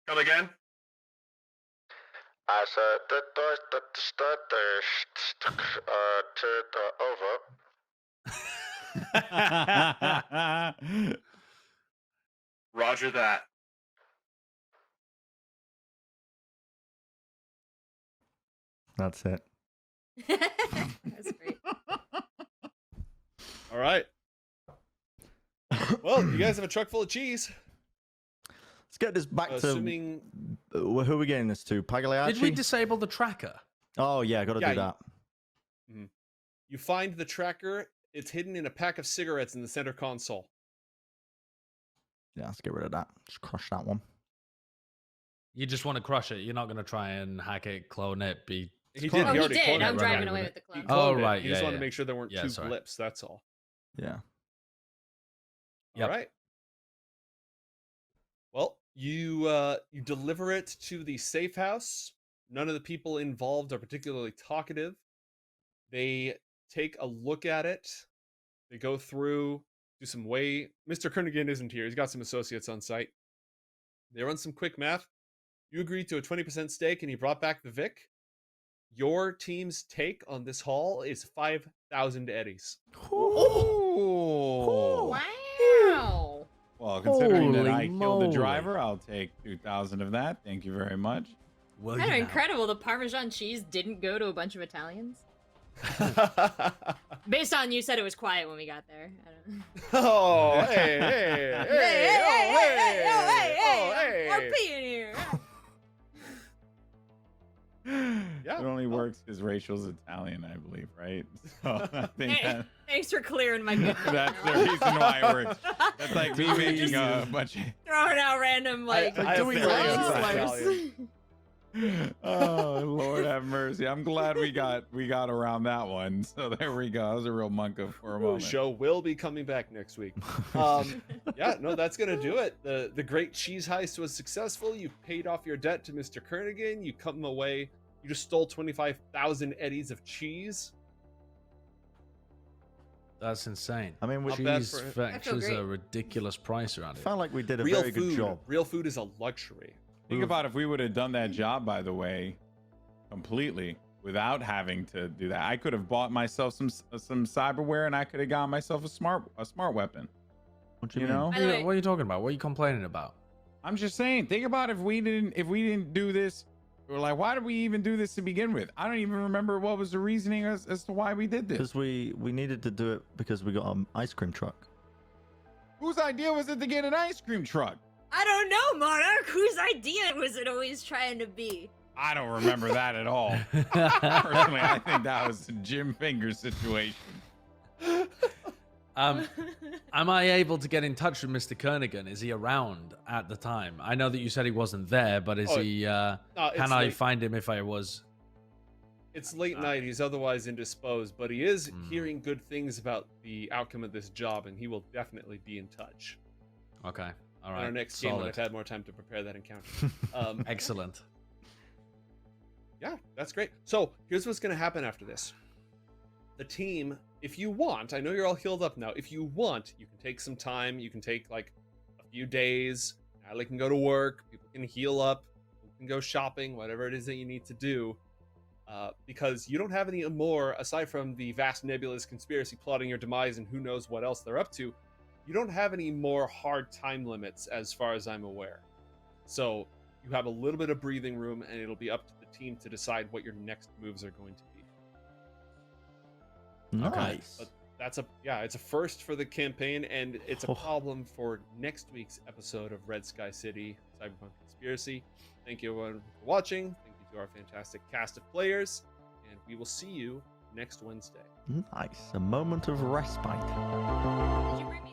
Come again? I said, over. Roger that. That's it. That's great. All right. Well, you guys have a truck full of cheese. Let's get this back Assuming... to... Who are we getting this to? Pagliacci? Did we disable the tracker? Oh, yeah, got to Yeah, do that. You find the tracker. It's hidden in a pack of cigarettes in the center console. Yeah, let's get rid of that. Just crush that one. You just want to crush it. You're not going to try and hack it, clone it, be... He clone. did. Oh, He he already did. cloned I'm it. driving right, away right. with the He clone. cloned Oh, it. right, He just yeah, wanted to yeah. make sure there weren't Yeah, two sorry. blips. That's all. Yeah. Yep. All right. Well, you deliver it to the safe house. None of the people involved are particularly talkative. They take a look at it. They go through, do some weigh. Mr. Kernaghan isn't here. He's got some associates on site. They run some quick math. You agreed to a 20% stake, and he brought back the Vic. Your team's take on this haul is 5,000 eddies. Oh. Wow. Well, considering that Holy I killed the moly. driver, I'll take 2,000 of that. Thank you very much. Well, Kind of you know. incredible. The Parmesan cheese didn't go to a bunch of Italians. Based on you said it was quiet when we got there. I don't know. Oh, hey, hey, hey, oh, hey. RP in here. Yeah. It only works because Rachel's Italian, I believe, right? So I think Hey, thanks for clearing my good. that's the reason why it works. That's like me making a bunch of... Throwing out random like. I have doing friends all that are slurs. Italian. Oh Lord have mercy! I'm glad we got around that one. So there we go. I was a real monk for a The moment. show will be coming back next week. Yeah, no, that's gonna do it. The great cheese heist was successful. You paid off your debt to Mr. Kernaghan. You come away. You just stole 25,000 eddies of cheese. That's insane. I mean, we Not bad Cheese for- fetches great. a ridiculous price around here. felt like we did a Real very food. good job. Real food is a luxury. Think about if we would have done that job, by the way, completely without having to do that. I could have bought myself some cyberware, and I could have got myself a smart weapon. What do You you mean? know? By the way- What are you talking about? What are you complaining about? I'm just saying. Think about if we didn't do this. We're like, why did we even do this to begin with? I don't even remember what was the reasoning as to why we did this. Because we needed to do it because we got an ice cream truck. Whose idea was it to get an ice cream truck? I don't know, Monarch. Whose idea was it always trying to be? I don't remember that at all. Personally, I think that was a Jim Fingers situation. Am I able to get in touch with Mr. Kernaghan? Is he around at the time? I know that you said he wasn't there, but is Oh, he? No, it's Can I late. find him if I was? It's late night. He's otherwise indisposed, but he is hearing good things about the outcome of this job, and he will definitely be in touch. Okay. All In right. our next game, when Solid. I've had more time to prepare that encounter. Excellent. Yeah, that's great. So here's what's going to happen after this. The team, if you want, I know you're all healed up now. If you want, you can take some time. You can take like a few days. Natalie can go to work. People can heal up. People can go shopping, whatever it is that you need to do. Because you don't have any more, aside from the vast nebulous conspiracy plotting your demise and who knows what else they're up to, you don't have any more hard time limits as far as I'm aware. So you have a little bit of breathing room, and it'll be up to the team to decide what your next moves are going to be. Nice. But it's a first for the campaign, and it's a Oh. problem for next week's episode of Red Sky City Cyberpunk Conspiracy. Thank you everyone for watching. Thank you to our fantastic cast of players, and we will see you next Wednesday. Nice. A moment of respite. Did you bring